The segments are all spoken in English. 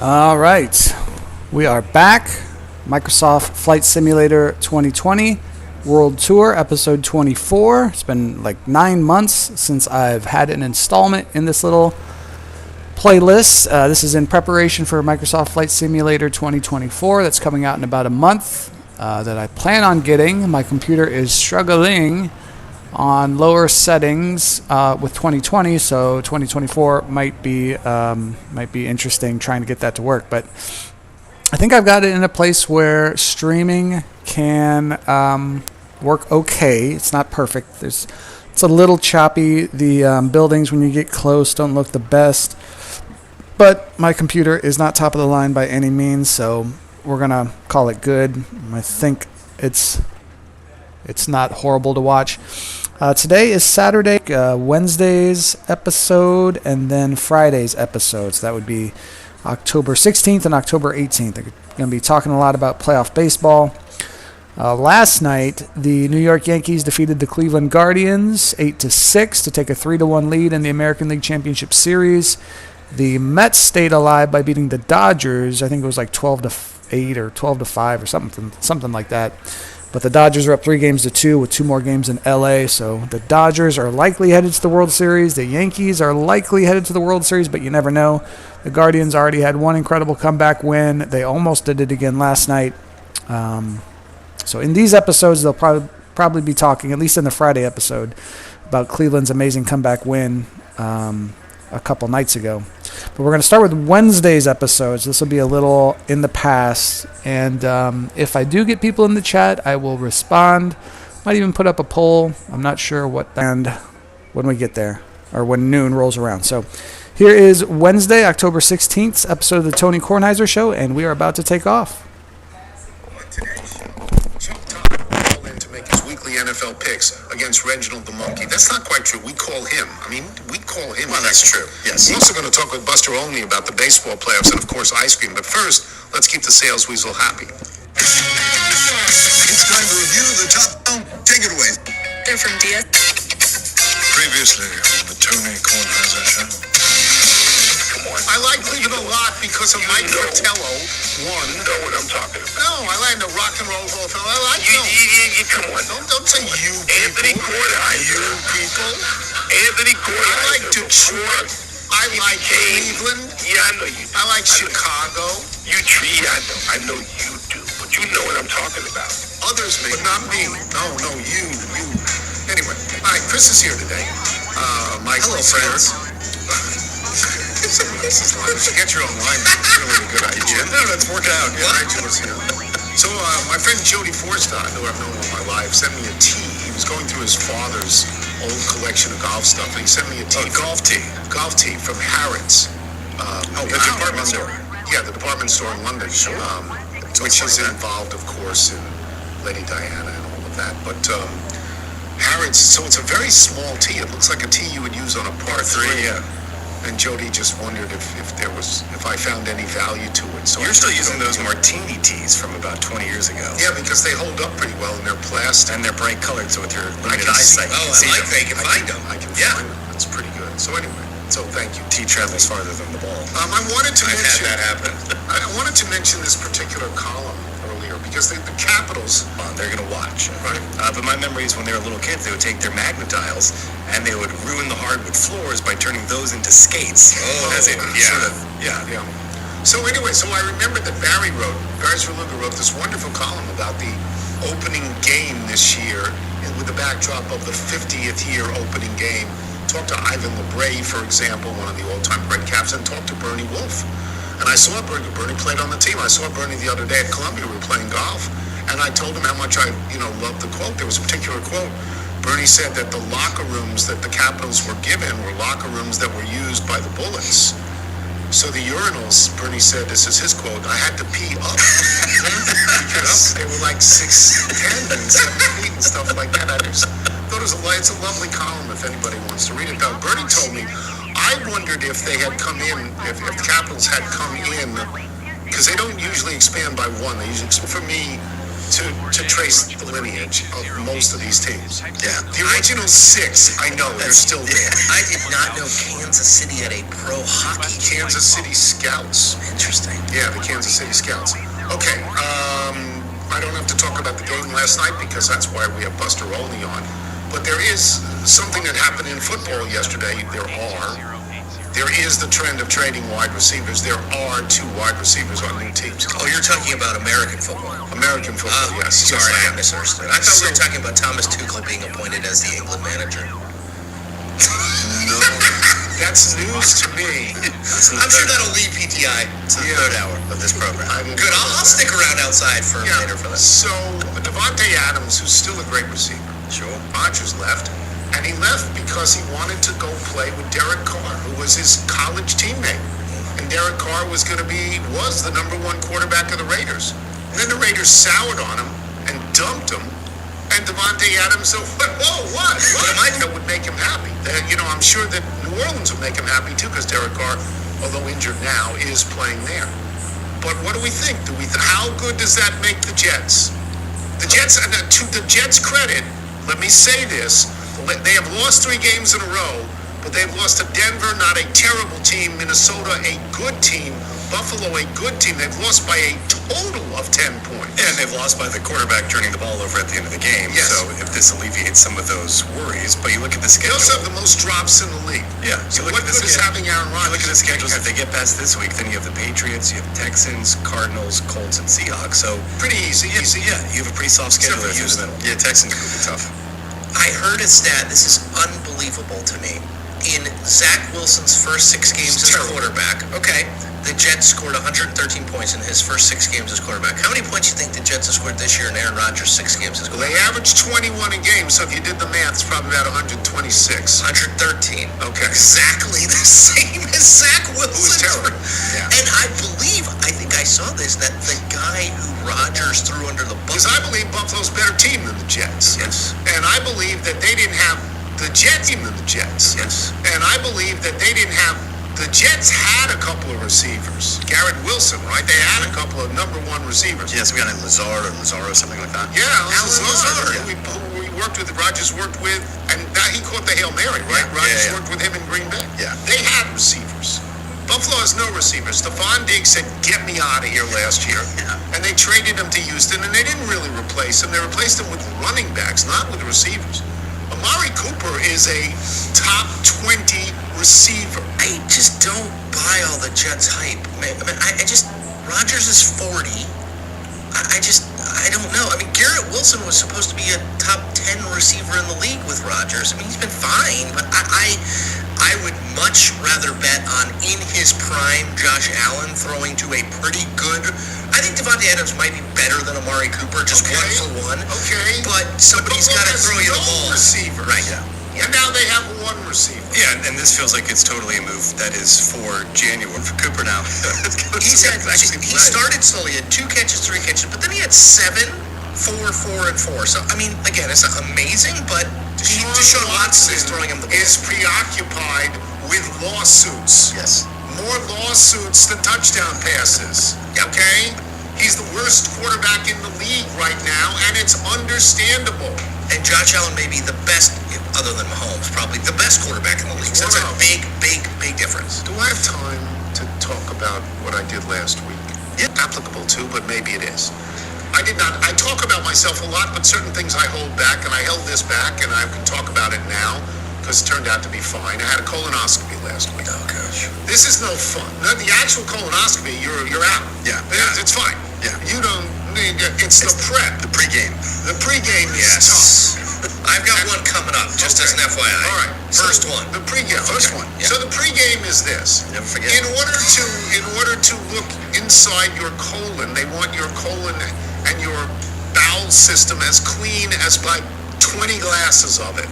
All right, we are back. Microsoft Flight Simulator 2020 World Tour, episode 24. It's been like 9 months since I've had an installment in this little playlist. This is in preparation for Microsoft Flight Simulator 2024 that's coming out in about a month that I plan on getting. My computer is struggling on lower settings with 2020, so 2024 might be interesting trying to get that to work. But I think I've got it in a place where streaming can work okay. It's not perfect. It's a little choppy. The buildings when you get close don't look the best, but my computer is not top of the line by any means, so we're gonna call it good. I think it's not horrible to watch. Today is Saturday, Wednesday's episode, and then Friday's episode. So that would be October 16th and October 18th. I'm going to be talking a lot about playoff baseball. Last night, the New York Yankees defeated the Cleveland Guardians 8-6 to take a 3-1 lead in the American League Championship Series. The Mets stayed alive by beating the Dodgers. I think it was like 12-8 or 12-5 or something like that. But the Dodgers are up 3-2 with 2 more games in LA. So the Dodgers are likely headed to the World Series. The Yankees are likely headed to the World Series, but you never know. The Guardians already had one incredible comeback win. They almost did it again last night. So in these episodes, they'll probably be talking, at least in the Friday episode, about Cleveland's amazing comeback win a couple nights ago. But we're going to start with Wednesday's episodes. This will be a little in the past. And if I do get people in the chat, I will respond. Might even put up a poll. I'm not sure what and when we get there, or when noon rolls around. So here is Wednesday, October 16th, episode of the Tony Kornheiser Show, and we are about to take off. NFL picks against Reginald the Monkey. That's not quite true. We call him. We call him. Well, that's true. Yes. We're also going to talk with Buster Olney about the baseball playoffs and, of course, ice cream. But first, let's keep the sales weasel happy. It's time to review the top. Take it away. They're from DS. Previously on the Tony Kornheiser Show. I like Cleveland a lot because of Mike Fratello. One. You know what I'm talking about. No, I like the Rock and Roll Hall of Fame. I like you. Come on. Don't say you Anthony people. Kornheiser. You people. Anthony Kornheiser. I like Detroit. I like Cleveland. Yeah, I know you do. I like Chicago. I know you do. But you know what I'm talking about. Others may, but not me. No, you. Anyway, all right, Chris is here today. Michael. Hello, friends. Someone else's line. You should get your own line. It's really a good idea. No, that's working out. Yeah, Rachel's here. So my friend Jody Forstad, who I've known all my life, sent me a tee. He was going through his father's old collection of golf stuff, and he sent me a tee. Golf tee. Golf tee from Harrods. The department store. Yeah, the department store in London. Sure. Which is involved, of course, in Lady Diana and all of that. But Harrods, so it's a very small tee. It looks like a tee you would use on a par 3. Yeah. And Jody just wondered if I found any value to it. So you're still using those martini teas from about 20 years ago. Yeah, because they hold up pretty well and they're plastic. And they're bright colored, so with your limited eyesight, you can find them. I can find them. That's pretty good. So anyway, thank you. Tea travels farther than the ball. I wanted to mention had that happen. I wanted to mention this particular column earlier because the Capitals, They're going to watch. right? But my memory is when they were little kids, they would take their Magnetiles and they would ruin the hardwood floors by turning those into skates. Yeah. So anyway, I remembered that Barry Zerluga wrote this wonderful column about the opening game this year with the backdrop of the 50th year opening game. Talked to Ivan LeBray, for example, one of the all-time great Caps, and talked to Bernie Wolf. And I saw Bernie played on the team. I saw Bernie the other day at Columbia. We were playing golf. And I told him how much I loved the quote. There was a particular quote. Bernie said that the locker rooms that the Capitals were given were locker rooms that were used by the Bullets. So the urinals, Bernie said, this is his quote, I had to pee up. Because they were like 6'10" and 7 feet and stuff like that. I just thought it's a lovely column if anybody wants to read it. Now, Bernie told me, I wondered if they had come in, if the Capitals had come in, because they don't usually expand by one. They usually, for me, to trace the lineage of most of these teams. Yeah. The original 6, I know, they're still there. I did not know Kansas City had a pro hockey team. Kansas City Scouts. Interesting. Yeah, the Kansas City Scouts. Okay, I don't have to talk about the game last night because that's why we have Buster Olney on. But there is something that happened in football yesterday. There is the trend of trading wide receivers. There are 2 wide receivers on new teams. Oh, you're talking about American football. American football, yes. Sorry, Yes, I misunderstood. I thought we were talking about Thomas Tuchel being appointed as the England manager. No, that's news to me. I'm sure that'll lead PTI to the third hour of this program. Good, I'll stick around outside for later for that. So, Devontae Adams, who's still a great receiver. Sure. Rodgers left. And he left because he wanted to go play with Derek Carr, who was his college teammate. And Derek Carr was the number 1 quarterback of the Raiders. And then the Raiders soured on him and dumped him. And Devontae Adams said, what? That would make him happy. I'm sure that New Orleans would make him happy too, because Derek Carr, although injured now, is playing there. But what do we think? How good does that make the Jets? The Jets, and to the Jets' credit, let me say this. They have lost 3 games in a row, but they've lost to Denver, not a terrible team, Minnesota, a good team, Buffalo, a good team. They've lost by a total of 10 points. And they've lost by the quarterback turning the ball over at the end of the game. Yes. So if this alleviates some of those worries, but you look at the They schedule. also have the most drops in the league. Yeah. So You look what at the good is having Aaron Rodgers? Look at the schedules. If they get past this week, then you have the Patriots, you have Texans, Cardinals, Colts, and Seahawks. So Pretty easy. yeah, you have a pretty soft schedule Except for there through the Houston. middle. Yeah, Texans will be tough. I heard a stat, this is unbelievable to me. In Zach Wilson's first 6 games as quarterback, the Jets scored 113 points in his first 6 games as quarterback. How many points do you think the Jets have scored this year in Aaron Rodgers' 6 games as Well, quarterback? they averaged 21 a game, so if you did the math, it's probably about 126. 113. Okay. Exactly the same as Zach Wilson. Who was terrible. Yeah. And I think I saw this, that the guy who Rodgers threw under the bus. Because I believe Buffalo's a better team than the Jets. Yes. And I believe that they didn't have the Jets team than the Jets. Yes. And I believe that they didn't have, the Jets had a couple of receivers. Garrett Wilson, right? They had a couple of number 1 receivers. Yeah, so we got a Lazaro, something like that. Yeah, Alan Lazard. We worked with, Rodgers worked with, and he caught the Hail Mary, right? Yeah, Rodgers yeah. worked with him in Green Bay. Yeah. They had receivers. Buffalo has no receivers. Stephon Diggs said, get me out of here last year. Yeah. And they traded him to Houston, and they didn't really replace him. They replaced him with running backs, not with receivers. Amari Cooper is a top 20 receiver. I just don't buy all the Jets hype. Rodgers is 40. I don't know. Garrett Wilson was supposed to be a top 10 receiver in the league with Rodgers. He's been fine, but I would much rather bet on, in his prime, Josh Allen throwing to a pretty good. I think Devontae Adams might be better than Amari Cooper, just Okay. 1 for 1. Okay. But somebody's Buffalo got to has throw you the no ball. receiver. Right. And now they have 1 receiver. Yeah, and this feels like it's totally a move that is for January for Cooper now. He started slowly. He had 2 catches, 3 catches, but then he had 7, 4, 4, and 4. So, again, it's not amazing, but Deshaun Watson is throwing him the ball. Is preoccupied with lawsuits. Yes. More lawsuits than touchdown passes. Okay? He's the worst quarterback in the league right now, and it's understandable. And Josh Allen may be the best, other than Mahomes, probably the best quarterback in the league. So that's a big, big, big difference. Do I have time to talk about what I did last week? Yeah. Applicable to, but maybe it is. I did not. I talk about myself a lot, but certain things I hold back, and I held this back, and I can talk about it now because it turned out to be fine. I had a colonoscopy last week. Oh, gosh. This is no fun. No, the actual colonoscopy, you're out. Yeah. It's fine. Yeah. You don't. It's the prep. The pregame. The pregame is tough. I've got one coming up, just as an FYI. All right. First So one. The pregame. First one. Yeah. So the pregame is this. Never forget. In order to look inside your colon, they want your colon and your bowel system as clean as by 20 glasses of it.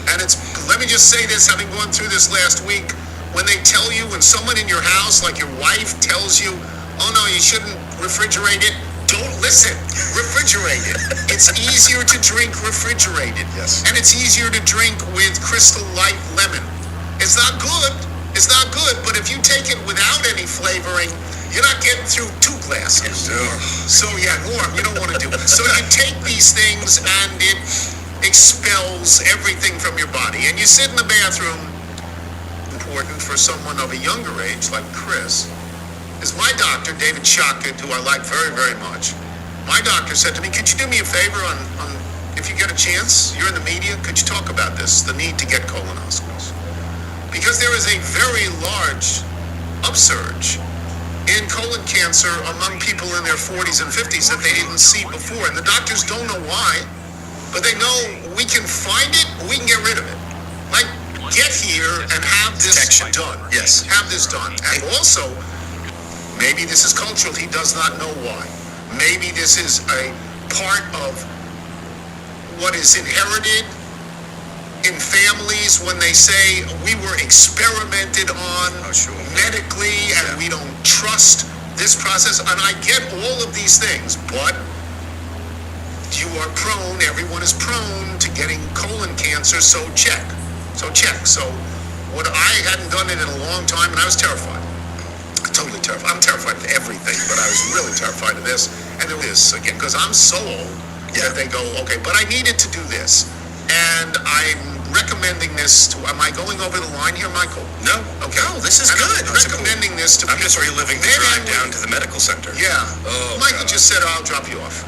And let me just say this, having gone through this last week, when they tell you, when someone in your house, like your wife, tells you, oh no, you shouldn't refrigerate it, don't listen. Refrigerate it. It's easier to drink refrigerated. Yes. And it's easier to drink with Crystal Light Lemon. It's not good. It's not good, but if you take it without any flavoring, you're not getting through 2 glasses. So yeah, Norm, you don't want to do it. So you take these things and it expels everything from your body. And you sit in the bathroom. Important for someone of a younger age like Chris is my doctor, David Shockett, who I like very, very much. My doctor said to me, could you do me a favor on if you get a chance, you're in the media, could you talk about this, the need to get colonoscopies? Because there is a very large upsurge in colon cancer among people in their 40s and 50s that they didn't see before. And the doctors don't know why, but they know we can find it, we can get rid of it. Like, get here and have this done. Yes. Have this done. And also, maybe this is cultural, he does not know why. Maybe this is a part of what is inherited in families when they say we were experimented on medically and we don't trust this process. And I get all of these things, but you are prone, everyone is prone to getting colon cancer, so check. So what I hadn't done it in a long time, and I was terrified. Totally terrified. I'm terrified of everything, but I was really terrified of this. And it is, again, because I'm so old that they go, okay, but I needed to do this. And I'm recommending this to, am I going over the line here, Michael? No. Okay. No, this is good. I'm recommending this to I'm just reliving the drive down to the medical center. Yeah. Oh, Michael God. just said, I'll drop you off.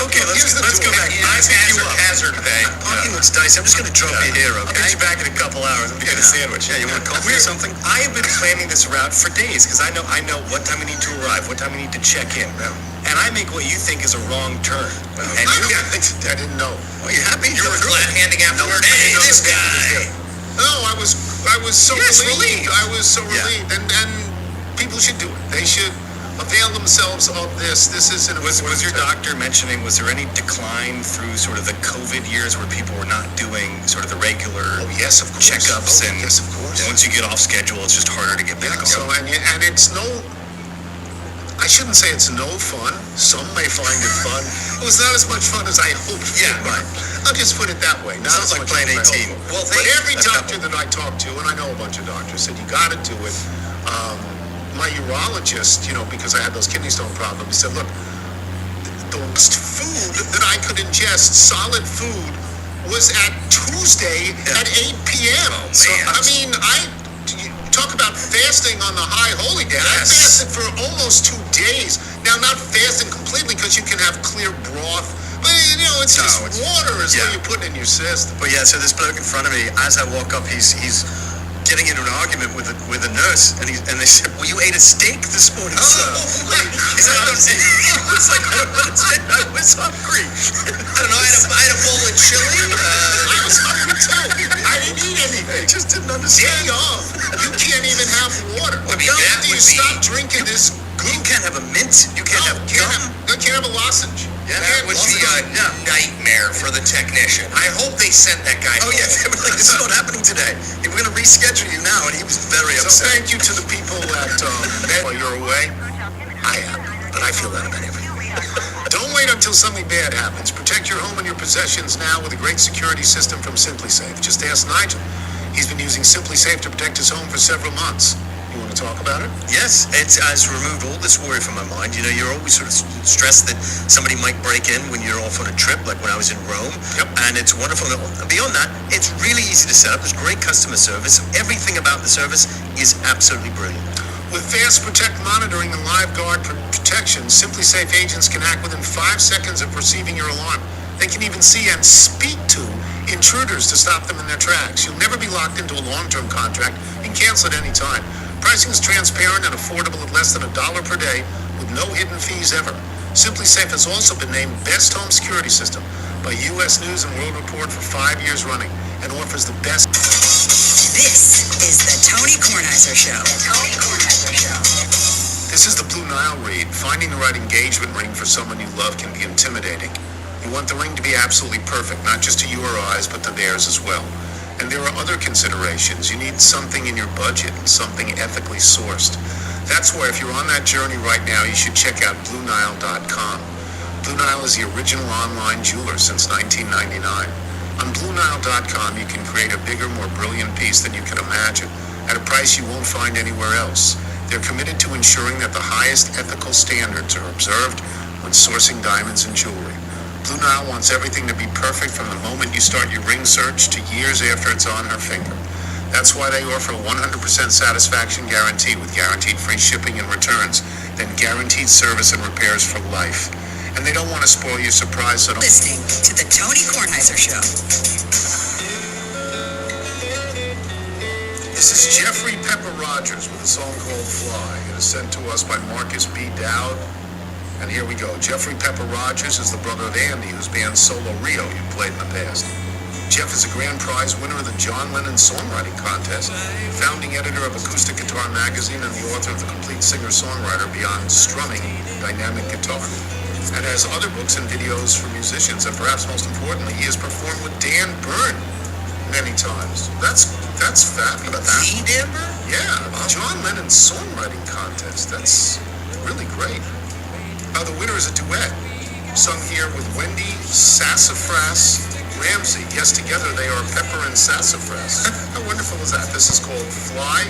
Okay, let's go back. I pick you up. Hazard pay. Parking lot's dicey. I'm just going to drop you here, I'll okay? get you back in a couple hours. I'm getting a sandwich. Yeah, you want coffee or something? I have been planning this route for days because I know what time we need to arrive, what time we need to check in. And I make what you think is a wrong turn. And I didn't know. Oh, you happy? you were glad handing out the word, hey, this guy. No, I was so relieved. relieved. I was so relieved. And people should do it. They should avail themselves of this. This is an Was your doctor mentioning, was there any decline through sort of the COVID years where people were not doing sort of the regular yes, of course. checkups? And yes, of course. once you get off schedule, it's just harder to get back So, on. and it's no, I shouldn't say it's no fun. Some may find it fun. It was not as much fun as I hoped for. Yeah, right. I'll just put it that way. Not Sounds as like much playing as I 18. hoped for. Well, But every doctor that I talked to, and I know a bunch of doctors, said you got to do it. My urologist, because I had those kidney stone problems, said, look, the worst food that I could ingest, solid food, was at Tuesday at 8 p.m. Oh, So, man. I mean, you talk about fasting on the high holy day. I Yes. fasted for almost 2 days. Now, not fasting completely because you can have clear broth, but it's just water is what you put in your system. But yeah, so this bloke in front of me, as I walk up, he's getting into an argument with a nurse, and they said, "Well, you ate a steak this morning, sir." Is that what I'm saying? It's like, I was hungry. I don't know, I had a bowl of chili. I was hungry too. I didn't eat anything. I just didn't understand. Day off. You can't even have water. Would be Not bad, after you would be- stop drinking this You can't have a mint. You can't have gum. You can't have a lozenge. Yeah, That would be a nightmare for the technician. I hope they sent that guy Oh yeah, home. they were like, "This is not happening today. We're going to reschedule you now," and he was very So upset. thank you to the people at while you're away. I am, but I feel that about everything. Don't wait until something bad happens. Protect your home and your possessions now with a great security system from SimpliSafe. Just ask Nigel. He's been using SimpliSafe to protect his home for several months. You want to talk about it? Yes, it has removed all this worry from my mind. You're always sort of stressed that somebody might break in when you're off on a trip, like when I was in Rome. Yep. And it's wonderful. Beyond that, it's really easy to set up. There's great customer service. Everything about the service is absolutely brilliant. With Fast Protect monitoring and live guard protection, SimpliSafe agents can act within 5 seconds of receiving your alarm. They can even see and speak to intruders to stop them in their tracks. You'll never be locked into a long-term contract. You can cancel at any time. Pricing is transparent and affordable at less than $1 per day with no hidden fees ever. SimpliSafe has also been named Best Home Security System by U.S. News and World Report for 5 years running and offers the best. This is the Tony Kornheiser Show. This is the Blue Nile read. Finding the right engagement ring for someone you love can be intimidating. You want the ring to be absolutely perfect, not just to your eyes, but to theirs as well. And there are other considerations. You need something in your budget, something ethically sourced. That's why if you're on that journey right now, you should check out BlueNile.com. Blue Nile is the original online jeweler since 1999. On BlueNile.com, you can create a bigger, more brilliant piece than you can imagine at a price you won't find anywhere else. They're committed to ensuring that the highest ethical standards are observed when sourcing diamonds and jewelry. Blue Nile wants everything to be perfect from the moment you start your ring search to years after it's on her finger. That's why they offer a 100% satisfaction guarantee with guaranteed free shipping and returns, then guaranteed service and repairs for life. And they don't want to spoil your surprise, so don't... Listening to the Tony Kornheiser Show. This is Jeffrey Pepper Rogers with a song called Fly. It is sent to us by Marcus B. Dowd. And here we go. Jeffrey Pepper Rogers is the brother of Andy, whose band Solo Rio you played in the past. Jeff is a grand prize winner of the John Lennon Songwriting Contest, founding editor of Acoustic Guitar Magazine and the author of The Complete Singer-Songwriter Beyond Strumming Dynamic Guitar, and has other books and videos for musicians, and perhaps most importantly, he has performed with Dan Byrne many times. That's fabulous. The Dan Byrne? Yeah, John Lennon Songwriting Contest. That's really great. The winner is a duet, sung here with Wendy Sassafras Ramsey. Yes, together they are Pepper and Sassafras. How wonderful is that? This is called Fly,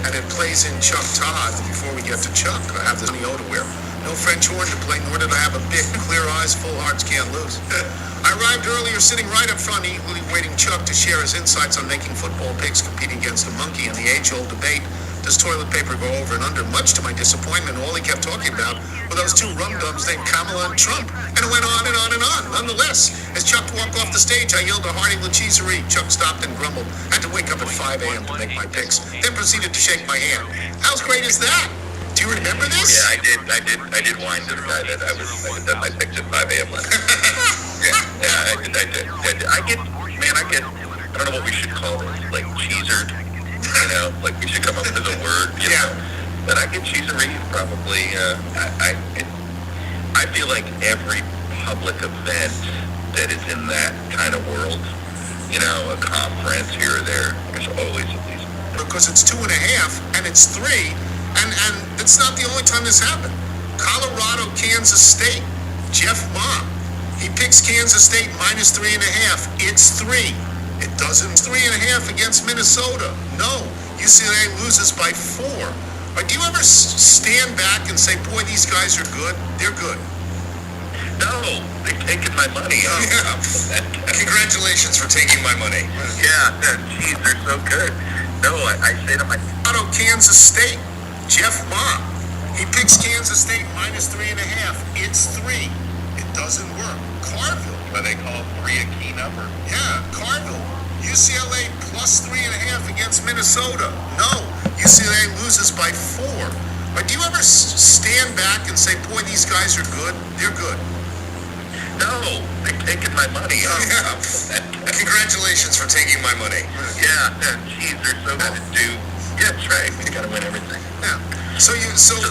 and it plays in Chuck Todd. Before we get to Chuck, I have this Neo to wear. No French horn to play, nor did I have a bit. Clear eyes, full hearts can't lose. I arrived earlier, sitting right up front, eagerly waiting Chuck to share his insights on making football pigs competing against a monkey in the age-old debate. Does toilet paper go over and under? Much to my disappointment, all he kept talking about were those two rum-dums named Kamala and Trump. And it went on and on and on. Nonetheless, as Chuck walked off the stage, I yelled a hearty lacheserie. Chuck stopped and grumbled. Had to wake up at 5 a.m. to make my picks. Then proceeded to shake my hand. How great is that? Do you remember this? Yeah, I did whine to the guy that I had done my picks at 5 a.m. last night. I did. I don't know what we should call it, like cheesered. You know, like we should come up with a word, you know. But I get cheesery probably. I feel like every public event that is in that kind of world, you know, a conference here or there, there's always at least. Because it's 2.5 and it's 3, and it's not the only time this happened. Colorado, Kansas State, Jeff Mom. He picks Kansas State minus 3.5. It's 3. It doesn't 3.5 against Minnesota. No, UCLA loses by 4. Or do you ever stand back and say, boy, these guys are good? They're good. No, they've taken my money. Congratulations for taking my money. Yeah, geez, they're so good. No, I say to my... Colorado, Kansas State, Jeff Mom. He picks Kansas State minus 3.5. It's 3. It doesn't work. Carville. What they call 3 a key number. Yeah, Carville. UCLA plus 3.5 against Minnesota. No, UCLA loses by 4. Or do you ever stand back and say, boy, these guys are good? They're good. No, they've taken my money. Congratulations for taking my money. Yeah, geez, they're so good to do. Yeah, that's right. You gotta win everything. Yeah. So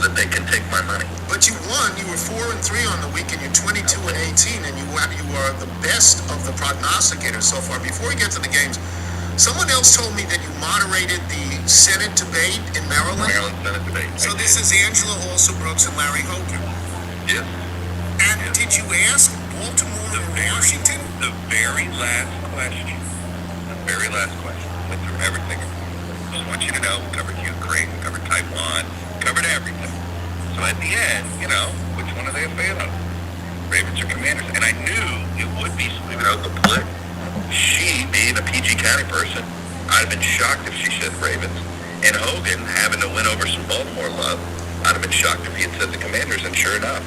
that they can take my money. But you won. You were 4-3 on the week, and you're 22-18, and you are the best of the prognosticators so far. Before we get to the games, someone else told me that you moderated the Senate debate in Maryland. Maryland Senate debate. So this is Angela Brooks and Larry Hogan. Yes. And did you ask Baltimore or Washington? The very last question. Went through everything. Just want you to know, we covered Ukraine, we covered Taiwan, covered everything. So at the end, you know, which one are they a fan of? Ravens or Commanders? And I knew it would be split out the split. She, being a PG County person, I'd have been shocked if she said Ravens. And Hogan, having to win over some Baltimore love, I'd have been shocked if he had said the Commanders. And sure enough,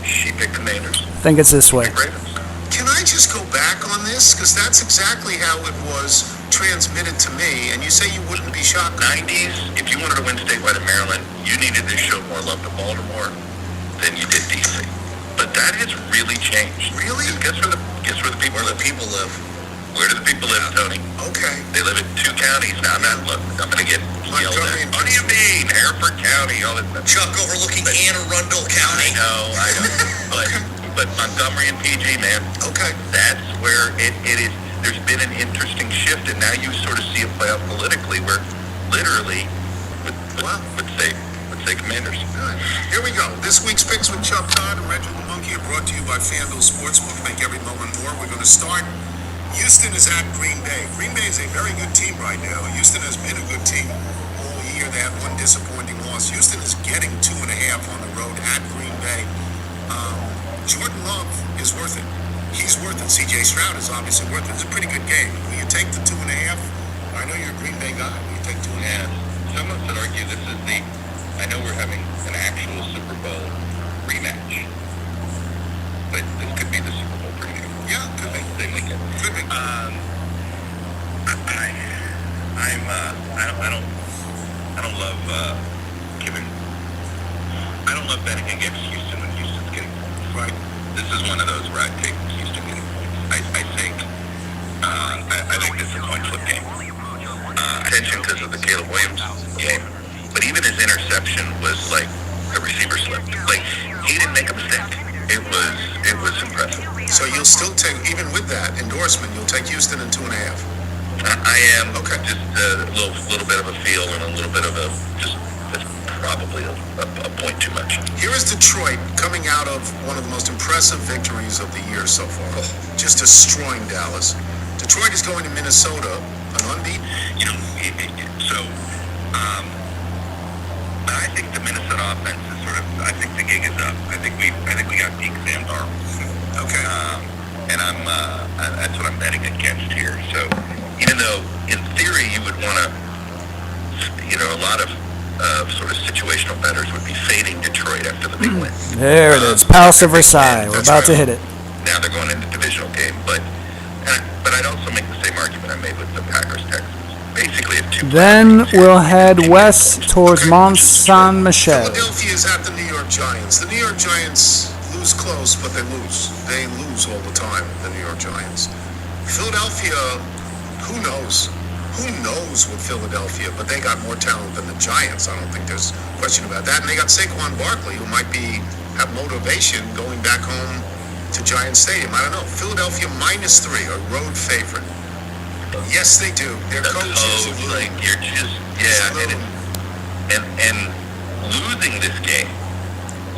she picked Commanders. I think it's this way. Ravens. Can I just go back on this? Because that's exactly how it was transmitted to me, and you say you wouldn't be shocked. 90s, if you wanted to win statewide in Maryland, you needed to show more love to Baltimore than you did DC. But that has really changed. Really? Guess where the people Where live? the people live. Where do the people live, Tony? Okay. They live in 2 counties now. I'm going to get yelled Montgomery at. and What do you mean? Hereford County, all that stuff. Chuck overlooking Anne Arundel County. I know. But Montgomery and PG, man, Okay. that's where it is. There's been an interesting shift, and now you sort of see it play out politically, where literally would say Commanders. Good. Here we go. This week's picks with Chuck Todd and Reginald the Monkey are brought to you by FanDuel Sportsbook. Make every moment more. We're going to start. Houston is at Green Bay. Green Bay is a very good team right now. Houston has been a good team all year. year they had one disappointing loss. Houston is getting 2.5 on the road at Green Bay. Jordan Love is worth it. He's worth it. C.J. Stroud is obviously worth it. It's a pretty good game. Will you take the 2.5? I know you're a Green Bay guy. Will you take 2.5? Yeah. Someone could argue this is I know we're having an actual Super Bowl rematch, but this could be the Super Bowl preview. Yeah, could be. They make it. Could be. I don't love giving. I don't love betting against Houston when Houston's getting points. Right. This is one of those where I take Houston getting points. I think this is a coin flip game. Attention because of the Caleb Williams game, but even his interception was like a receiver slip. Like he didn't make a mistake. It was impressive. So you'll still take, even with that endorsement, you'll take Houston in 2.5. I am. Okay. Just a little bit of a feel and a little bit of it's probably a point too much. Here is Detroit coming out of one of the most impressive victories of the year so far, just destroying Dallas. Detroit is going to Minnesota, an unbeaten. I think the Minnesota offense is I think the gig is up. I think we got peak Sam Darnold. Okay. And that's what I'm betting against here. So even though in theory you would want to, a lot of sort of situational bettors would be fading Detroit after the big win. There it is. Palace of Versailles. We're about to hit it. Now they're going into divisional game, but I'd also make the same argument I made with the Packers-Texans. Basically, if two. Then we'll head west towards Mont Saint-Michel. Philadelphia is at the New York Giants. The New York Giants lose close, but they lose. They lose all the time, the New York Giants. Philadelphia, who knows? Who knows with Philadelphia? But they got more talent than the Giants. I don't think there's a question about that. And they got Saquon Barkley, who might have motivation going back home to Giant Stadium. I don't know. Philadelphia -3, a road favorite. Yes, they do. Their coach is like you're just and losing this game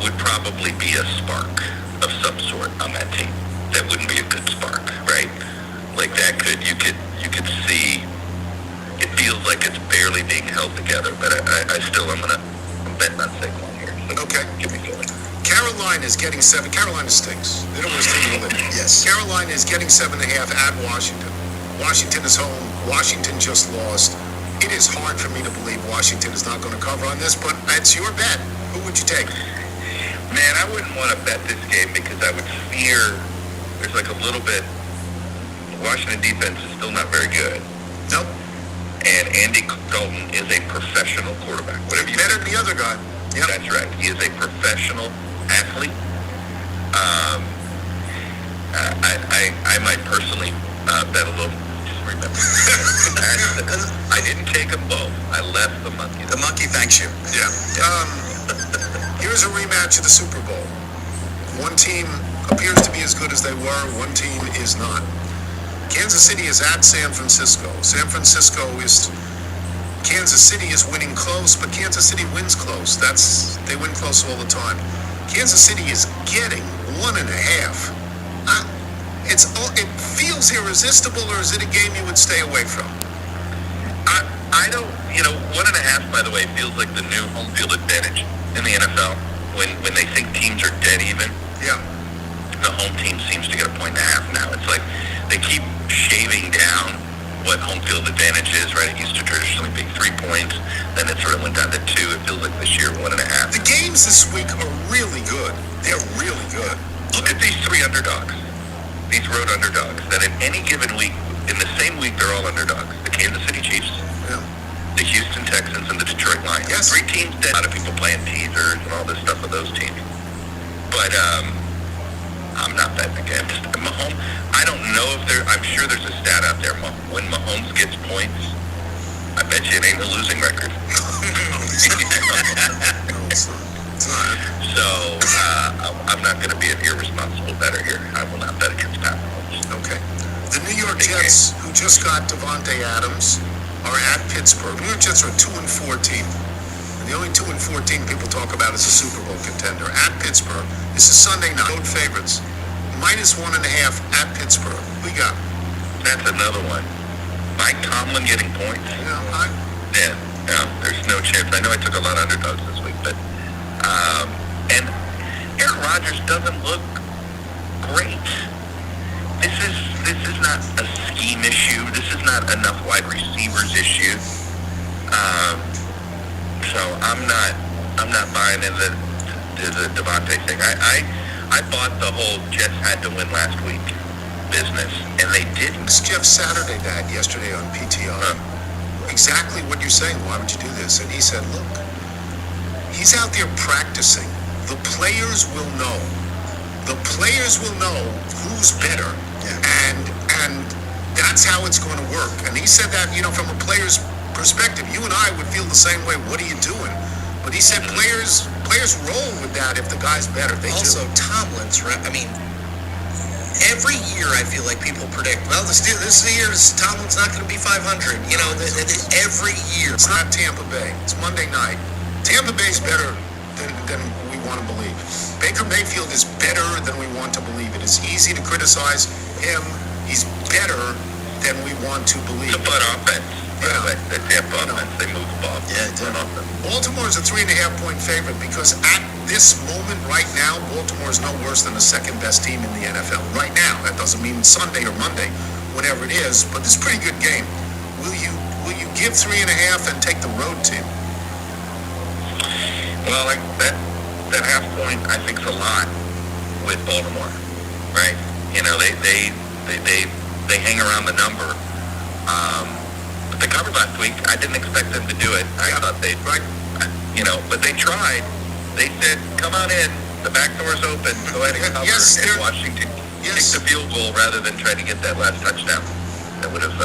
would probably be a spark of some sort on that team. That wouldn't be a good spark, right? Like that you could see. It feels like it's barely being held together, but I'm betting on Saquon here. So okay. Give me Philly. Carolina is getting 7. Carolina stinks. They don't want to stay in the league. Yes. Carolina is getting 7.5 at Washington. Washington is home. Washington just lost. It is hard for me to believe Washington is not going to cover on this, but it's your bet. Who would you take? Man, I wouldn't want to bet this game because I would fear there's like a little bit. The Washington defense is still not very good. Nope. And Andy Dalton is a professional quarterback. Whatever you better than the other guy. Yep. That's right. He is a professional athlete. I might personally bet a little. Just remember, I didn't take them both. I left the monkey. The monkey thanks you. Yeah. Here's a rematch of the Super Bowl. One team appears to be as good as they were. One team is not. Kansas City is at San Francisco. Kansas City is winning close, but Kansas City wins close. They win close all the time. Kansas City is getting 1.5. It feels irresistible, or is it a game you would stay away from? I don't, 1.5, by the way, feels like the new home field advantage in the NFL. When they think teams are dead even, yeah, the home team seems to get 1.5 now. It's like they keep shaving down what home field advantage is, right? It used to traditionally be 3 points, then it sort of went down to 2. It feels like this year 1.5. The games this week are really good. They're really good. Look at these 3 underdogs, these road underdogs, that in any given week, in the same week, they're all underdogs. The Kansas City Chiefs, yeah, the Houston Texans, and the Detroit Lions. Yes. 3 teams dead. A lot of people playing teasers and all this stuff with those teams. But I'm not betting against Mahomes. I don't know if I'm sure there's a stat out there. When Mahomes gets points, I bet you it ain't a losing record. It's not. So I'm not going to be an irresponsible bettor here. I will not bet against Pat Mahomes. Okay. The New York Jets, who just got Devontae Adams, are at Pittsburgh. New York Jets are a 2-4 team. And the only 2-4 team people talk about is a Super Bowl contender. At Pittsburgh. This is Sunday night. Road favorites. -1.5 at Pittsburgh. We got. That's another one. Mike Tomlin getting points. Yeah, Yeah. Yeah, there's no chance. I know I took a lot of underdogs this week, but and Aaron Rodgers doesn't look great. This is not a scheme issue. This is not enough wide receivers issue. So I'm not buying into the Devontae thing. I bought the whole Jets had to win last week business, and they didn't. Jeff Saturday died yesterday on PTR. Exactly what you're saying. Why would you do this? And he said, look, he's out there practicing. The players will know. The players will know who's better. Yeah. And that's how it's going to work. And he said that, from a player's perspective. You and I would feel the same way. What are you doing? But he said players roll with that if the guy's better. They also, do. Tomlin's, right? I mean, every year I feel like people predict, well, this year Tomlin's not going to be 500. Every year. It's not Tampa Bay. It's Monday night. Tampa Bay's better than we want to believe. Baker Mayfield is better than we want to believe. It is easy to criticize him. He's better than we want to believe. The butt offense. Yeah. The Tampa offense, they move the ball. Yeah, it's Baltimore is a 3.5-point favorite because at this moment right now, Baltimore is no worse than the second best team in the NFL. Right now, that doesn't mean Sunday or Monday, whatever it is, but it's a pretty good game. Will you give 3.5 and take the road team? Well, that half point I think is a lot with Baltimore, right? They hang around the number. But they covered last week. I didn't expect them to do it. I thought they'd, but they tried. They said, "Come on in. The back door's open. Go ahead and cover." Yes, and Washington kicked the field goal rather than try to get that last touchdown. That would have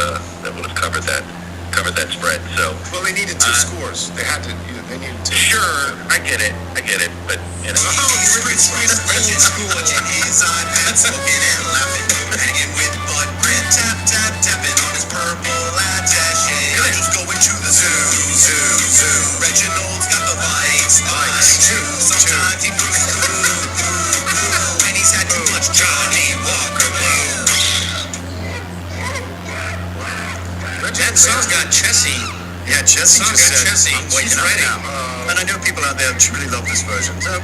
covered that spread. So they needed 2 scores. They had to. They needed 2. Sure, I get it. But old school. Put your hands on that, smoking and laughing, hanging with Bud Brent, tapping on his purple attache. Angel's going to the zoo. Reginald's got the lights. Sometimes he moves cool, and he's had too much Johnny Walker Blue. That song's got Chessie. Yeah, Chessie just said, I'm waking up now. And I know people out there truly love this version. So,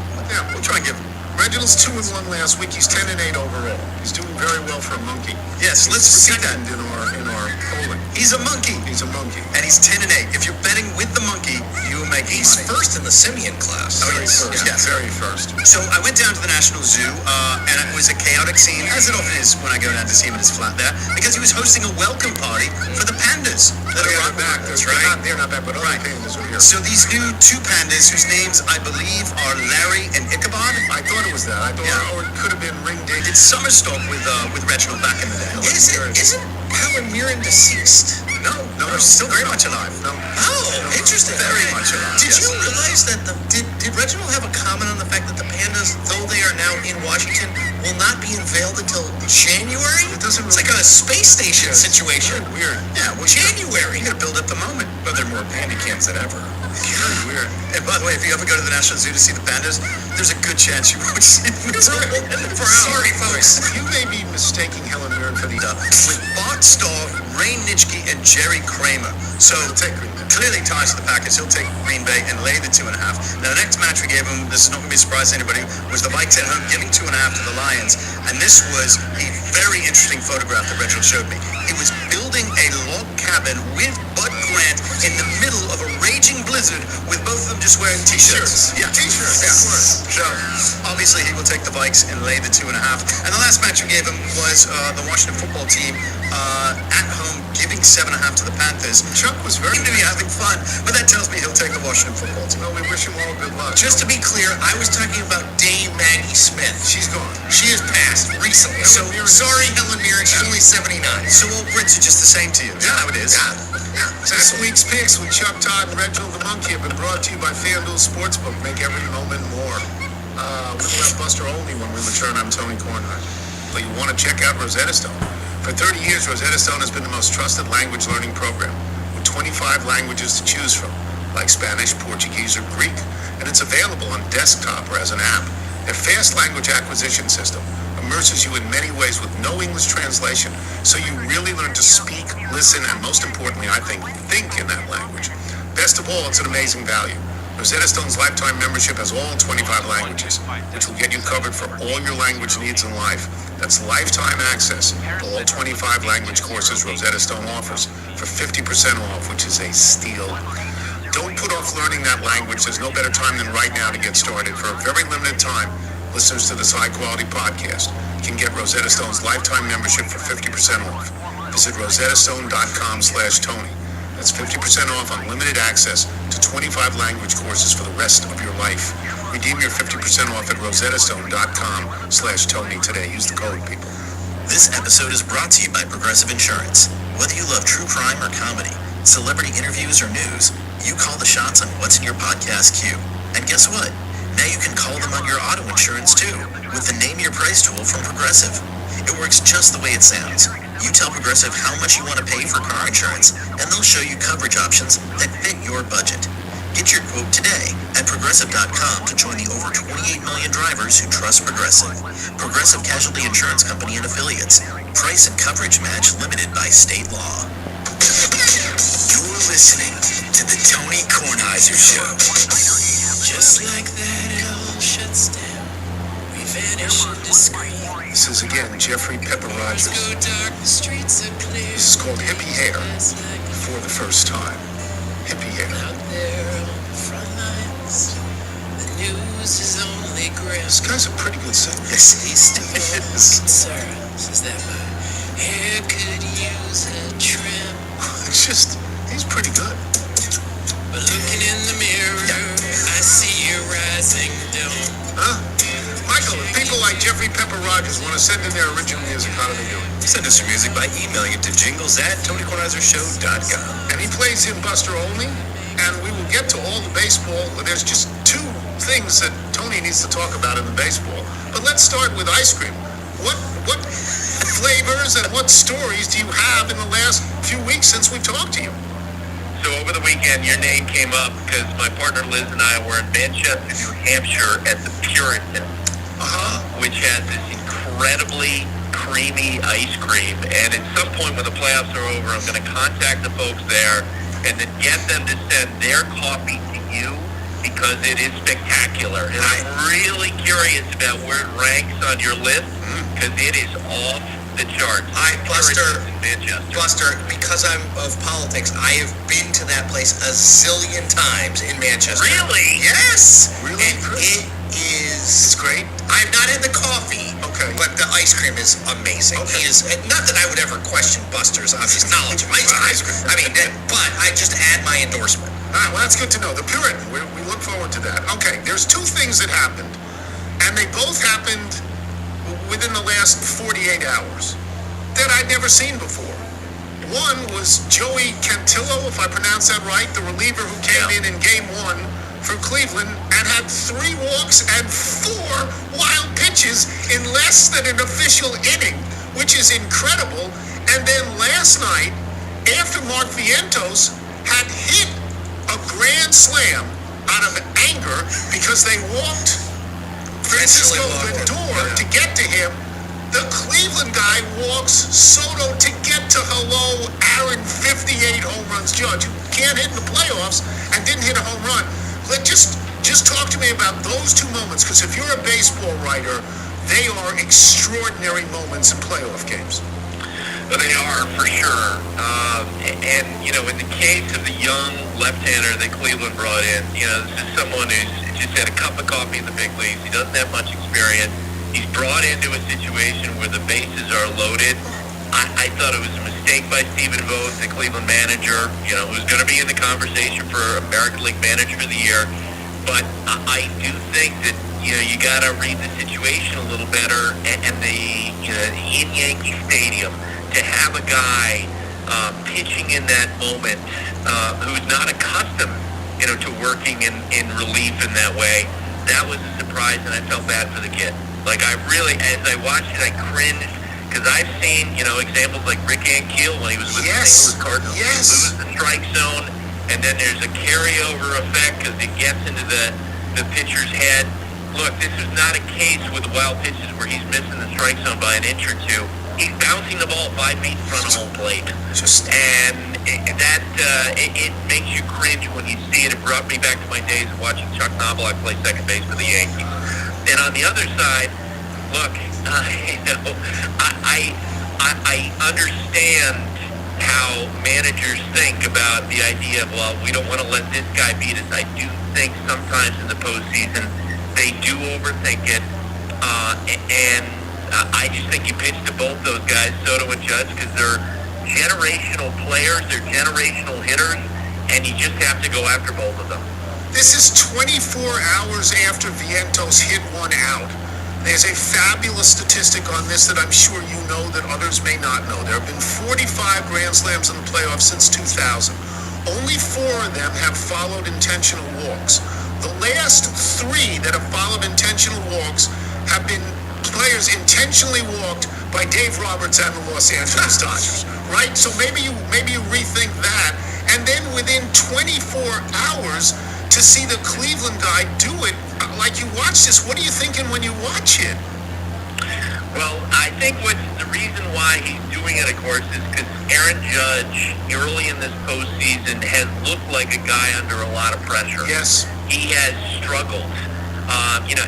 we'll try and give Reginald's 2-1 last week. He's 10-8 overall. He's doing very well for a monkey. Yes, let's repeat that. In our polling. He's a monkey. And he's 10-8. If you're betting with the monkey, you will make money. He's first in the simian class. Oh, yes. Very first. So I went down to the National Zoo, and it was a chaotic scene, as it often is when I go down to see him at his flat there, because he was hosting a welcome party for the pandas that are back. That's right. They're not back, but other pandas are here. So these new 2 pandas, whose names I believe are Larry and Ichabod. I thought it was that. I thought, or it could have been Ring Day. Did summer stalk with Reginald back in the day. Isn't Helen Mirren deceased? No, still very much alive. No. Oh, interesting. Very much alive. Did you realize that did Reginald have a comment on the fact that the pandas, though they are now in Washington, will not be unveiled until January? It's like a space station situation. Weird. Yeah, well, January. You gotta build up the moment. But there are more panda cams than ever. Very weird. And by the way, if you ever go to the National Zoo to see the pandas, there's a good chance you won't see them for hours. Sorry, folks. You may be mistaking Helen Mirren for the with Bart Starr, Ray Nitschke, and Jerry Kramer. So clearly ties to the Packers. He'll take Green Bay and lay the 2.5. Now the next match we gave him, this is not going to be a surprise to anybody, was the Vikes at home giving 2.5 to the Lions. And this was a very interesting photograph that Reginald showed me. He was building a log cabin with Bud Grant in the middle of a raging blizzard with both of them just wearing t-shirts. Yeah, t-shirts. Yeah. So obviously he will take the Vikes and lay the 2.5. And the last match we gave him was the Washington football team at home giving 7.5 to the Panthers. Chuck was very to be having fun, but that tells me he'll take the Washington football team. Well, we wish him all good luck. Just to be clear, I was talking about Dame Maggie Smith. She's gone. She has passed recently. So sorry, Helen Mirren. She's only 79. So old Brits are just the same to you. Yeah, how it is. Yeah. This week's picks with Chuck Todd and Reginald the Monkey have been brought to you by FanDuel Sportsbook. Make every moment more. We'll have Buster only when we return. I'm Tony Kornheiser. But you want to check out Rosetta Stone. For 30 years, Rosetta Stone has been the most trusted language learning program with 25 languages to choose from, like Spanish, Portuguese, or Greek. And it's available on desktop or as an app. Their fast language acquisition system immerses you in many ways with no English translation, so you really learn to speak, listen, and most importantly, I think in that language. Best of all, it's an amazing value. Rosetta Stone's lifetime membership has all 25 languages, which will get you covered for all your language needs in life. That's lifetime access to all 25 language courses Rosetta Stone offers for 50% off, which is a steal. Don't put off learning that language. There's no better time than right now to get started. For a very limited time, listeners to this high-quality podcast can get Rosetta Stone's lifetime membership for 50% off. Visit rosettastone.com/Tony. That's 50% off unlimited access to 25 language courses for the rest of your life. Redeem your 50% off at rosettastone.com/Tony today. Use the code, people. This episode is brought to you by Progressive Insurance. Whether you love true crime or comedy, celebrity interviews or news, you call the shots on what's in your podcast queue. And guess what? Now you can call them on your auto insurance too, with the Name Your Price tool from Progressive. It works just the way it sounds. You tell Progressive how much you want to pay for car insurance, and they'll show you coverage options that fit your budget. Get your quote today at Progressive.com to join the over 28 million drivers who trust Progressive. Progressive Casualty Insurance Company and Affiliates. Price and coverage match limited by state law. You're listening to the Tony Kornheiser Show. Just like that, it all shuts down. We vanish into screen. This is again Jeffrey Pepper Rogers. Go dark, the streets are clear. This is called Hippie Hair for the first time. Hippie Hair. Out there on the front lines, the news is only grim. This guy's a pretty good singer. Yes, he's still concerns is that my hair could use a trim. It's just, he's pretty good. But looking in the mirror, I see a rising dome. Huh? Michael, if people like Jeffrey Pepper Rogers want to send in their original music, how do they do it? Send us your music by emailing it to jingles@TonyKornheiserShow.com. And he plays in Buster Only, and we will get to all the baseball. There's just two things that Tony needs to talk about in the baseball. But let's start with ice cream. What flavors and what stories do you have in the last few weeks since we talked to you? So over the weekend, your name came up because my partner Liz and I were in Manchester, New Hampshire at the Puritan, which has this incredibly creamy ice cream. And at some point when the playoffs are over, I'm going to contact the folks there and then get them to send their coffee to you because it is spectacular. And I'm really curious about where it ranks on your list because it is off the charts. Buster, in Manchester. Buster, because I'm of politics, I have been to that place a zillion times in Manchester. Really? Yes. Really? And it is. It's great. I've not had the coffee. Okay. But the ice cream is amazing. Okay. He is, not that I would ever question Buster's obvious knowledge of ice cream. I mean, but I just add my endorsement. All right, well, that's good to know. The Puritan, we look forward to that. Okay, there's two things that happened, and they both happened within the last 48 hours that I'd never seen before. One was Joey Cantillo, if I pronounce that right, the reliever who came in Game 1 for Cleveland and had 3 walks and 4 wild pitches in less than an official inning, which is incredible. And then last night, after Mark Vientos had hit a grand slam out of anger because they walked Francisco Lindor to get to him, the Cleveland guy walks Soto to get to hello Aaron 58 home runs Judge, who can't hit in the playoffs and didn't hit a home run. Just talk to me about those two moments, because if you're a baseball writer, they are extraordinary moments in playoff games. Well, they are, for sure. And, you know, in the case of the young left-hander that Cleveland brought in, you know, this is someone who's just had a cup of coffee in the big leagues. He doesn't have much experience. He's brought into a situation where the bases are loaded. I thought it was a mistake by Stephen Vogt, the Cleveland manager, you know, who's going to be in the conversation for American League Manager of the Year. But I do think that, you know, you got to read the situation a little better. And the, you know, in Yankee Stadium, to have a guy pitching in that moment who's not accustomed, you know, to working in relief in that way, that was a surprise, and I felt bad for the kid. Like, I really, as I watched it, I cringed, because I've seen, you know, examples like Rick Ankiel when he was with the St. Louis Cardinals. He loses the strike zone, and then there's a carryover effect because it gets into the pitcher's head. Look, this is not a case with the wild pitches where he's missing the strike zone by an inch or two. he's bouncing the ball 5 feet in front of home plate. And it makes you cringe when you see it. It brought me back to my days of watching Chuck Knobloch play second base for the Yankees. And on the other side, look, I understand how managers think about the idea of, well, we don't want to let this guy beat us. I do think sometimes in the postseason they do overthink it, and I just think you pitch to both those guys, Soto and Judge, because they're generational players, they're generational hitters, and you just have to go after both of them. This is 24 hours after Vientos hit one out. There's a fabulous statistic on this that I'm sure you know that others may not know. There have been 45 Grand Slams in the playoffs since 2000. Only 4 of them have followed intentional walks. The last 3 that have followed intentional walks have been players intentionally walked by Dave Roberts and the Los Angeles Dodgers, right? So maybe you rethink that. And then within 24 hours, to see the Cleveland guy do it, like you watch this, what are you thinking when you watch it? Well, I think the reason why he's doing it, of course, is because Aaron Judge, early in this postseason, has looked like a guy under a lot of pressure. Yes. He has struggled.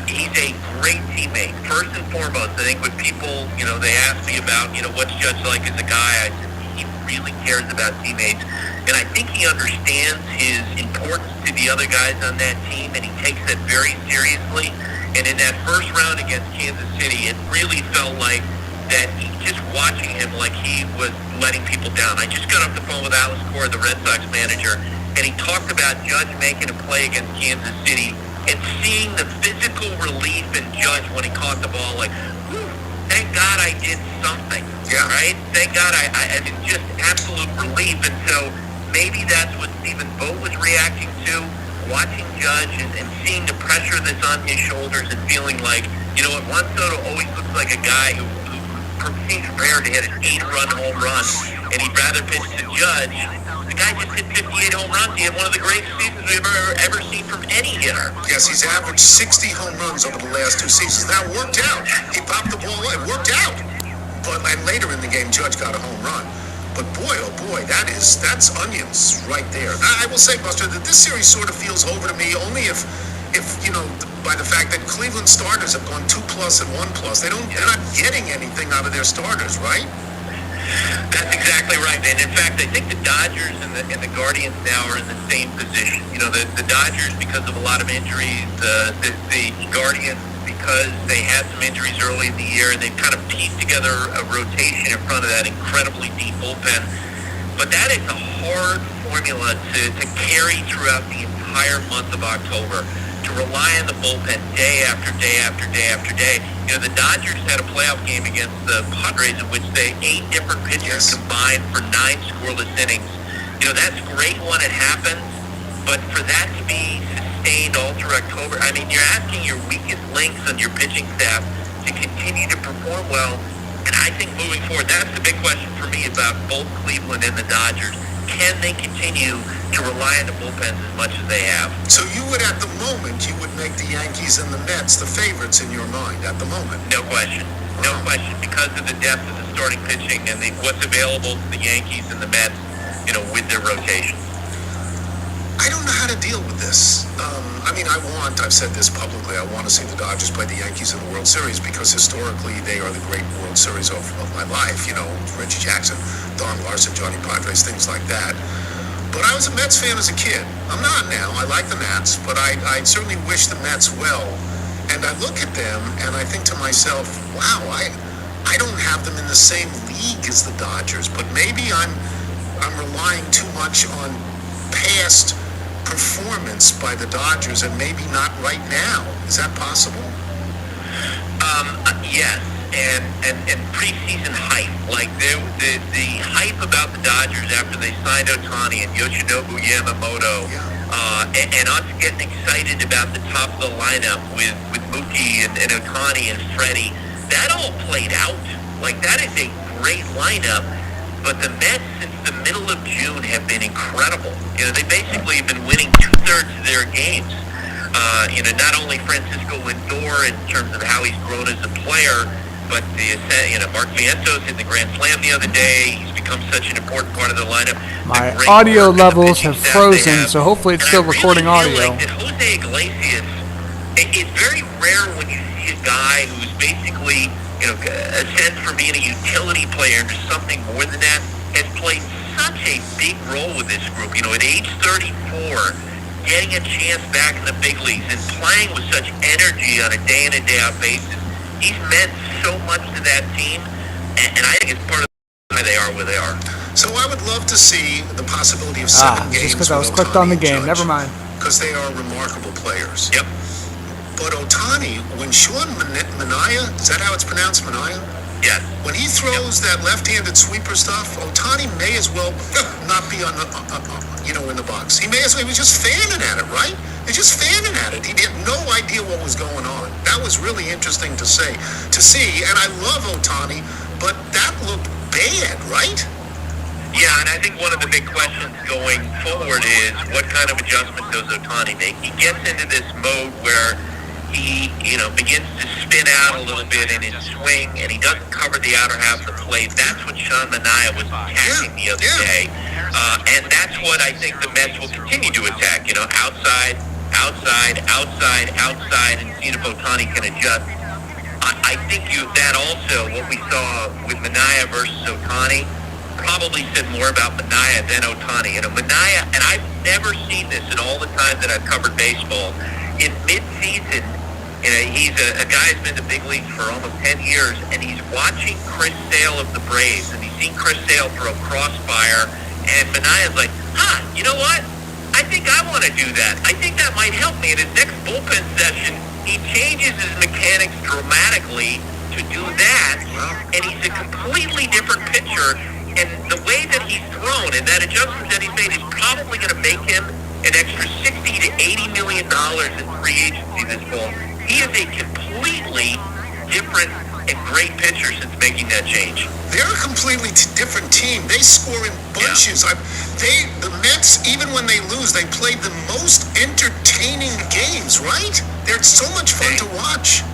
He's a great teammate. First and foremost, I think when people, they ask me about, what's Judge like as a guy, I said he really cares about teammates. And I think he understands his importance to the other guys on that team, and he takes that very seriously. And in that first round against Kansas City, it really felt like that just watching him like he was letting people down. I just got off the phone with Alex Cora, the Red Sox manager, and he talked about Judge making a play against Kansas City and seeing the physical relief in Judge when he caught the ball, like, whew, thank God I did something, right? Thank God I mean, just absolute relief. And so maybe that's what Stephen Vogt was reacting to, watching Judge and seeing the pressure that's on his shoulders and feeling like, Juan Soto always looks like a guy who seems prepared to hit an 8-run home run, and he'd rather pitch to Judge. The guy just hit 58 home runs. He had one of the greatest seasons we've ever seen from any hitter. Yes, he's averaged 60 home runs over the last 2 seasons. That worked out. He popped the ball. It worked out. But later in the game, Judge got a home run. But boy, oh boy, that's onions right there. I will say, Buster, that this series sort of feels over to me only if by the fact that Cleveland starters have gone 2+ and 1+. They're not getting anything out of their starters, right? That's exactly right. And in fact, I think the Dodgers and the Guardians now are in the same position. The Dodgers because of a lot of injuries, the Guardians because they had some injuries early in the year, and they've kind of pieced together a rotation in front of that incredibly deep bullpen. But that is a hard formula to carry throughout the entire month of October, to rely on the bullpen day after day after day after day. The Dodgers had a playoff game against the Padres in which 8 different pitchers combined for 9 scoreless innings. That's great when it happens, but for that to be sustained all through October, I mean, you're asking your weakest links on your pitching staff to continue to perform well. And I think moving forward, that's the big question for me about both Cleveland and the Dodgers. Can they continue to rely on the bullpens as much as they have? So you would, at the moment, make the Yankees and the Mets the favorites in your mind at the moment? No question. No question. Because of the depth of the starting pitching and what's available to the Yankees and the Mets, with their rotation. I don't know how to deal with this. I've said this publicly, I want to see the Dodgers play the Yankees in the World Series because historically they are the great World Series of my life. Reggie Jackson, Don Larson, Johnny Padres, things like that. But I was a Mets fan as a kid. I'm not now. I like the Mets, but I certainly wish the Mets well. And I look at them and I think to myself, wow, I don't have them in the same league as the Dodgers, but maybe I'm relying too much on past performance by the Dodgers and maybe not right now. Is that possible? Yes, and preseason hype, like the hype about the Dodgers after they signed Ohtani and Yoshinobu Yamamoto, and us getting excited about the top of the lineup with Mookie and Ohtani and Freddie, that all played out. Like, that is a great lineup. But the Mets, since the middle of June, have been incredible. They basically have been winning 2/3 of their games. Not only Francisco Lindor in terms of how he's grown as a player, but Mark Vientos hit the Grand Slam the other day. He's become such an important part of the lineup. My audio levels have frozen, so hopefully it's still recording audio. Like that Jose Iglesias, it's very rare when you see a guy who's basically, ascends from being a utility player to something more than that, has played such a big role with this group. At age 34, getting a chance back in the big leagues and playing with such energy on a day in and day out basis. He's meant so much to that team, and I think it's part of why they are where they are. So I would love to see the possibility of 7 games. Just because I was clicked on the game. Never mind. Because they are remarkable players. Yep. But Ohtani, when Sean Manaea, is that how it's pronounced, Manaea? Yes. When he throws that left-handed sweeper stuff, Ohtani may as well not be on the, in the box. He may as well. He was just fanning at it, right? He's just fanning at it. He had no idea what was going on. That was really interesting to see. And I love Ohtani, but that looked bad, right? Yeah, and I think one of the big questions going forward is what kind of adjustment does Ohtani make? He gets into this mode where he, begins to spin out a little bit in his swing, and he doesn't cover the outer half of the plate. That's what Sean Manaea was attacking the other day. And that's what I think the Mets will continue to attack, outside, and see if Ohtani can adjust. I think that also, what we saw with Manaea versus Ohtani, probably said more about Manaea than Ohtani. Manaea, and I've never seen this in all the time that I've covered baseball, in mid-season, he's a guy who's been to big leagues for almost 10 years, and he's watching Chris Sale of the Braves, and he's seen Chris Sale throw crossfire, and Manaea's like, you know what? I think I want to do that. I think that might help me. In his next bullpen session, he changes his mechanics dramatically to do that, and he's a completely different pitcher, and the way that he's thrown and that adjustment that he's made is probably going to make him an extra $60 to $80 million in free agency this fall. He is a completely different and great pitcher since making that change. They're a completely different team. They score in bunches. Yeah. The Mets, even when they lose, they played the most entertaining games, right? They're so much fun to watch.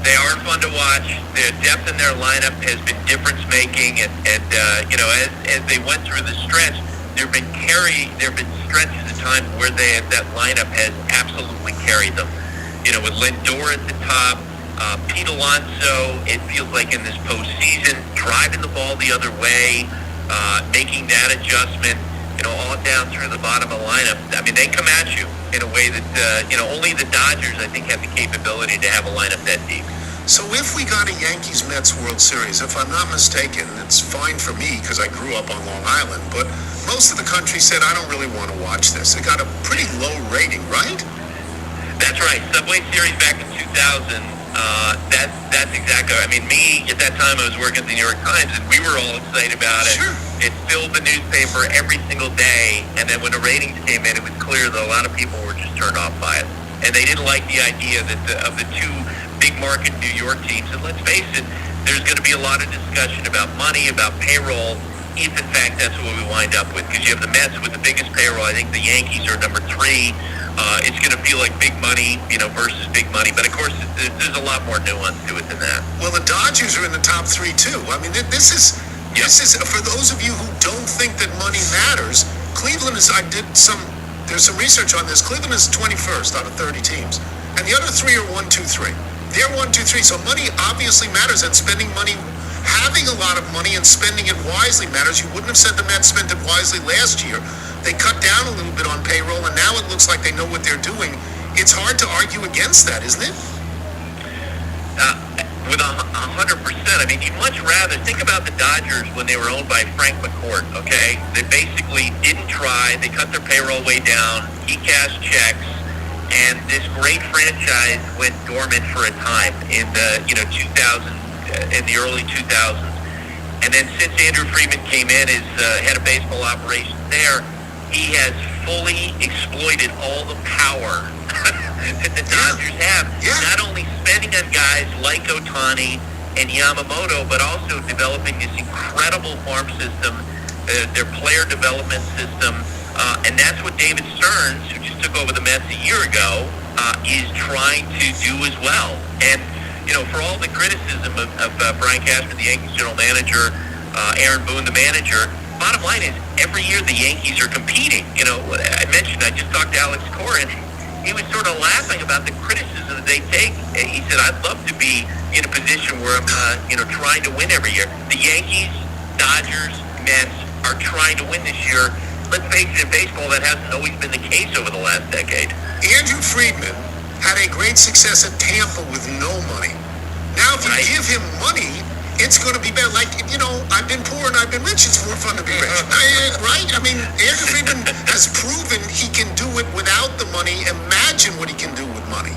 They are fun to watch. The depth in their lineup has been difference-making, and as they went through the stretch, there have been stretches of time where that lineup has absolutely carried them. With Lindor at the top, Pete Alonso, it feels like in this postseason, driving the ball the other way, making that adjustment, all down through the bottom of the lineup. I mean, they come at you in a way that, only the Dodgers, I think, have the capability to have a lineup that deep. So if we got a Yankees-Mets World Series, if I'm not mistaken, it's fine for me because I grew up on Long Island, but most of the country said, I don't really want to watch this. It got a pretty low rating, right? That's right. Subway Series back in 2000, that's exactly. I mean, me, at that time, I was working at the New York Times, and we were all excited about it. Sure. It filled the newspaper every single day, and then when the ratings came in, it was clear that a lot of people were just turned off by it. And they didn't like the idea that of the two big market New York teams. And let's face it, there's going to be a lot of discussion about money, about payroll, if in fact that's what we wind up with. Because you have the Mets with the biggest payroll. I think the Yankees are number 3. It's going to feel like big money, versus big money. But of course, there's a lot more nuance to it than that. Well, the Dodgers are in the top 3 too. I mean, this is for those of you who don't think that money matters. Cleveland is. There's some research on this. Cleveland is 21st out of 30 teams, and the other 3 are 1, 2, 3. They're 1, 2, 3. So money obviously matters, and spending money, having a lot of money and spending it wisely matters. You wouldn't have said the Mets spent it wisely last year. They cut down a little bit on payroll, and now it looks like they know what they're doing. It's hard to argue against that, isn't it? With 100%. I mean, you'd much rather think about the Dodgers when they were owned by Frank McCourt, okay? They basically didn't try. They cut their payroll way down. He cashed checks. And this great franchise went dormant for a time in the, 2000, in the early 2000s. And then since Andrew Friedman came in as head of baseball operations there, he has fully exploited all the power that the Dodgers have. Yeah. Not only spending on guys like Ohtani and Yamamoto, but also developing this incredible farm system, their player development system, and that's what David Stearns, who just took over the Mets a year ago, is trying to do as well. And for all the criticism of Brian Cashman, the Yankees general manager, Aaron Boone, the manager, bottom line is every year the Yankees are competing. I mentioned I just talked to Alex Cora, and he was sort of laughing about the criticism that they take. He said, I'd love to be in a position where I'm, trying to win every year. The Yankees, Dodgers, Mets are trying to win this year. Let's face it, in baseball, that hasn't always been the case over the last decade. Andrew Friedman had a great success at Tampa with no money. Now, if you give him money, it's going to be better. Like, I've been poor and I've been rich. It's more fun to be rich. Right? I mean, Andrew Friedman has proven he can do it without the money. Imagine what he can do with money.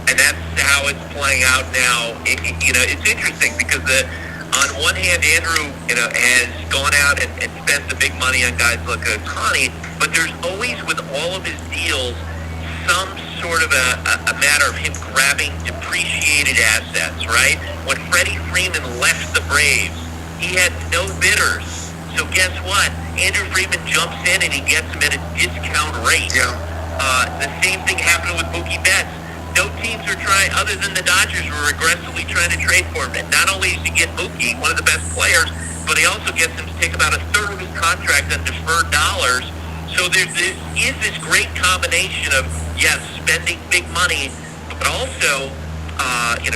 And that's how it's playing out now. It's interesting because on one hand, Andrew, has gone out and spent the big money on guys like Ohtani, but there's always, with all of his deals, some sort of a matter of him grabbing depreciated assets, right? When Freddie Freeman left the Braves, he had no bidders. So guess what? Andrew Freeman jumps in and he gets them at a discount rate. Yeah. The same thing happened with Mookie Betts. No teams are trying, other than the Dodgers, were aggressively trying to trade for him. And not only does he get Mookie, one of the best players, but he also gets him to take about a third of his contract on deferred dollars. So there is this great combination of, yes, spending big money, but also,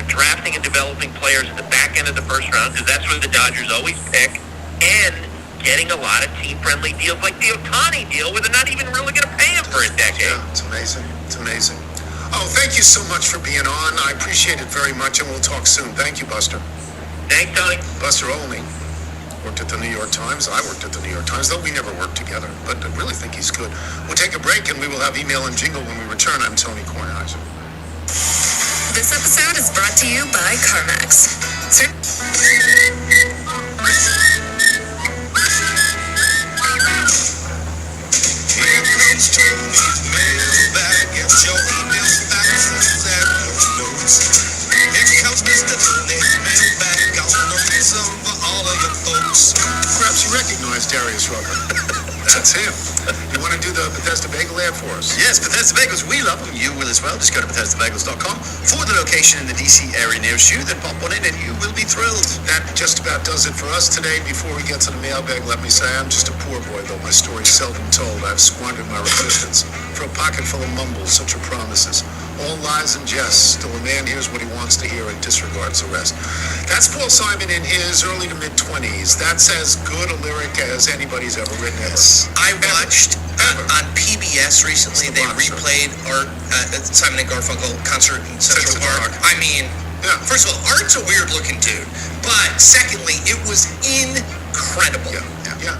drafting and developing players at the back end of the first round, because that's where the Dodgers always pick, and getting a lot of team-friendly deals like the Ohtani deal, where they're not even really going to pay him for a decade. Yeah, it's amazing. It's amazing. Oh, thank you so much for being on. I appreciate it very much, and we'll talk soon. Thank you, Buster. Thanks, Tony. Buster Olney worked at the New York Times. I worked at the New York Times, though we never worked together. But I really think he's good. We'll take a break, and we will have email and jingle when we return. I'm Tony Kornheiser. This episode is brought to you by CarMax. Here comes Tony's mailbag. It's your email faxes and your notes. Here comes Mr. Tony's mailbag. On the reason for all of your folks. Perhaps you recognize Darius Rucker. That's him. You want to do the Bethesda Bagel ad for us? Yes, Bethesda Bagels, we love them. You will as well. Just go to BethesdaBagels.com for the location in the DC area nearest you. Then pop on in and you will be thrilled. That just about does it for us today. Before we get to the mailbag, let me say I'm just a poor boy, though my story's seldom told. I've squandered my resistance for a pocket full of mumbles, such are promises. All lies and jests. Still a man hears what he wants to hear and disregards the rest. That's Paul Simon in his early to mid-20s. That's as good a lyric as anybody's ever written. Yes. I watched on PBS recently, they replayed Simon and Garfunkel concert in Central Park. I mean, first of all, Art's a weird looking dude, but secondly, it was incredible. Yeah.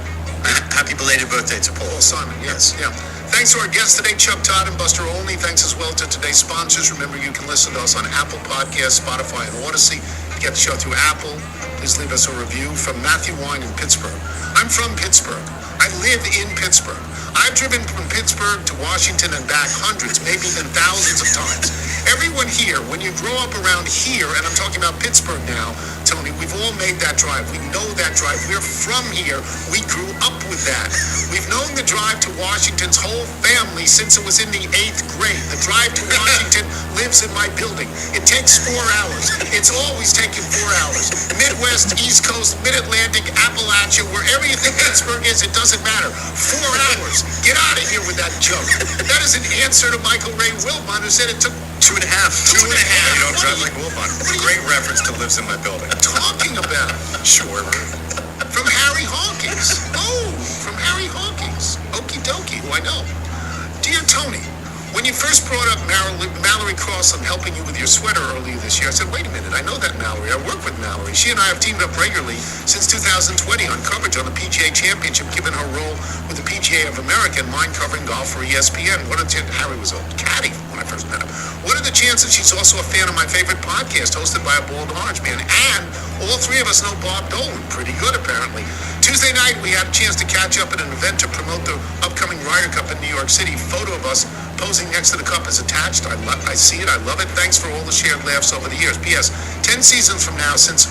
Happy belated birthday to Paul Simon, yes. Yeah. Thanks to our guests today, Chuck Todd and Buster Olney. Thanks as well to today's sponsors. Remember, you can listen to us on Apple Podcasts, Spotify, and Odyssey. To get the show through Apple, please leave us a review. From Matthew Wine in Pittsburgh. I'm from Pittsburgh. I live in Pittsburgh. I've driven from Pittsburgh to Washington and back hundreds, maybe even thousands of times. Everyone here, when you grow up around here, and I'm talking about Pittsburgh now, Tony, we've all made that drive. We know that drive. We're from here. We grew up with that. We've known the drive to Washington's whole family since it was in the 8th grade. The drive to Washington lives in my building. It takes 4 hours. It's always taken 4 hours. Midwest, East Coast, Mid-Atlantic, Appalachia, wherever you think Pittsburgh is, it doesn't matter. 4 hours. Get out of here with that joke. That is an answer to Michael Ray Wilbon, who said it took 2.5. 2.5. You don't drive like Wilbon. Great reference to lives in my building. Talking about. Sure. From Harry Hawkins. Oh, from Harry Hawkins. Okie dokie, who I know. Dear Tony, when you first brought up Mallory Crossan helping you with your sweater earlier this year, I said, wait a minute, I know that Mallory. I work with Mallory. She and I have teamed up regularly since 2020 on coverage on the PGA Championship, given her role with the PGA of America and mine covering golf for ESPN. Harry was a caddy when I first met him. What are the chances she's also a fan of my favorite podcast hosted by a bald orange man? And all three of us know Bob Dolan. Pretty good, apparently. Tuesday night, we had a chance to catch up at an event to promote the upcoming Ryder Cup in New York City. Photo of us posing next to the cup is attached. I see it. I love it. Thanks for all the shared laughs over the years. P.S. 10 seasons now since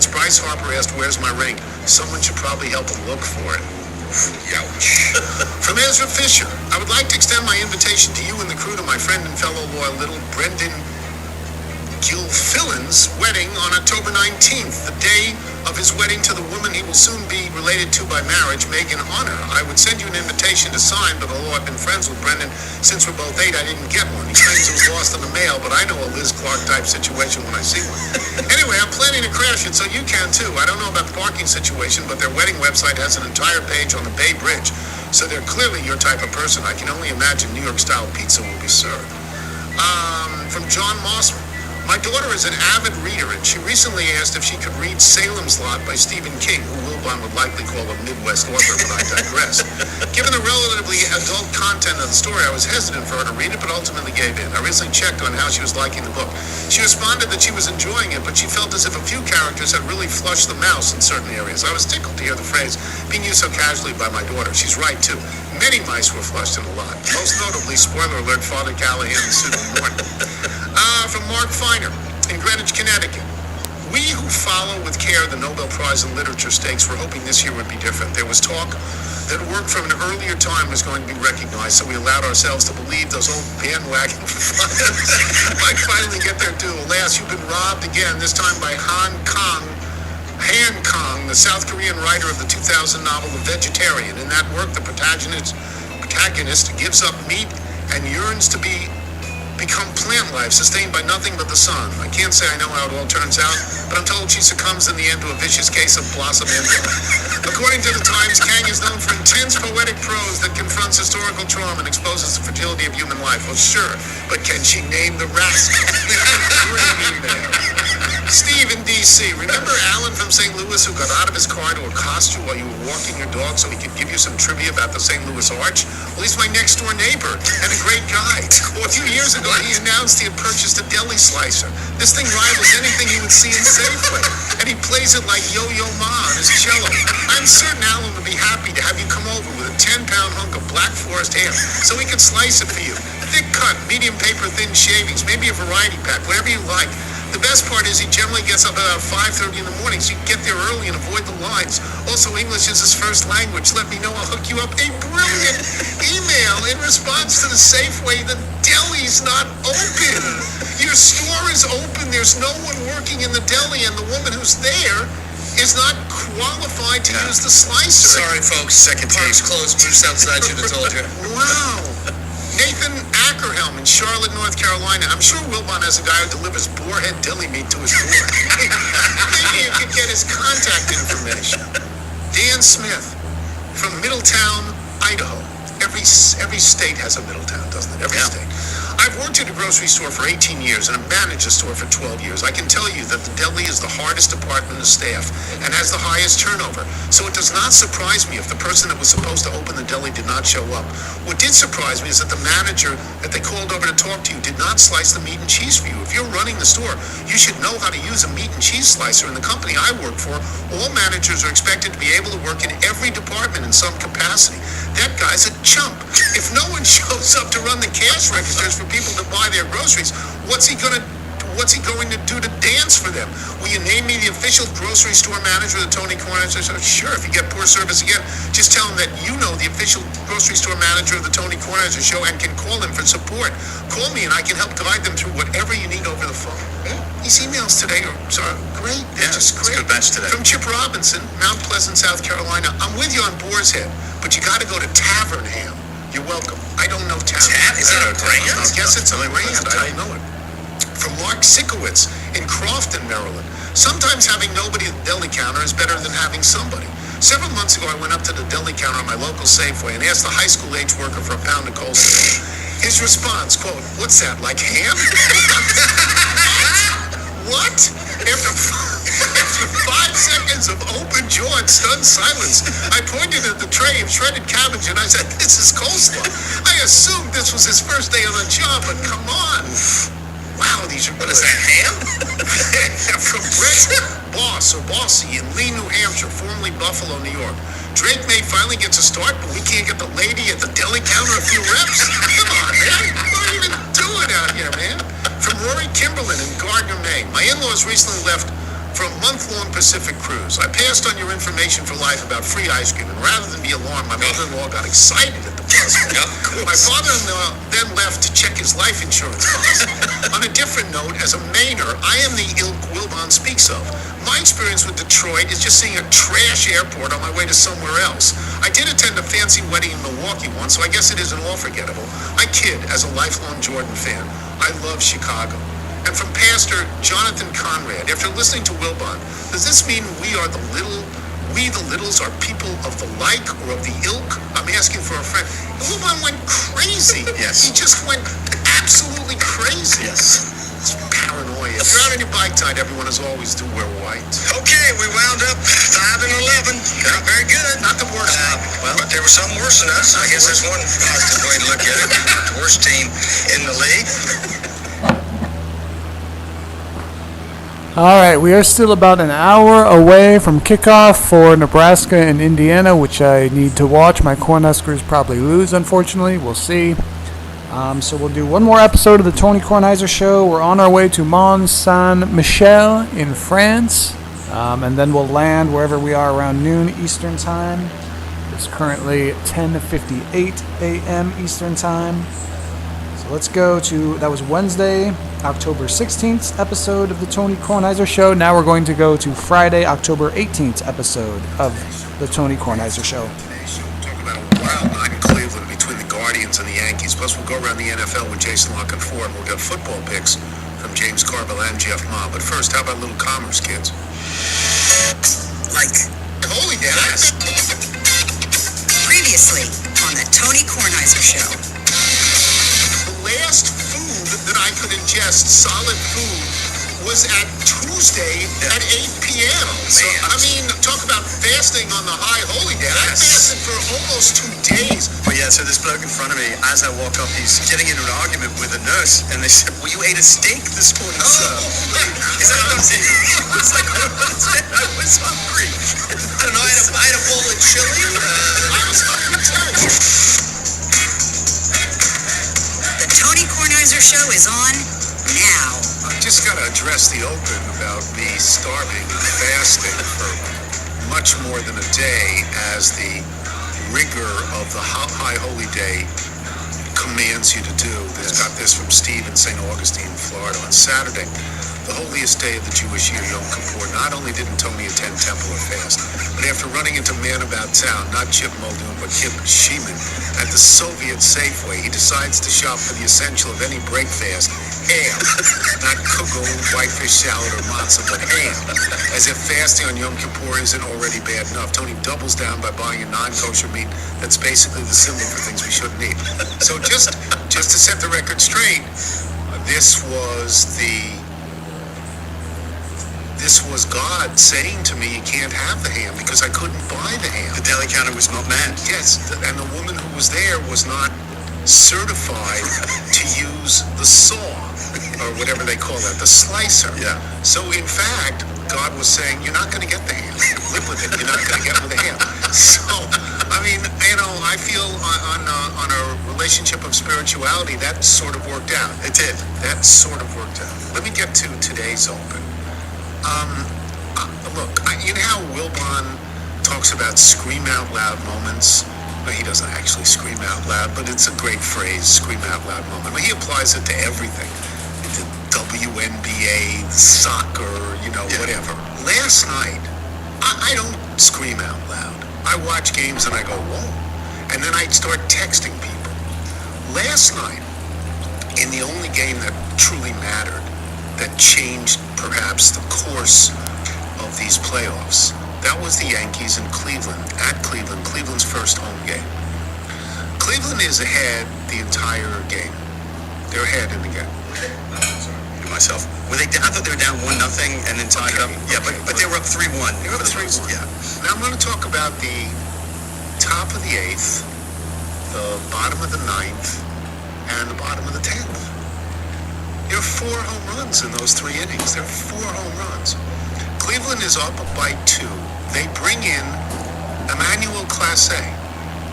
Bryce Harper asked, "Where's my ring?" Someone should probably help him look for it. Ouch. From Ezra Fisher, I would like to extend my invitation to you and the crew to my friend and fellow loyal little Brendan Gilfillan's wedding on October 19th, the day of his wedding to the woman he will soon be related to by marriage, Megan Honor. I would send you an invitation to sign, but although I've been friends with Brendan since we're both 8, I didn't get one. He claims it was lost in the mail, but I know a Liz Clark type situation when I see one. Anyway, I'm planning to crash it, so you can too. I don't know about the parking situation, but their wedding website has an entire page on the Bay Bridge, so they're clearly your type of person. I can only imagine New York-style pizza will be served. From John Mossman. My daughter is an avid reader, and she recently asked if she could read Salem's Lot by Stephen King, who Wilbon would likely call a Midwest author, but I digress. Given the relatively adult content of the story, I was hesitant for her to read it, but ultimately gave in. I recently checked on how she was liking the book. She responded that she was enjoying it, but she felt as if a few characters had really flushed the mouse in certain areas. I was tickled to hear the phrase being used so casually by my daughter. She's right, too. Many mice were flushed in a lot. Most notably, spoiler alert, Father Callahan and Susan Morton. From Mark Feiner in Greenwich, Connecticut. We who follow with care the Nobel Prize in Literature stakes were hoping this year would be different. There was talk that work from an earlier time was going to be recognized, so we allowed ourselves to believe those old bandwagon funds might finally get their due. Alas, you've been robbed again, this time by Han Kang, the South Korean writer of the 2000 novel The Vegetarian. In that work, the protagonist gives up meat and yearns to become plant life, sustained by nothing but the sun. I can't say I know how it all turns out, but I'm told she succumbs in the end to a vicious case of blossom envy. According to the Times, Kang is known for intense poetic prose that confronts historical trauma and exposes the fragility of human life. Well, sure, but can she name the rascal? Great email. Steve in D.C. Remember Alan from St. Louis who got out of his car to accost you while you were walking your dog so he could give you some trivia about the St. Louis Arch? Well, he's my next door neighbor and a great guy. A few years ago, he announced he had purchased a deli slicer. This thing rivals anything you would see in Safeway, and he plays it like Yo-Yo Ma on his cello. I'm certain Alan would be happy to have you come over with a 10-pound hunk of Black Forest ham so he could slice it for you. Thick cut, medium paper thin shavings, maybe a variety pack, whatever you like. The best part is he generally gets up about 5:30 in the morning, so you can get there early and avoid the lines. Also, English is his first language. Let me know, I'll hook you up. A brilliant email in response to the Safeway. The deli's not open. Your store is open. There's no one working in the deli, and the woman who's there is not qualified to use the slicer. Sorry, folks. Second park's closed. Moose outside should have told you. Wow. Nathan Ackerhelm in Charlotte, North Carolina. I'm sure Wilbon has a guy who delivers boarhead deli meat to his door. Maybe you could get his contact information. Dan Smith from Middletown, Idaho. Every state has a Middletown, doesn't it? Every state. I've worked at a grocery store for 18 years and I've managed a store for 12 years. I can tell you that the deli is the hardest department of staff and has the highest turnover. So it does not surprise me if the person that was supposed to open the deli did not show up. What did surprise me is that the manager that they called over to talk to you did not slice the meat and cheese for you. If you're running the store, you should know how to use a meat and cheese slicer. In the company I work for, all managers are expected to be able to work in every department in some capacity. That guy's a chump. If no one shows up to run the cash registers for people to buy their groceries, what's he going to do to dance for them? Will you name me the official grocery store manager of the Tony Corner? Sure, if you get poor service again, just tell him that you know the official grocery store manager of the Tony Corner show and can call him for support. Call me and I can help guide them through whatever you need over the phone. These emails today are great. They're just great. It's a good batch today. From Chip Robinson, Mount Pleasant, South Carolina. I'm with you on Boar's Head, but you got to go to Tavern Ham. You're welcome. I don't know Tavern. Is that a brand? I guess it's a brand. I don't know it. From Mark Sikowitz in Crofton, Maryland. Sometimes having nobody at the deli counter is better than having somebody. Several months ago, I went up to the deli counter at my local Safeway and asked the high school age worker for a pound of coleslaw. His response, quote, "What's that, like ham?" What? After 5 seconds of open jaw and stunned silence, I pointed at the tray of shredded cabbage and I said, "This is coleslaw." I assumed this was his first day on the job, but come on. Wow, these are good. What is that, ham? From Brett Boss or Bossy in Lee, New Hampshire, formerly Buffalo, New York. Drake May finally gets a start, but we can't get the lady at the deli counter a few reps? Come on, man. What are you even doing out here, man? From Rory Kimberlin in Gardner, Maine. My in-laws recently left for a month-long Pacific cruise. I passed on your information for life about free ice cream, and rather than be alarmed, my mother-in-law got excited at the My father-in-law then left to check his life insurance policy. On a different note, as a Mainer, I am the ilk Wilbon speaks of. My experience with Detroit is just seeing a trash airport on my way to somewhere else. I did attend a fancy wedding in Milwaukee once, so I guess it isn't all forgettable. I kid, as a lifelong Jordan fan, I love Chicago. And from Pastor Jonathan Conrad, after listening to Wilbon, does this mean we the littles are people of the like or of the ilk? I'm asking for a friend. Wilbon went crazy. Yes. He just went absolutely crazy. Yes. It's paranoia. If you're out on your bike tide, everyone as always do wear white. Okay, we wound up 5 and 11. Not very good. Not the worst. But there was something worse than us. I guess there's one positive way to look at it. The worst team in the league. All right, we are still about an hour away from kickoff for Nebraska and Indiana, which I need to watch. My Cornhuskers probably lose, unfortunately. We'll see. So we'll do one more episode of the Tony Kornheiser Show. We're on our way to Mont Saint-Michel in France, and then we'll land wherever we are around noon Eastern Time. It's currently 10:58 a.m. Eastern Time. So let's go to, that was Wednesday, October 16th episode of the Tony Kornheiser Show. Now we're going to go to Friday, October 18th episode of the Tony Kornheiser Show. Talk about a wild night in Cleveland between the Guardians and the Yankees. Plus, we'll go around the NFL with Jason Lock and Ford. We'll get football picks from James Carville and Jeff Ma. But first, how about Little Commerce, kids? Like, Holy yes. Previously on the Tony Kornheiser Show. The last food that I could ingest, solid food, was at Tuesday at 8 p.m. So, I mean, talk about fasting on the high holy day. I fasted for almost 2 days. But yeah, so this bloke in front of me, as I walk up, he's getting into an argument with a nurse, and they said, well, you ate a steak this morning, sir. Is that what I'm saying? It's like, I was hungry. I don't know, I had a bowl of chili. I was hungry too. The Tony Kornheiser Show is on now. I just got to address the open about me starving and fasting for much more than a day as the rigor of the High Holy Day commands you to do. This got this from Steve in St. Augustine, Florida. On Saturday, the holiest day of the Jewish year, Yom Kippur, not only didn't Tony attend temple or fast, but after running into Man About Town, not Chip Muldoon, but Kip Sheeman, at the Soviet Safeway, he decides to shop for the essential of any break fast, ham. Not kugel, whitefish salad, or matzah, but ham. As if fasting on Yom Kippur isn't already bad enough, Tony doubles down by buying a non-kosher meat that's basically the symbol for things we shouldn't eat. So just to set the record straight, this was God saying to me, you can't have the ham, because I couldn't buy the ham. The deli counter was not mad. Yes, and the woman who was there was not certified to use the saw, or whatever they call that, the slicer. Yeah. So in fact, God was saying, you're not going to get the ham. Live with it. You're not going to get with the ham. So, I mean, I feel on a relationship of spirituality, that sort of worked out. It did. That sort of worked out. Let me get to today's open. Look, you know how Wilbon talks about scream out loud moments? Well, he doesn't actually scream out loud, but it's a great phrase, scream out loud moment. But he applies it to everything. To WNBA, soccer, whatever. Last night, I don't scream out loud. I watch games and I go, whoa. And then I start texting people. Last night, in the only game that truly mattered, that changed perhaps the course of these playoffs, that was the Yankees in Cleveland, at Cleveland, Cleveland's first home game. Cleveland is ahead the entire game. They're ahead in the game. Myself. I thought they were down 1-0 and then tied it up. Yeah, but they were up 3-1. They were up 3-1. Yeah. Now I'm going to talk about the top of the 8th, the bottom of the 9th, and the bottom of the 10th. There are 4 home runs in those 3 innings. There are 4 home runs. Cleveland is up by 2. They bring in Emmanuel Clase,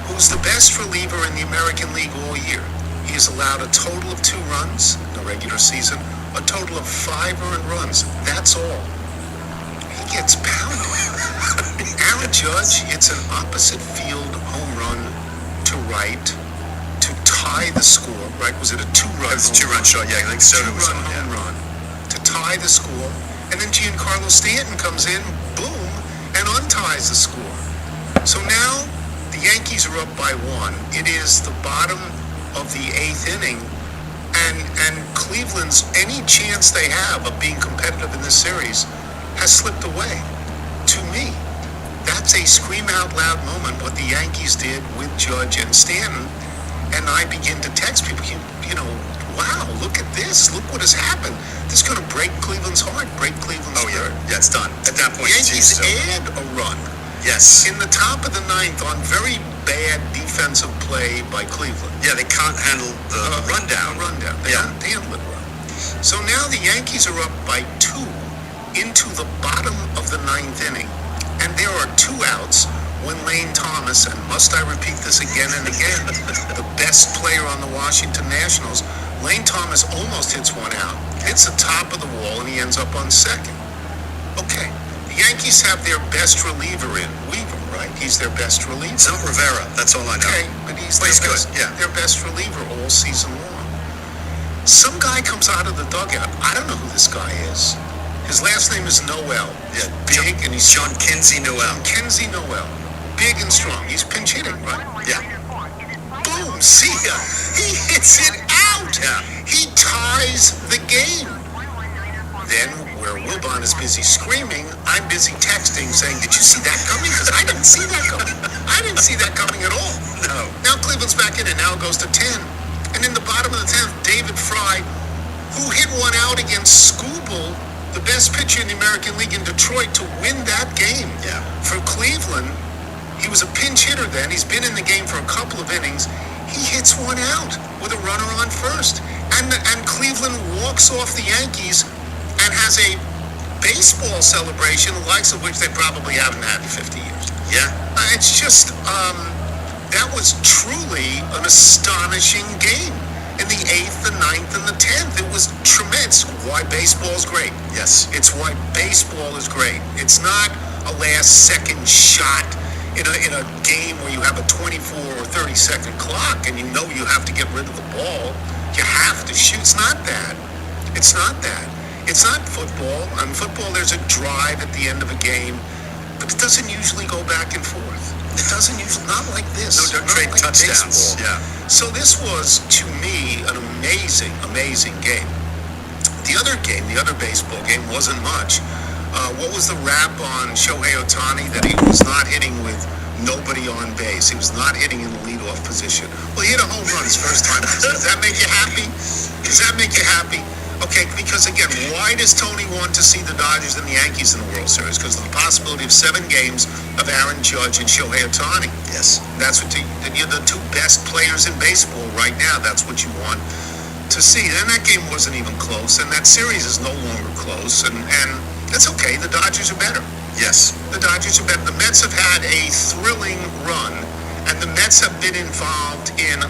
who's the best reliever in the American League all year. He has allowed a total of 2 runs in the regular season, a total of 5 earned runs. That's all. He gets pounded. Aaron Judge hits an opposite field home run to right tie the score, right? Was it a two-run? It's a two-run shot, yeah, like Soto was Two-run on, home yeah. run to tie the score, and then Giancarlo Stanton comes in, boom, and unties the score. So now the Yankees are up by 1. It is the bottom of the 8th inning, and Cleveland's any chance they have of being competitive in this series has slipped away. To me, that's a scream out loud moment, what the Yankees did with Judge and Stanton, and I begin to text people, you know, wow, look at this, look what has happened. This is going to break Cleveland's heart, break Cleveland's spirit. Yeah, it's done. At that point, Yankees add a run. Yes. In the top of the 9th on very bad defensive play by Cleveland. Yeah, they can't handle the rundown. They don't handle it well. So now the Yankees are up by 2 into the bottom of the 9th inning. And there are 2 outs when Lane Thomas, and must I repeat this again and again, the best player on the Washington Nationals, Lane Thomas almost hits one out, hits the top of the wall, and he ends up on second. Okay, the Yankees have their best reliever in Weaver, right? He's their best reliever. It's not Rivera, that's all I know. Okay, but he's good, their best reliever all season long. Some guy comes out of the dugout. I don't know who this guy is. His last name is Noel. Yeah, Big, and he's John Kinsey Noel. Kenzie Noel. Big and strong. He's pinch hitting, right? Yeah. Boom, see ya. He hits it out. Yeah. He ties the game. Then, where Wilbon is busy screaming, I'm busy texting saying, did you see that coming? Because I didn't see that coming. I didn't see that coming at all. No. Now Cleveland's back in, and now it goes to 10. And in the bottom of the 10th, David Fry, who hit one out against Skubal, the best pitcher in the American League in Detroit, to win that game for Cleveland. He was a pinch hitter then. He's been in the game for a couple of innings. He hits one out with a runner on first. And Cleveland walks off the Yankees and has a baseball celebration, the likes of which they probably haven't had in 50 years. Yeah. It's just, that was truly an astonishing game. In the 8th, the 9th, and the 10th, it was tremendous. Why baseball's great. Yes. It's why baseball is great. It's not a last-second shot in a game where you have a 24 or 30-second clock and you know you have to get rid of the ball. You have to shoot. It's not that. It's not that. It's not football. On football, there's a drive at the end of a game, but it doesn't usually go back and forth. It doesn't usually, not like this. No, don't not trade like touchdowns. baseball. Yeah. So this was, to me, an amazing, amazing game. The other game, the other baseball game, wasn't much. What was the rap on Shohei Ohtani? That he was not hitting with nobody on base. He was not hitting in the leadoff position. Well, he hit a home run his first time. Does that make you happy? Does that make you happy? Okay, because again, why does Tony want to see the Dodgers and the Yankees in the World Series? Because of the possibility of 7 games of Aaron Judge and Shohei Ohtani. Yes. That's what you're the 2 best players in baseball right now. That's what you want to see. And that game wasn't even close, and that series is no longer close, and that's okay. The Dodgers are better. Yes. The Dodgers are better. The Mets have had a thrilling run, and the Mets have been involved in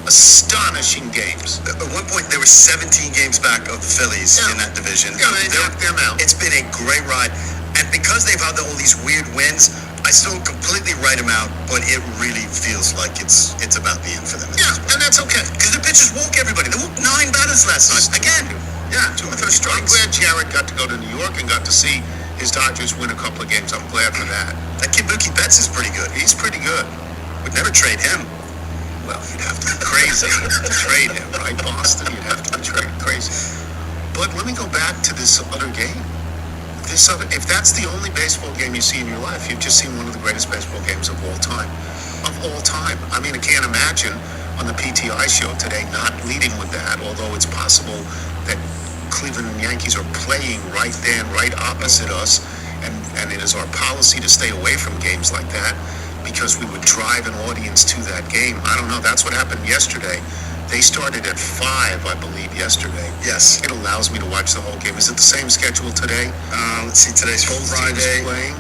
astonishing games. At one point, there were 17 games back of the Phillies in that division. Yeah, they knocked them out. It's been a great ride. And because they've had all these weird wins, I still completely write them out, but it really feels like it's about the end for them. Yeah, and that's okay. Because the pitchers walk everybody. They walked 9 batters last night. Again. Yeah, 2 or 3 I'm strikes. glad Jared got to go to New York and got to see his Dodgers win a couple of games. I'm glad for that. That kid Mookie Betts is pretty good. He's pretty good. Would never trade him. Well, you'd have to be crazy to trade him, right? Boston, you'd have to be crazy. But let me go back to this other game. If that's the only baseball game you see in your life, you've just seen one of the greatest baseball games of all time. Of all time. I mean, I can't imagine on the PTI show today not leading with that, although it's possible that Cleveland and Yankees are playing right there and right opposite us, and it is our policy to stay away from games like that, because we would drive an audience to that game. I don't know. That's what happened yesterday. They started at 5, I believe, yesterday. Yes. It allows me to watch the whole game. Is it the same schedule today? Let's see. Today's Both Friday. teams playing?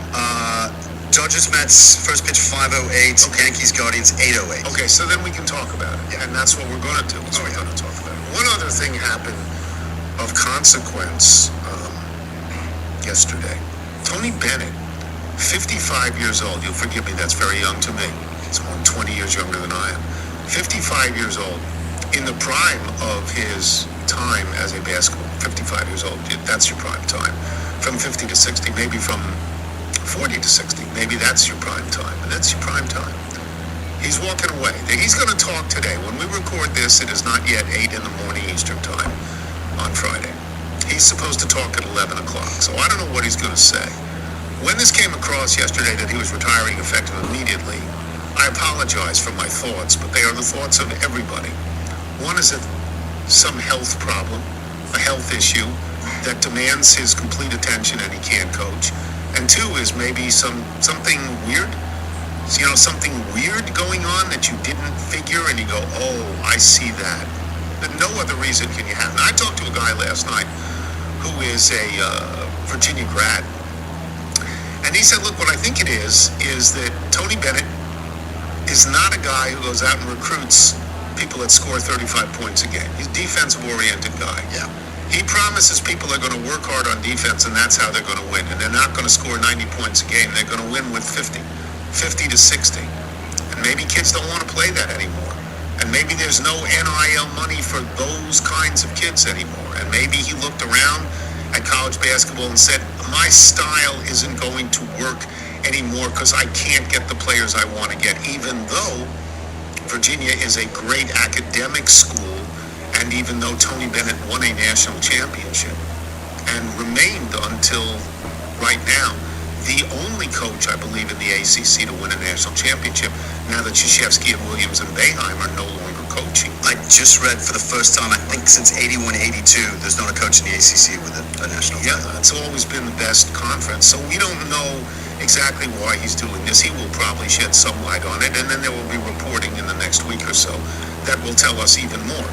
Dodgers Mets first pitch 5:08. Okay. Yankees Guardians 8:08. Okay, so then we can talk about it. And that's what we're going to do. Is we're going to talk about it. One other thing happened of consequence yesterday. Tony Bennett, 55 years old. You'll forgive me, that's very young to me. He's more than 20 years younger than I am. 55 years old. in the prime of his time as a basketball, 55 years old, that's your prime time. From 50 to 60, maybe from 40 to 60, maybe that's your prime time, and that's your prime time. He's walking away. He's going to talk today. When we record this, it is not yet 8 in the morning Eastern time on Friday. He's supposed to talk at 11 o'clock, so I don't know what he's going to say. When this came across yesterday that he was retiring effective immediately, I apologize for my thoughts, but they are the thoughts of everybody. One is some health problem, a health issue that demands his complete attention and he can't coach. And two is maybe something weird, something weird going on that you didn't figure and you go, oh, I see that. But no other reason can you have. And I talked to a guy last night who is a Virginia grad. And he said, look, what I think it is that Tony Bennett is not a guy who goes out and recruits people that score 35 points a game. He's a defensive-oriented guy. Yeah. He promises people are going to work hard on defense, and that's how they're going to win. And they're not going to score 90 points a game. They're going to win with 50 to 60. And maybe kids don't want to play that anymore. And maybe there's no NIL money for those kinds of kids anymore. And maybe he looked around at college basketball and said, my style isn't going to work anymore because I can't get the players I want to get, even though Virginia is a great academic school, and even though Tony Bennett won a national championship and remained until right now the only coach, I believe, in the ACC to win a national championship, now that Krzyzewski and Williams and Boeheim are no longer coaching. I just read for the first time, I think since 81-82, there's not a coach in the ACC with a national title. Yeah, it's always been the best conference. So we don't know exactly why he's doing this. He will probably shed some light on it, and then there will be reporting in the next week or so that will tell us even more.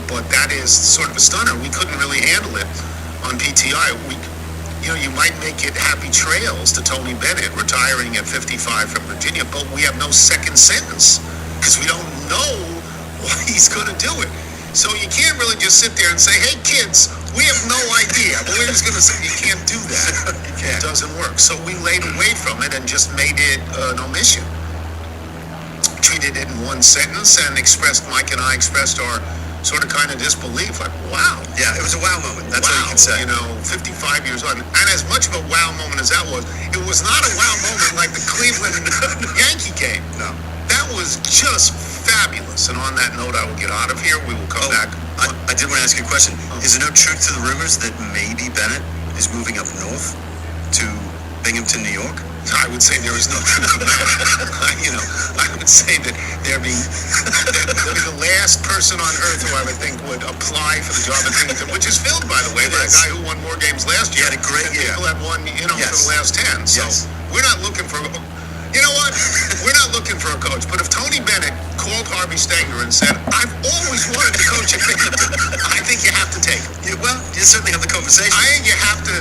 But that is sort of a stunner. We couldn't really handle it on PTI. You might make it happy trails to Tony Bennett retiring at 55 from Virginia, but we have no second sentence because we don't know why he's going to do it. So you can't really just sit there and say, hey, kids, we have no idea. But we're just going to say you can't do that. It doesn't work. So we laid away from it and just made it an omission. Treated it in one sentence and Mike and I expressed our sort of kind of disbelief, like, wow. Yeah, it was a wow moment. That's all you can say. 55 years old. And as much of a wow moment as that was, it was not a wow moment like the Cleveland Yankee game. No. That was just fabulous. And on that note, I will get out of here. We will come back. I did want to ask you a question. Is there no truth to the rumors that maybe Bennett is moving up north to Binghamton, New York? I would say there is no truth to that. I would say that they'll be the last person on earth who I would think would apply for the job at Binghamton, which is filled, by the way, by a guy who won more games last year. He had a great year. People have won, for the last 10. So we're not looking for. You know what? We're not looking for a coach. But if Tony Bennett called Harvey Stenger and said, I've always wanted to coach at Binghamton, I think you have to take him. Yeah, well, you certainly have the conversation. I think you have to.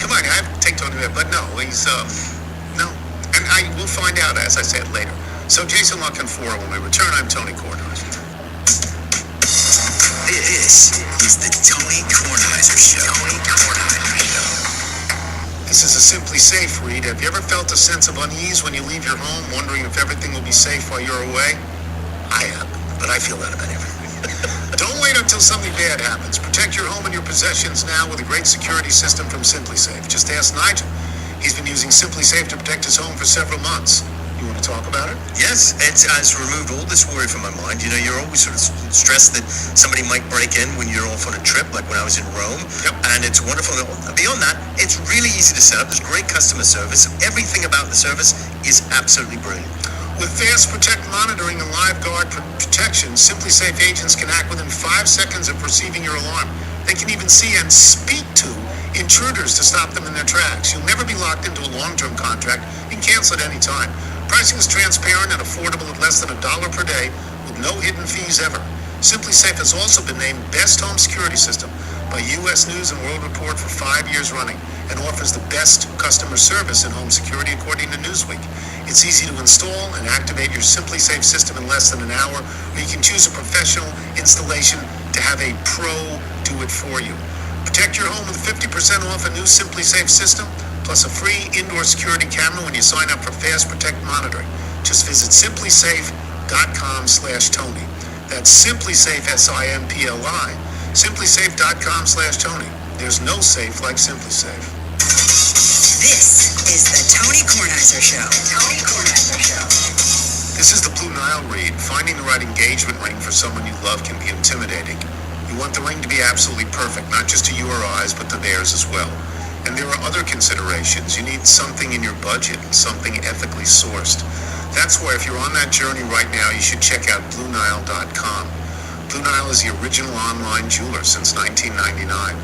Come on, I have to take Tony Bennett. But no, he's no. And we'll find out, as I said, later. So Jason Luck and 4 when we return. I'm Tony Kornheiser. This is the Tony Kornheiser Show. Tony Kornheiser Show. This is a Simply Safe read. Have you ever felt a sense of unease when you leave your home, wondering if everything will be safe while you're away? I have, but I feel that about everything. Don't wait until something bad happens. Protect your home and your possessions now with a great security system from Simply Safe. Just ask Nigel. He's been using Simply Safe to protect his home for several months. You want to talk about it? Yes, it has removed all this worry from my mind. You're always sort of stressed that somebody might break in when you're off on a trip, like when I was in Rome. Yep. And it's wonderful. Beyond that, it's really easy to set up. There's great customer service. Everything about the service is absolutely brilliant. With Fast Protect monitoring and live guard protection, Simply Safe agents can act within 5 seconds of receiving your alarm. They can even see and speak to intruders to stop them in their tracks. You'll never be locked into a long-term contract. You can cancel at any time. Pricing is transparent and affordable at less than $1 per day with no hidden fees ever. Simply Safe has also been named Best Home Security System by U.S. News and World Report for 5 years running and offers the best customer service in home security according to Newsweek. It's easy to install and activate your Simply Safe system in less than an hour, or you can choose a professional installation to have a pro do it for you. Protect your home with 50% off a new Simply Safe system, plus a free indoor security camera when you sign up for Fast Protect monitoring. Just visit simplysafe.com/Tony. That's SimpliSafe, SIMPLI. SimpliSafe.com/Tony. There's no safe like SimpliSafe. This is the Tony Kornheiser Show. Tony Kornheiser Show. This is the Blue Nile read. Finding the right engagement ring for someone you love can be intimidating. You want the ring to be absolutely perfect, not just to your eyes, but to theirs as well. And there are other considerations. You need something in your budget, something ethically sourced. That's why if you're on that journey right now, you should check out BlueNile.com. Blue Nile is the original online jeweler since 1999.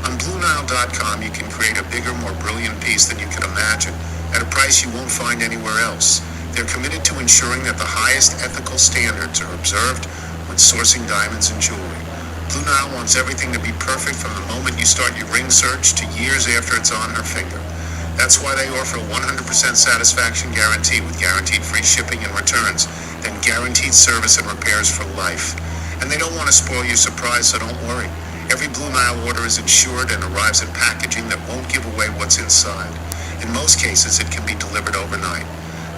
On BlueNile.com, you can create a bigger, more brilliant piece than you can imagine at a price you won't find anywhere else. They're committed to ensuring that the highest ethical standards are observed when sourcing diamonds and jewelry. Blue Nile wants everything to be perfect from the moment you start your ring search to years after it's on her finger. That's why they offer a 100% satisfaction guarantee with guaranteed free shipping and returns, then guaranteed service and repairs for life. And they don't want to spoil your surprise, so don't worry. Every Blue Nile order is insured and arrives in packaging that won't give away what's inside. In most cases, it can be delivered overnight.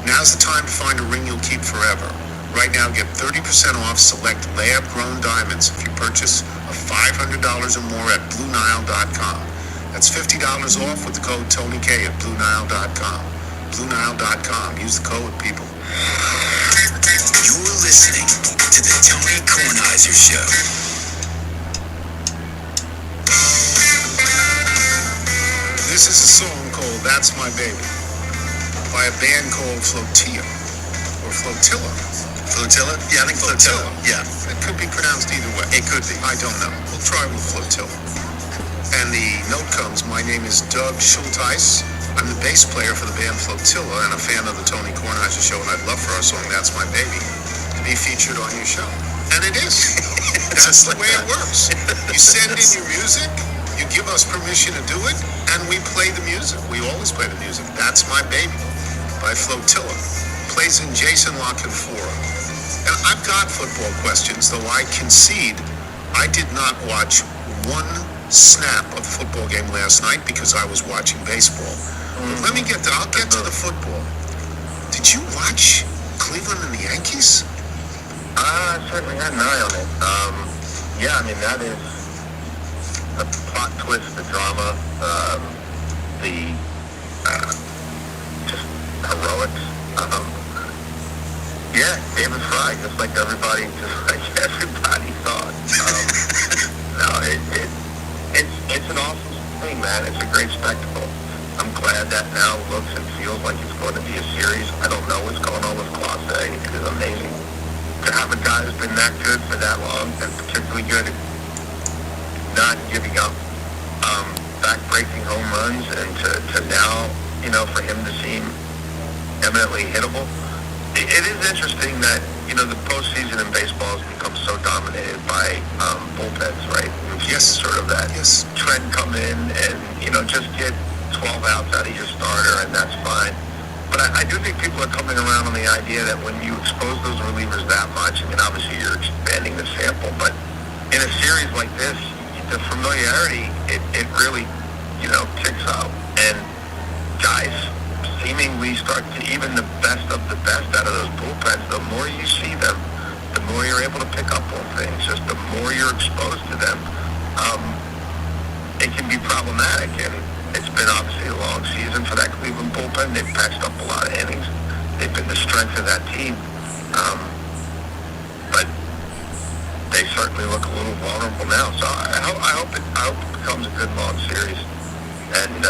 Now's the time to find a ring you'll keep forever. Right now, get 30% off select lab-grown diamonds if you purchase of $500 or more at BlueNile.com. That's $50 off with the code TonyK at BlueNile.com. BlueNile.com. Use the code, people. You're listening to the Tony Kornheiser Show. This is a song called That's My Baby by a band called Flotilla, or Flotilla. Flotilla? Yeah, I think Flotilla. Yeah. It could be pronounced either way. It could be. I don't know. We'll try with Flotilla. And the note comes, my name is Doug Schulteis. I'm the bass player for the band Flotilla and a fan of the Tony Kornheiser Show, and I'd love for our song That's My Baby to be featured on your show. And it is. That's the way it works. You send in your music, you give us permission to do it, and we play the music. We always play the music. That's My Baby by Flotilla. Plays in Jason La Canfora. And I've got football questions, though I concede I did not watch one snap of the football game last night because I was watching baseball. But I'll get to the football. Did you watch Cleveland and the Yankees? I certainly had an eye on it. Yeah, I mean, that is the plot twist, the drama, the just heroics. Yeah, David Fry, just like everybody thought. No, it's an awesome thing, man. It's a great spectacle. I'm glad that now looks and feels like it's going to be a series. I don't know what's going on with Clase. It is amazing to have a guy who's been that good for that long and particularly good at not giving up back-breaking home runs, and to now, for him to seem eminently hittable. It is interesting that, the postseason in baseball has become so dominated by bullpens, right? Yes. Sort of that trend come in and, just get 12 outs out of your starter, and that's fine. But I do think people are coming around on the idea that when you expose those relievers that much, I mean, obviously you're expanding the sample, but in a series like this, the familiarity, it really, kicks up. And guys seemingly start to, even the best of the best out of those bullpens, the more you see them, the more you're able to pick up on things. Just the more you're exposed to them, it can be problematic. And it's been obviously a long season for that Cleveland bullpen. They've patched up a lot of innings. They've been the strength of that team. But they certainly look a little vulnerable now. So I hope it becomes a good long series. And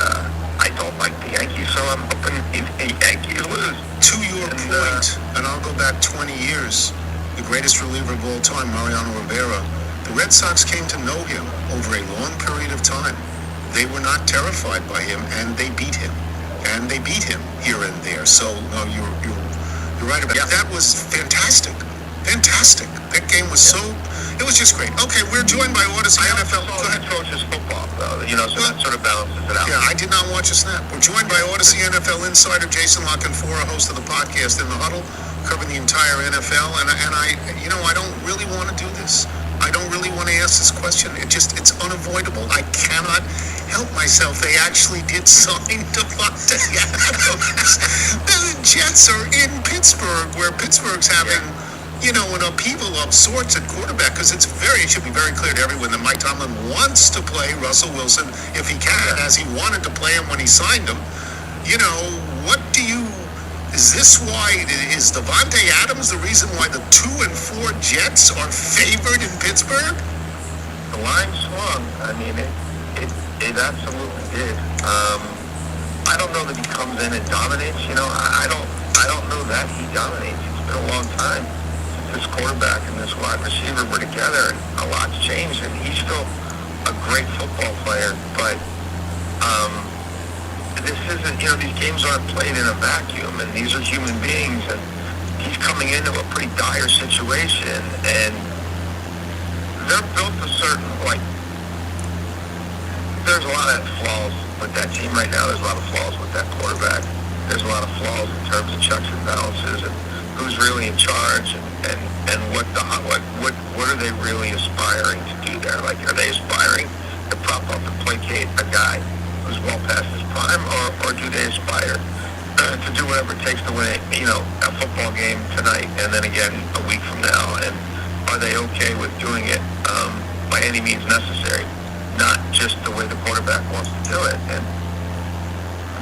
I don't like the Yankees, so I'm hoping the Yankees lose. To your point, and I'll go back 20 years, the greatest reliever of all time, Mariano Rivera, the Red Sox came to know him over a long period of time. They were not terrified by him, and they beat him. And they beat him here and there. So, no, you're right about that. That was fantastic. Fantastic. That game was it was just great. Okay, we're joined by Odyssey NFL. Go ahead. Atrocious football, though, so that sort of balances it out. Yeah, I did not watch a snap. We're joined by Odyssey NFL insider Jason La Canfora, host of the podcast In the Huddle, covering the entire NFL. And I don't really want to do this. I don't really want to ask this question. It's unavoidable. I cannot help myself. They actually did sign Devontae Adams. The Jets are in Pittsburgh, where Pittsburgh's having you know, an upheaval of sorts at quarterback, because it should be very clear to everyone that Mike Tomlin wants to play Russell Wilson if he can, as he wanted to play him when he signed him. You know, is this why, is Devontae Adams the reason why the 2-4 Jets are favored in Pittsburgh? The line swung. I mean, it absolutely did. I don't know that he comes in and dominates. You know, I don't know that he dominates. It's been a long time since this quarterback and this wide receiver were together, and a lot's changed, and he's still a great football player. But this isn't, you know, these games aren't played in a vacuum, and these are human beings, and he's coming into a pretty dire situation, and they're built a certain, like, there's a lot of flaws with that team right now. There's a lot of flaws with that quarterback. There's a lot of flaws in terms of checks and balances and who's really in charge and what are they really aspiring to do there? Like, are they aspiring to prop up and placate a guy who's well past his prime, or do they aspire to do whatever it takes to win, you know, a football game tonight and then again a week from now? And are they okay with doing it by any means necessary? Not just the way the quarterback wants to do it. And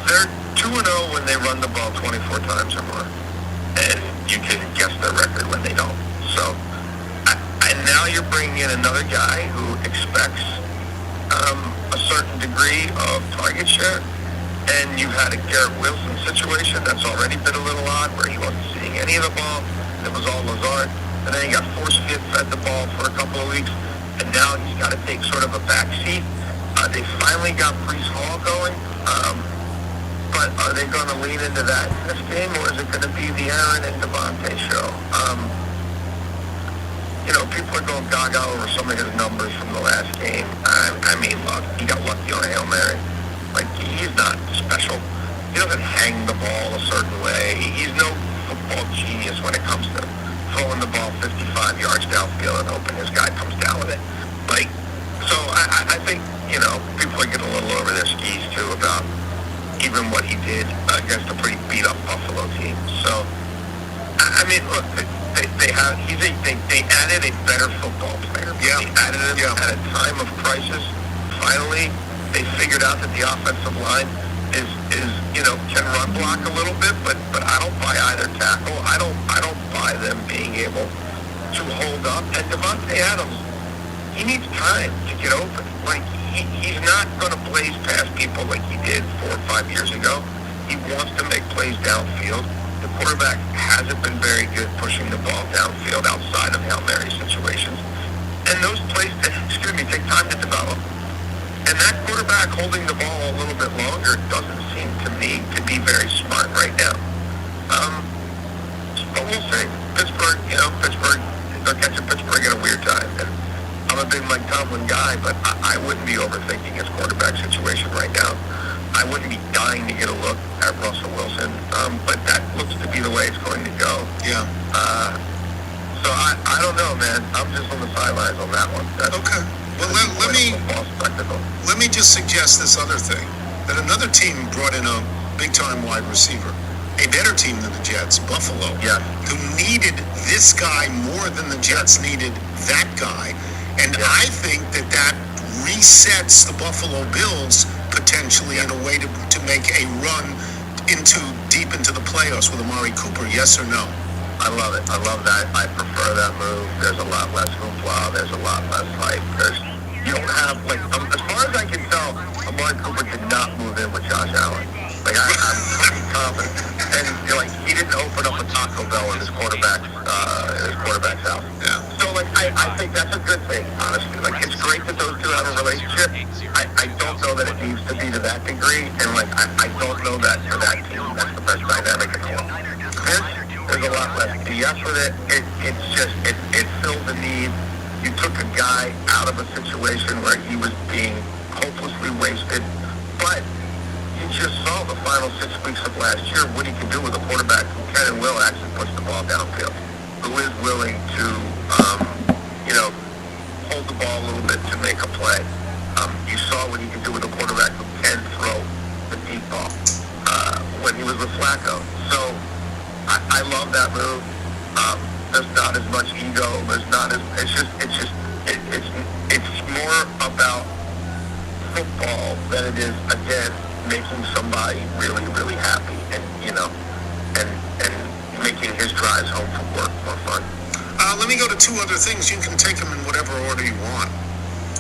they're 2-0 when they run the ball 24 times or more. And you can guess their record when they don't. So, and now you're bringing in another guy who expects a certain degree of target share. And you've had a Garrett Wilson situation that's already been a little odd, where he wasn't seeing any of the ball. It was all Lazard. And then he got force-fed the ball for a couple of weeks. And now he's got to take sort of a back seat. They finally got Breece Hall going. But are they going to lean into that in this game, or is it going to be the Aaron and Devontae show? You know, people are going gaga over some of his numbers from the last game. I mean, look, he got lucky on a Hail Mary. Like, he's not special. He doesn't hang the ball a certain way. He's no football genius when it comes to throwing the ball 55 yards downfield and hoping his guy comes down with it. Like, so I think, you know, people are getting a little over their skis, too, about even what he did against a pretty beat-up Buffalo team. So, I mean, look, they added a better football player. Yeah. They added him at a time of crisis. Finally, they figured out that the offensive line is you know, can run block a little bit, but I don't buy either tackle. I don't buy them being able to hold up. And Devontae Adams, he needs time to get open. Like, he's not going to blaze past people like he did 4 or 5 years ago. He wants to make plays downfield. The quarterback hasn't been very good pushing the ball downfield outside of Hail Mary situations. And those plays, take time to develop. And that quarterback holding the ball a little bit longer doesn't seem to me to be very smart right now. But we'll see. Pittsburgh, they're catching Pittsburgh at a weird time. And I'm a big Mike Tomlin guy, but I wouldn't be overthinking his quarterback situation right now. I wouldn't be dying to get a look at Russell Wilson, but that looks to be the way it's going to go. Yeah. So I don't know, man. I'm just on the sidelines on that one. Okay. Well, let me just suggest this other thing, that another team brought in a big-time wide receiver, a better team than the Jets, Buffalo, who needed this guy more than the Jets needed that guy. And I think that resets the Buffalo Bills potentially in a way to make a run deep into the playoffs with Amari Cooper. Yes or no? I love it. I love that. I prefer that move. There's a lot less hoopla. There's a lot less hype. You don't have, like, as far as I can tell, Amari Cooper did not move in with Josh Allen. Like, I'm pretty confident. And, you know, like, he didn't open up a Taco Bell in his quarterback's house. Yeah. So, like, I think that's a good thing, honestly. Like, it's great that those two have a relationship. I don't know that it needs to be to that degree. And, like, I don't know that for that team, that's the best dynamic in the world. There's a lot less BS with it. It's just, it fills a need. You took a guy out of a situation where he was being hopelessly wasted. But you just saw the final 6 weeks of last year what he can do with a quarterback who can and will actually push the ball downfield, who is willing to, hold the ball a little bit to make a play. You saw what he can do with a quarterback who can throw the deep ball when he was with Flacco. So I love that move. just not as much ego. There's not as it's more about football than it is, again, making somebody really, really happy, and and making his drives home from work more fun. Let me go to two other things. You can take them in whatever order you want.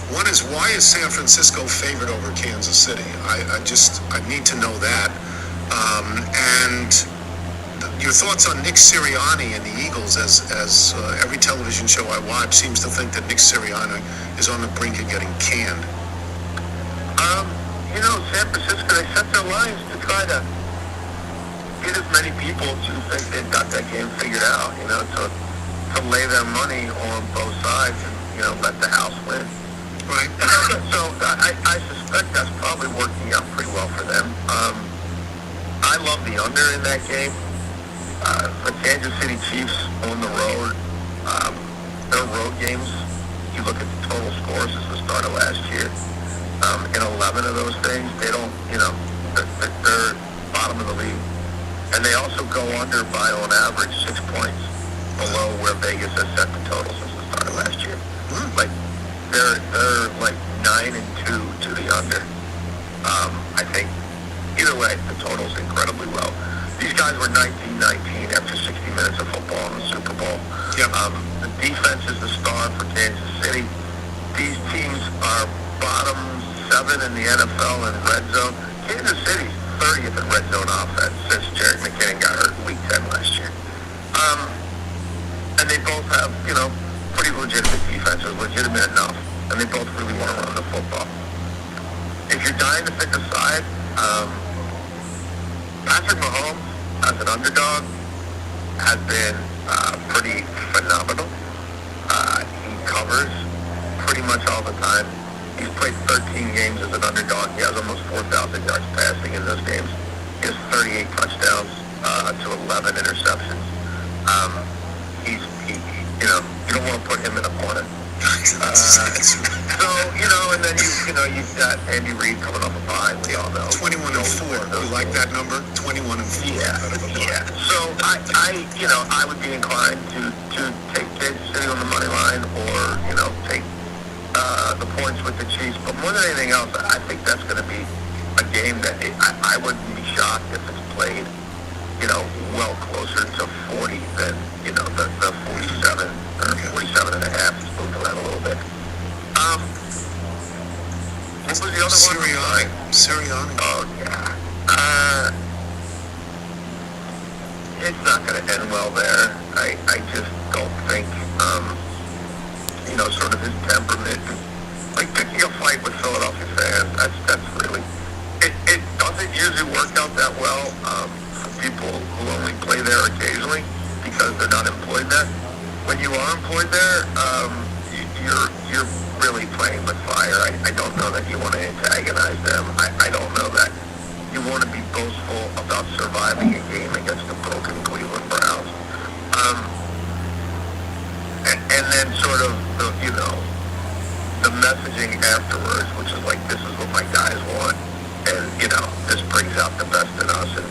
One is, why is San Francisco favored over Kansas City? I need to know that. And your thoughts on Nick Sirianni and the Eagles, as every television show I watch seems to think that Nick Sirianni is on the brink of getting canned. San Francisco, they set their lines to try to get as many people to think they've got that game figured out, to lay their money on both sides and, let the house win. Right. So I suspect that's probably working out pretty well for them. I love the under in that game. The Kansas City Chiefs on the road, their road games, you look at the total scores since the start of last year, in 11 of those things, they don't, they're bottom of the league. And they also go under by, on average, 6 points below where Vegas has set the total since the start of last year. Like, they're like 9-2 to the under. I think, either way, the total's incredibly low. These guys were 19-19 after 60 minutes of football in the Super Bowl. Yep. The defense is the star for Kansas City. These teams are bottom 7 in the NFL in red zone. Kansas City's 30th in red zone offense since Jerry McKinnon got hurt in Week 10 last year. And they both have, pretty legitimate defenses, legitimate enough, and they both really want to run the football. If you're dying to pick a side, Patrick Mahomes, as an underdog, has been pretty phenomenal. He covers pretty much all the time. He's played 13 games as an underdog. He has almost 4,000 yards passing in those games. He has 38 touchdowns to 11 interceptions. You don't want to put him in a corner. And then you've got Andy Reid coming off a bye. We all know 21-4. You like that number? 21-4. Yeah. So I would be inclined to take Kansas City on the money line, or take the points with the Chiefs. But more than anything else, I think that's going to be a game that I wouldn't be shocked if it's played, well closer to 40 than, the 47 or 47 and a half. It's moved around a little bit. What was the other one? Sirianni. Oh, yeah. It's not going to end well there. I just don't think, sort of his temperament, like picking a fight with Philadelphia fans, that's really, it doesn't usually work out that well for people who only play there occasionally because they're not employed there. When you are employed there, you're really playing with fire. I don't know that you want to antagonize them. I don't know that you want to be boastful about surviving a game against the broken Cleveland Browns. And then sort of the messaging afterwards, which is like, this is what my guys want, and this brings out the best in us, and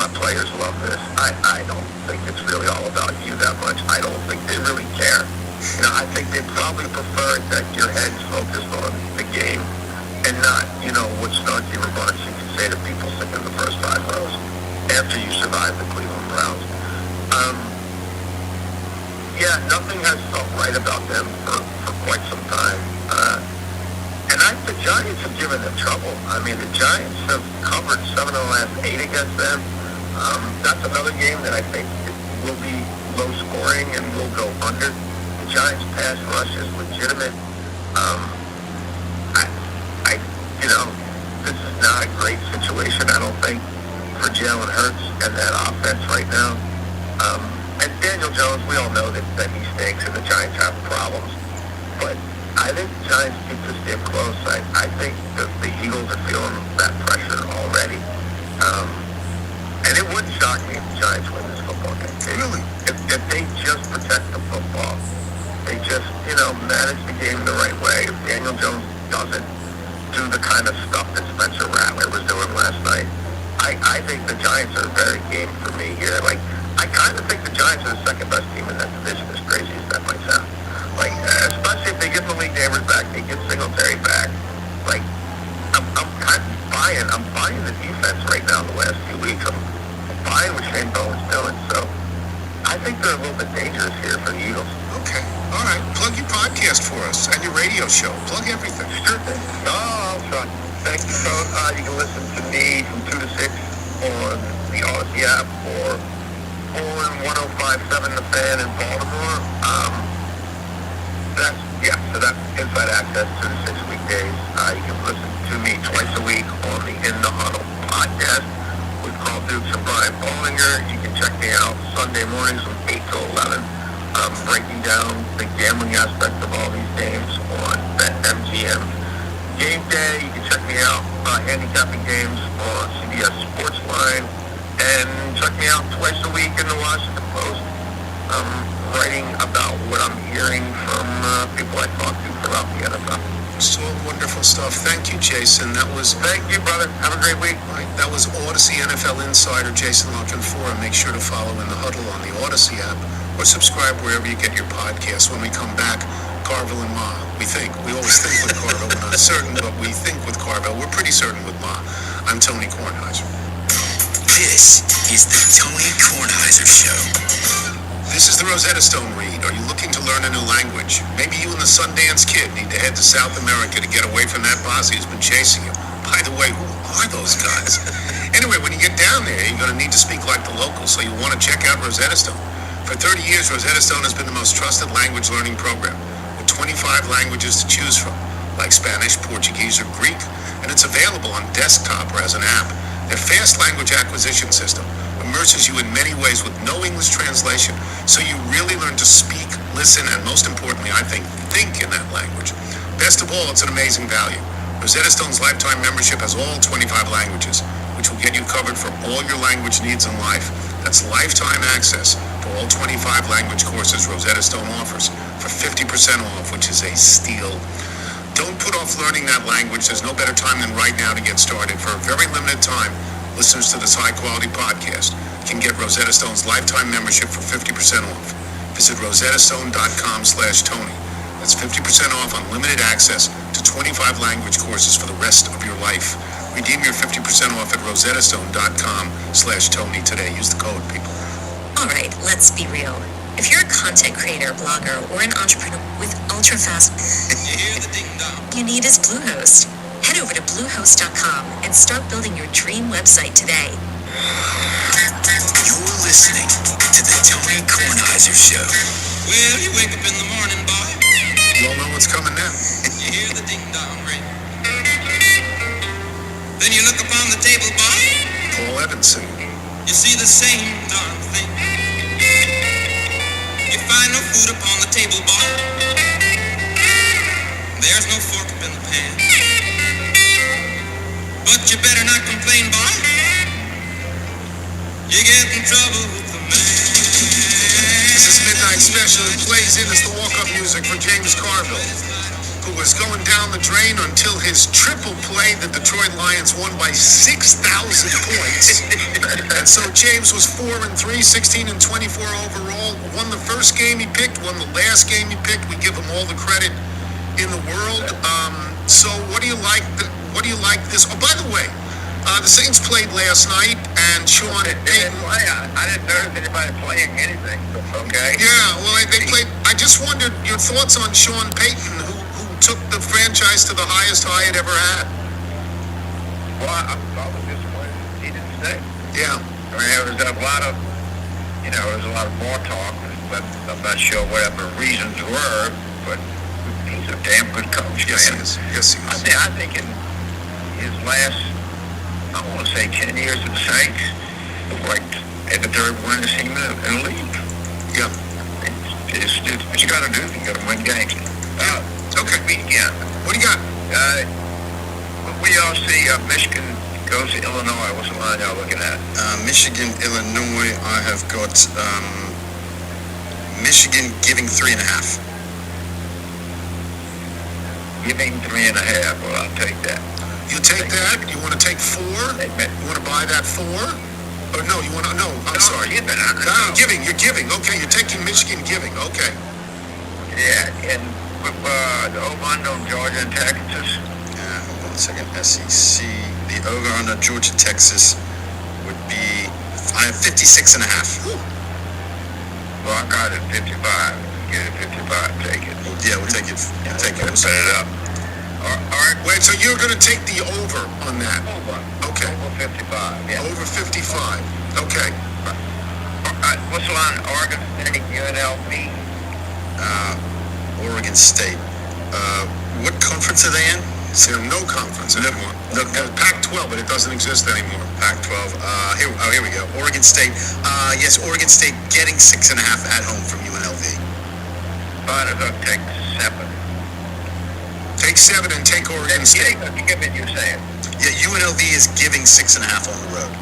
my players love this. I don't think it's really all about you that much. I don't think they really care. I think they probably prefer that your head's focused on the game and not, what snarky remarks you can say to people sitting in the first 5 rows after you survive the Cleveland Browns. Nothing has felt right about them for quite some time. And the Giants have given them trouble. I mean, the Giants have covered 7 of the last 8 against them. That's another game that I think will be low scoring and will go under. The Giants' pass rush is legitimate. This is not a great situation, I don't think, for Jalen Hurts and that offense right now. And Daniel Jones, we all know that he stinks and the Giants have problems. But I think the Giants keep this game close. I think the Eagles are feeling that pressure already. And it wouldn't shock me if the Giants win this football game. Really? If they just protect the football, they just, manage the game the right way. If Daniel Jones doesn't do the kind of stuff that Spencer Rattler was doing last night, I think the Giants are very game for me here. Like, I kind of think the Giants are the second best team in that division, as crazy as that might sound. Like, especially if they get Malik Neighbors back, they get Singletary back. Like, I'm kind of buying. I'm buying the defense right now in the last few weeks. I'm buying what Shane Bowen's doing. So I think they're a little bit dangerous here for the Eagles. Okay. All right. Plug your podcast for us and your radio show. Plug everything. Sure thing. Oh, I'll try. Thank you, Phone. You can listen to me from 2 to 6 on the Odyssey app or on 105.7 The Fan in Baltimore. So that's Inside Access 2 to 6 weekdays. You can listen to me twice a week on the In the Huddle podcast with Carl Dukes and Brian Bollinger. You can check me out Sunday mornings from 8 to 11. Breaking down the gambling aspect of all these games on BetMGM Game Day. You can check me out handicapping games on CBS Sportsline, and check me out twice a week in the Washington Post. Writing about what I'm hearing from people I talk to throughout the NFL. So wonderful stuff. Thank you, Jason. Thank you, brother. Have a great week. Right, that was Odyssey NFL Insider Jason Lockenfora. Make sure to follow In the Huddle on the Odyssey app or subscribe wherever you get your podcasts. When we come back, Carville and Ma. We think. We always think with Carville. We're not certain, but we think with Carville. We're pretty certain with Ma. I'm Tony Kornheiser. This is the Tony Kornheiser Show. This is the Rosetta Stone read. Are you looking to learn a new language? Maybe you and the Sundance Kid need to head to South America to get away from that posse who's been chasing you. By the way, who are those guys? Anyway, when you get down there, you're going to need to speak like the locals, so you'll want to check out Rosetta Stone. For 30 years, Rosetta Stone has been the most trusted language learning program, with 25 languages to choose from, like Spanish, Portuguese, or Greek, and it's available on desktop or as an app. Their fast language acquisition system immerses you in many ways with no English translation, so you really learn to speak, listen, and most importantly, I think in that language. Best of all, it's an amazing value. Rosetta Stone's lifetime membership has all 25 languages, which will get you covered for all your language needs in life. That's lifetime access for all 25 language courses Rosetta Stone offers for 50% off, which is a steal. Don't put off learning that language. There's no better time than right now to get started. For a very limited time, listeners to this high-quality podcast can get Rosetta Stone's lifetime membership for 50% off. Visit rosettastone.com/Tony. That's 50% off unlimited access to 25 language courses for the rest of your life. Redeem your 50% off at rosettastone.com/Tony today. Use the code, people. All right, let's be real. If you're a content creator, blogger, or an entrepreneur with ultra-fast, you need is Bluehost. Head over to Bluehost.com and start building your dream website today. You're listening to the Tony Kornheiser Show. Well, you wake up in the morning, boy. You all know what's coming now. You hear the ding-dong ring. Then you look upon the table, boy. Paul Evanson. You see the same darn thing. You find no food upon the table, boy. There's no fork up in the pan. But you better not complain, boy. You get in trouble with the man. This is Midnight Special. It plays in as the walk-up music for James Carville, who was going down the drain until his triple play. The Detroit Lions won by 6,000 points. And so James was 4-3, 16-24 overall. Won the first game he picked, won the last game he picked. We give him all the credit in the world. So what do you like? What do you like this? Oh, by the way, the Saints played last night, and Sean Payton. I didn't notice anybody playing anything. Okay. Yeah, well, they played. I just wondered your thoughts on Sean Payton, who took the franchise to the highest high it ever had. Well, I was disappointed he didn't stay. Yeah. I mean, there was a lot of, there was a lot of more talk, but I'm not sure what the reasons were, but he's a damn good coach. Yes, he is. Yes, he is. I think in his last, I want to say 10 years at the Saints, he ranked at the third winningest team in the league. Yeah. It's what you got to do. You got to win games. Okay. Yeah. What do you got? We all see Michigan goes to Illinois. What's the line y'all looking at? Michigan, Illinois, I have got Michigan giving 3.5. Giving 3.5. Well, I'll take that. You take that? You want to take 4? You want to buy that 4? Oh, no, you want to, no, I'm sorry. Giving. No, giving, you're giving. Okay, you're taking Michigan giving. Okay. Yeah, and the over-under on Georgia and Texas. Hold on a second. SEC. The over under Georgia, Texas would be, I have 56 and a half. Well, I got it 55. Get it 55, take it. Yeah, we'll take it. Take it. We'll set it up. All right, Wait, so you're going to take the over on that? over. Okay. Over 55, yeah. Over 55. Okay. What's the line? Oregon State, UNLV? Oregon State. What conference are they in? They're no conference anymore. No. Pac-12, but it doesn't exist anymore. Pac-12. Here we go. Oregon State. Yes, Oregon State getting 6.5 at home from UNLV. But it'll take 7. Take 7 and take Oregon State. Give it, you're saying. Yeah, UNLV is giving 6.5 on the road.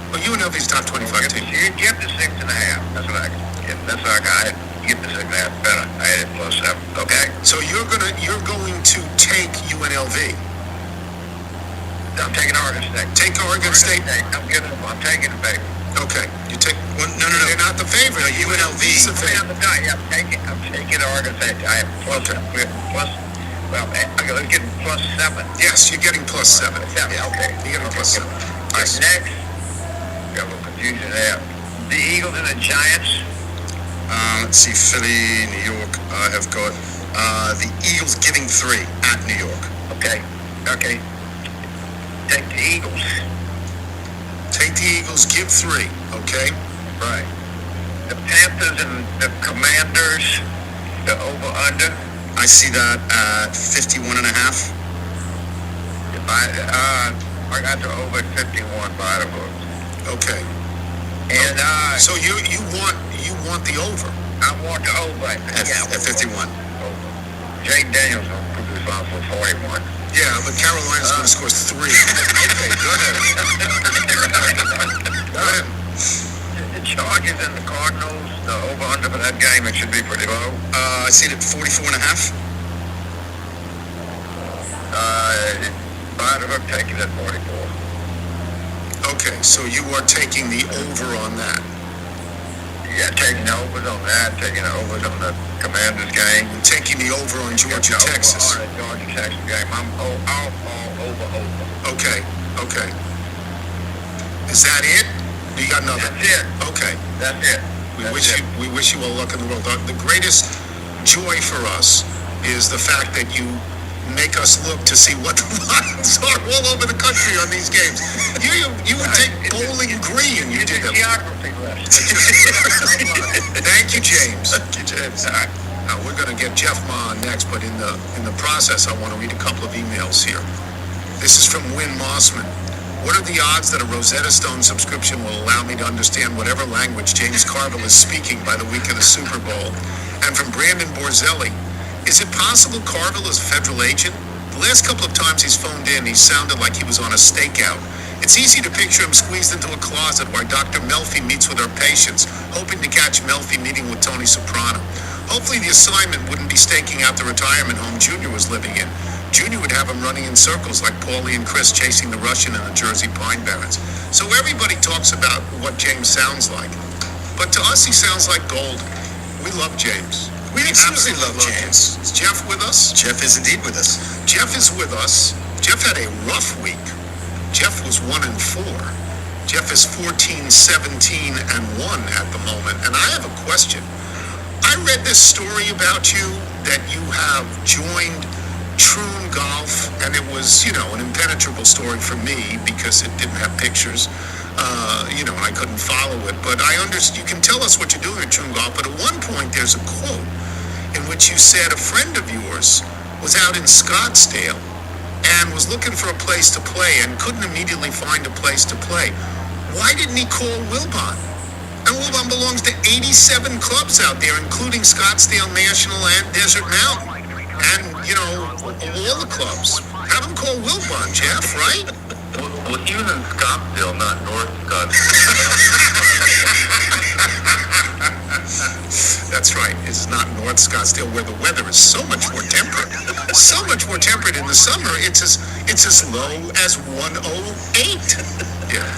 Well, UNLV's top 25 team. You give the 6.5. That's what I get. That's what I got. Give the 6.5 better. I had it plus 7. Okay? So you're going to take UNLV. I'm taking Oregon State. Take Oregon State. I'm taking the baby. Okay. You take. Well, no. They're not the favorite. No, UNLV's the favorite. I'm taking Oregon State. I have plus. Well, let's get plus 7. Yes, you're getting plus 7. Yeah, okay. You're getting plus 7. Yes. Next, got a little confusion there. The Eagles and the Giants. Let's see, Philly, New York. I have got the Eagles giving 3 at New York. Okay. Take the Eagles. Take the Eagles, give 3. Okay. Right. The Panthers and the Commanders, the over-under. I see that at 51 and a half. I got the over 51 by the book. Okay. And So you want the over. I want the over. At 51. Jay Daniels will put this on for 41. Yeah, but Carolina's going to score 3. Okay, go ahead. Go ahead. The Chargers and the Cardinals, the over-under for that game, it should be pretty low. I see it at 44 and a half. By the hook, take it at 44. Okay, so you are taking the over on that. Yeah, taking the overs on that, taking the overs on the Commanders game. And taking the over on Georgia, The over Texas. on the Georgia, Texas game. I'm all over. Okay. Is that it? You got another? That's it. Okay. That's it. We wish you all luck in the world. The greatest joy for us is the fact that you make us look to see what the lines are all over the country on these games. You would take Bowling Green. You did them. Geography lesson. Thank you, James. All right. Now we're going to get Jeff Ma on next, but in the process, I want to read a couple of emails here. This is from Win Mossman. What are the odds that a Rosetta Stone subscription will allow me to understand whatever language James Carville is speaking by the week of the Super Bowl? And from Brandon Borzelli, is it possible Carville is a federal agent? The last couple of times he's phoned in, he sounded like he was on a stakeout. It's easy to picture him squeezed into a closet while Dr. Melfi meets with her patients, hoping to catch Melfi meeting with Tony Soprano. Hopefully the assignment wouldn't be staking out the retirement home Junior was living in. Junior would have him running in circles like Paulie and Chris chasing the Russian in the Jersey Pine Barrens. So everybody talks about what James sounds like. But to us, he sounds like gold. We love James. We absolutely love James. Is Jeff with us? Jeff is indeed with us. Jeff is with us. Jeff had a rough week. Jeff was 1-4. Jeff is 14, 17, and 1 at the moment. And I have a question. I read this story about you that you have joined Troon Golf, and it was, an impenetrable story for me because it didn't have pictures, and I couldn't follow it. But I understand, you can tell us what you're doing at Troon Golf, but at one point there's a quote in which you said a friend of yours was out in Scottsdale and was looking for a place to play and couldn't immediately find a place to play. Why didn't he call Wilbon? And Wilbon belongs to 87 clubs out there, including Scottsdale National and Desert Mountain. And, all the clubs. Have him call Wilbon, Jeff, right? Well, he was in Scottsdale, not North Scottsdale. That's right. It's not North Scottsdale, where the weather is so much more temperate. So much more temperate in the summer. It's as low as 108. Yeah.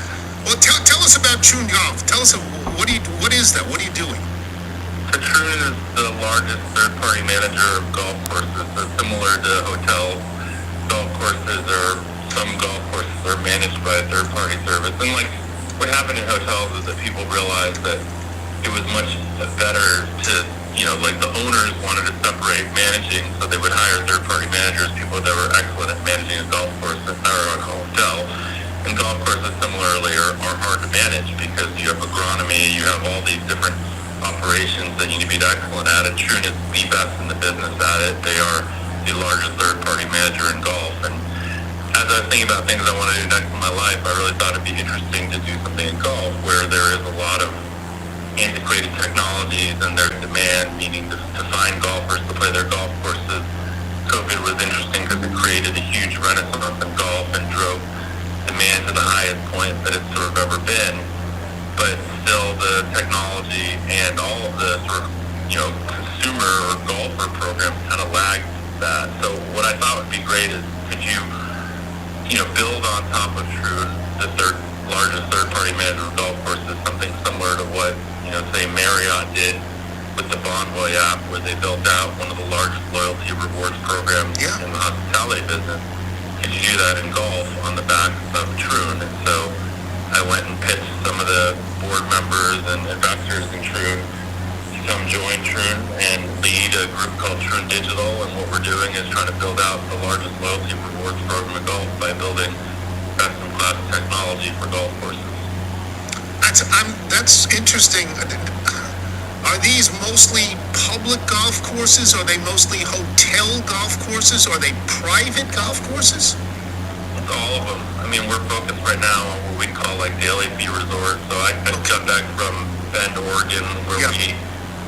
Well, tell us about Troon Golf. Tell us what is that? What are you doing? So Troon is the largest third-party manager of golf courses. So similar to hotels, golf courses or some golf courses are managed by a third-party service. And like what happened in hotels is that people realized that it was much better to, like the owners wanted to separate managing, so they would hire third-party managers, people that were excellent at managing a golf course or a hotel. And golf courses similarly are hard to manage because you have agronomy, you have all these different operations that you need to be excellent at, and Troon is the best in the business at it. They are the largest third-party manager in golf, and as I was thinking about things I want to do next in my life, I really thought it'd be interesting to do something in golf where there is a lot of antiquated technologies and there's demand, meaning to find golfers to play their golf courses. COVID was interesting because it created a huge renaissance in golf and drove demand to the highest point that it's sort of ever been. But still, the technology and all of the sort of, consumer or golfer programs kind of lagged that. So what I thought would be great is could you, build on top of Troon, the largest third-party manager of golf courses, something similar to what, say Marriott did with the Bonvoy app, where they built out one of the largest loyalty rewards programs in the hospitality business. Could you do that in golf on the back of Troon? And so I went and pitched some of the board members and investors in Troon to come join Troon and lead a group called Troon Digital. And what we're doing is trying to build out the largest loyalty rewards program in golf by building best-in-class technology for golf courses. That's interesting. Are these mostly public golf courses? Are they mostly hotel golf courses? Are they private golf courses? It's all of them. I mean, we're focused right now on what we call like daily fee resorts. So I just got back from Bend, Oregon, where we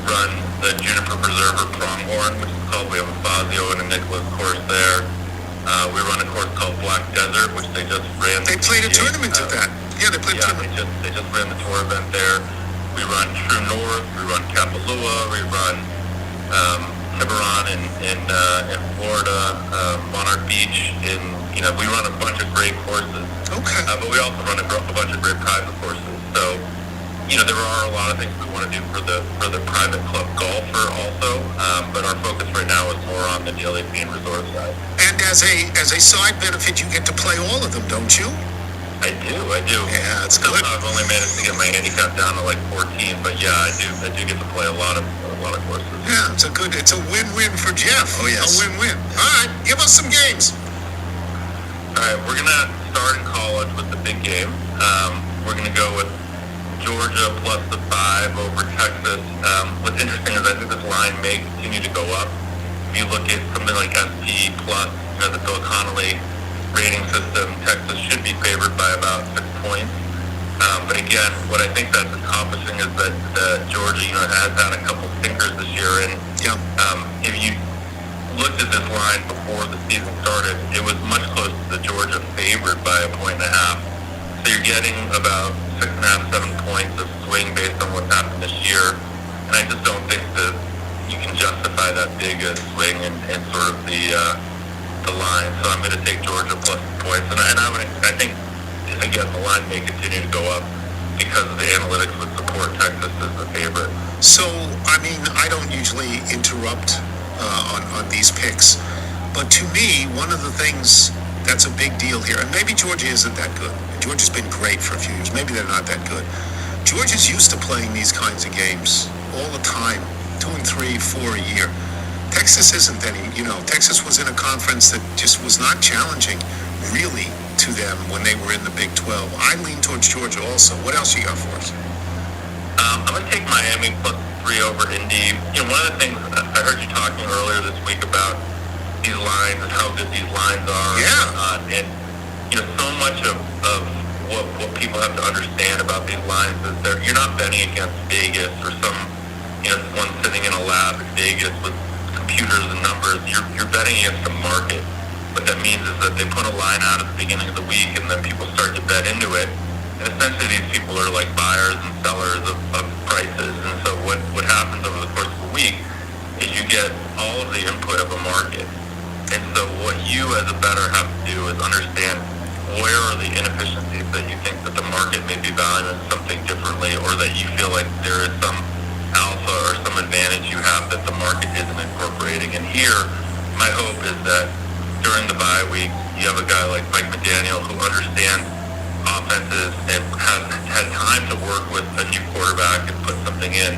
run the Juniper Preserver Pronghorn, which is called, we have a Fazio and a Nicholas course there. We run a course called Black Desert, which they just ran. They played a tournament of that. Yeah, they played a tournament. They just ran the tour event there. We run True North, we run Kapalua, we run Tiburon in Florida, Monarch Beach we run a bunch of great courses. Okay. But we also run a bunch of great private courses. So, there are a lot of things we want to do for the private club golfer also. But our focus right now is more on the daily fee and resort side. And as a side benefit, you get to play all of them, don't you? I do. Yeah, it's good. I've only managed to get my handicap down to like 14, but yeah, I do get to play a lot of courses. Yeah, it's a win-win for Jeff. Oh, yes. A win-win. All right, give us some games. All right, we're gonna start in college with the big game. We're gonna go with Georgia plus the 5 over Texas. What's interesting is I think this line may continue to go up. If you look at something like SP plus, the Phil Connolly rating system, Texas should be favored by about 6 points. But again, what I think that's accomplishing is that Georgia, has had a couple stinkers this year. And if you looked at this line before the season started, it was much closer to Georgia favored by 1.5 points. So you're getting about 6.5, 7 points of swing based on what's happened this year. And I just don't think that you can justify that big a swing and sort of the line. So I'm going to take Georgia plus points. And I think, again, the line may continue to go up because of the analytics would support Texas as the favorite. So, I don't usually interrupt on these picks. But to me, one of the things that's a big deal here, and maybe Georgia isn't that good. Georgia's been great for a few years. Maybe they're not that good. Georgia's used to playing these kinds of games all the time, 2 and 3, 4 a year. Texas isn't any, Texas was in a conference that just was not challenging, really, to them when they were in the Big 12. I lean towards Georgia also. What else you got for us? I'm going to take Miami plus 3 over Indy. One of the things I heard you talking earlier this week about these lines and how good these lines are. Yeah. And so much of what people have to understand about these lines is that you're not betting against Vegas or some, one sitting in a lab in Vegas with computers and numbers. You're betting against the market. What that means is that they put a line out at the beginning of the week and then people start to bet into it. And essentially these people are like buyers and sellers of prices. And so what happens over the course of a week is you get all of the input of a market. And so what you as a bettor have to do is understand where are the inefficiencies that you think that the market may be like there is some alpha or some advantage you have that the market isn't incorporating. And here, my hope is that during the bye week, you have a guy like Mike McDaniel who understands offenses and has had time to work with a new quarterback and put something in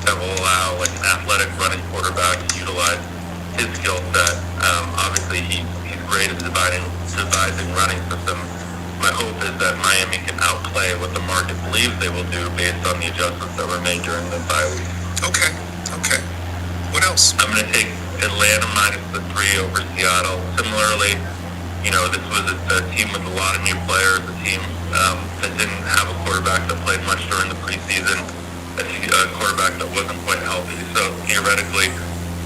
that will allow like an athletic running quarterback to utilize his skill set. Obviously, he's great at devising running systems. My hope is that Miami can outplay what the market believes they will do based on the adjustments that were made during the bye week. Okay. What else? I'm going to take Atlanta minus the 3 over Seattle. Similarly, this was a team with a lot of new players, a team that didn't have a quarterback that played much during the preseason, a quarterback that wasn't quite healthy. So theoretically,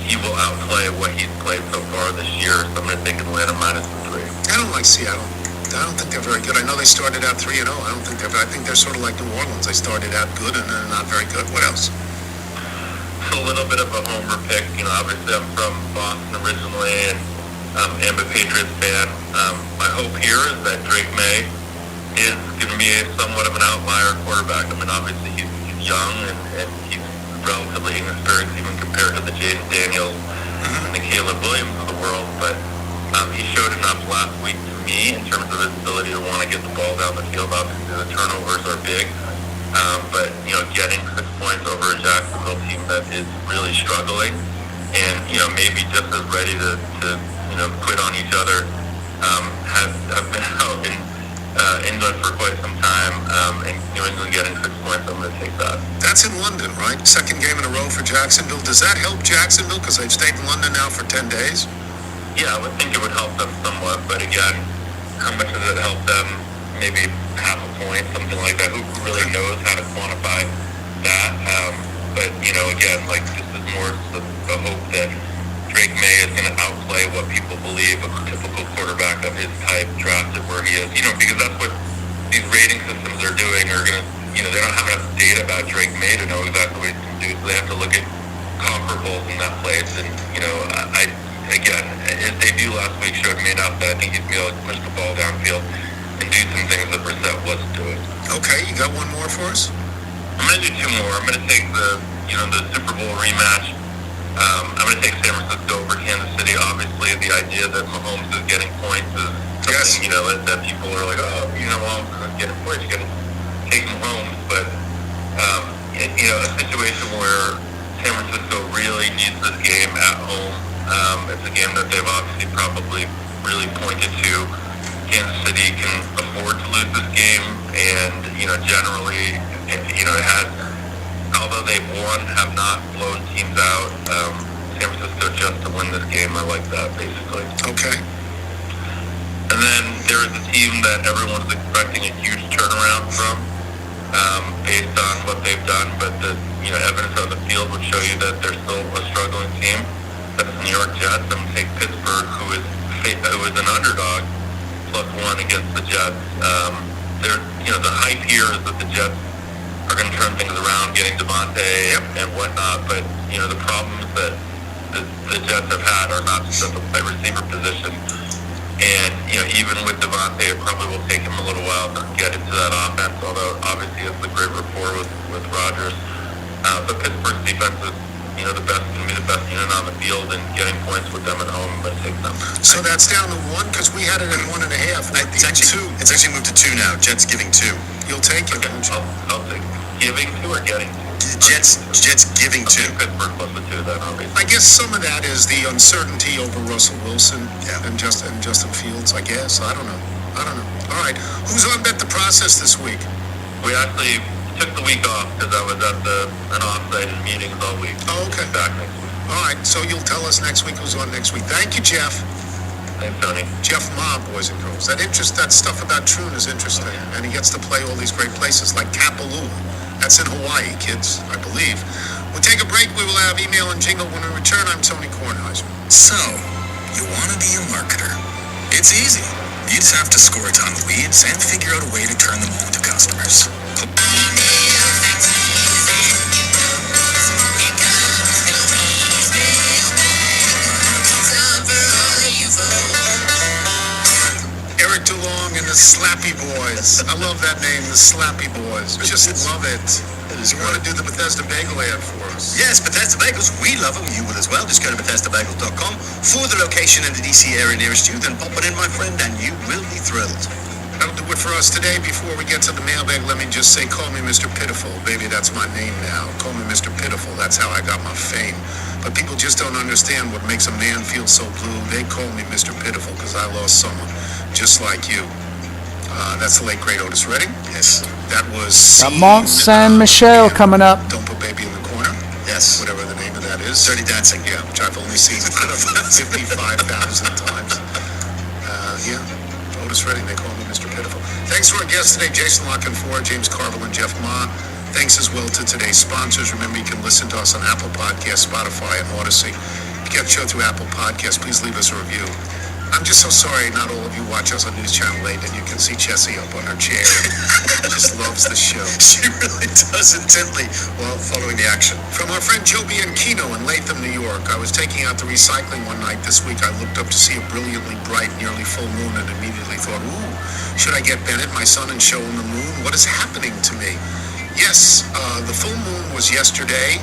he will outplay what he's played so far this year. So I'm going to take Atlanta minus the 3. I don't like Seattle. I don't think they're very good. I know they started out 3-0. I think they're sort of like New Orleans. They started out good and they're not very good. What else? It's a little bit of a homer pick. Obviously I'm from Boston originally and am a Patriots fan. My hope here is that Drake May is going to be somewhat of an outlier quarterback. I mean, obviously he's young and he's relatively inexperienced even compared to the Jaden Daniels and the Caleb Williams of the world. But he showed enough last week to me in terms of his ability to want to get the ball down the field. Obviously the turnovers are big. But, getting 6 points over a Jacksonville team that is really struggling and, maybe just as ready to quit on each other, have been out in England for quite some time, and New England getting 6 points, I'm going to take that. That's in London, right? Second game in a row for Jacksonville. Does that help Jacksonville because they've stayed in London now for 10 days? Yeah, I would think it would help them somewhat, but again, how much does it help them? Maybe half a point, something like that. Who really knows how to quantify that? But, again, this is more the hope that Drake May is going to outplay what people believe a typical quarterback of his type drafted where he is. Because that's what these rating systems are doing. Are going to, they don't have enough data about Drake May to know exactly what he's going to do, so they have to look at comparables in that place. And, again, his debut last week showed me enough that I think he's going to be able to push the ball downfield and do some things that Brissett wasn't doing. Okay, you got one more for us? I'm going to do 2 more. I'm going to take the Super Bowl rematch. I'm going to take San Francisco over Kansas City. Obviously, the idea that Mahomes is getting points is something, that people are like, Mahomes is getting points, you're going to take Mahomes. But, a situation where San Francisco really needs this game at home. It's a game that they've obviously probably really pointed to. Kansas City can afford to lose this game, and, generally, it has, although they've won, have not blown teams out. San Francisco just to win this game, I like that, basically. Okay. And then there is a team that everyone's expecting a huge turnaround from, based on what they've done, but the evidence on the field would show you that they're still a struggling team. That's the New York Jets. I'm going to take Pittsburgh, who is an underdog, +1 against the Jets. The hype here is that the Jets are going to turn things around, getting Devontae and whatnot. But the problems that the Jets have had are not just at the wide receiver position. And even with Devontae, it probably will take him a little while to get into that offense. Although obviously it's a great rapport with Rodgers. But Pittsburgh's defense is the best, going to be the best unit on the field, and getting points with them at home, but take them. So that's down to 1 because we had it at 1.5. It's actually moved to 2 now. Jets giving 2. You'll take it. Okay, I'll take giving 2 or getting 2. Jets giving 2. Pittsburgh plus the 2 then, obviously. I guess some of that is the uncertainty over Russell Wilson and Justin Fields, I guess. I don't know. All right. Who's on Bet the Process this week? We actually took the week off because I was at an offsite in meetings all week. Oh, okay. Back next week. All right. So you'll tell us next week who's on next week. Thank you, Jeff. Thanks, Tony. Jeff Ma, boys and girls. That stuff about Troon is interesting. And he gets to play all these great places like Kapalua. That's in Hawaii, kids, I believe. We'll take a break. We will have email and jingle when we return. I'm Tony Kornheiser. So, you want to be a marketer? It's easy. You just have to score a ton of leads and figure out a way to turn them all into customers. DeLong and the Slappy Boys. I love that name, the Slappy Boys. Just love it. You want to do the Bethesda Bagel ad for us? Yes, Bethesda Bagels. We love them. You will as well. Just go to BethesdaBagels.com for the location in the DC area nearest you. Then pop it in, my friend, and you will be thrilled. That'll do it for us today. Before we get to the mailbag, let me just say, call me Mr. Pitiful. Baby, that's my name now. Call me Mr. Pitiful. That's how I got my fame. But people just don't understand what makes a man feel so blue. They call me Mr. Pitiful because I lost someone just like you. That's the late, great Otis Redding. Yes. That was... Got Mont Saint Michel coming up. Don't Put Baby in the Corner. Yes. Whatever the name of that is. Dirty Dancing. Yeah, which I've only seen 55,000 times. Yeah. Otis Redding, they call me Mr. Pitiful. Thanks to our guests today, Jason Lockenford, James Carville, and Jeff Ma. Thanks as well to today's sponsors. Remember, you can listen to us on Apple Podcasts, Spotify, and Odyssey. If you get the show through Apple Podcasts, please leave us a review. I'm just so sorry not all of you watch us on News Channel 8, and you can see Chessie up on her chair. Just loves the show. She really does intently while following the action. From our friend Joe Bianchino in Latham, New York. I was taking out the recycling one night this week. I looked up to see a brilliantly bright, nearly full moon and immediately thought, ooh, should I get Bennett, my son, and show him the moon? What is happening to me? Yes, the full moon was yesterday.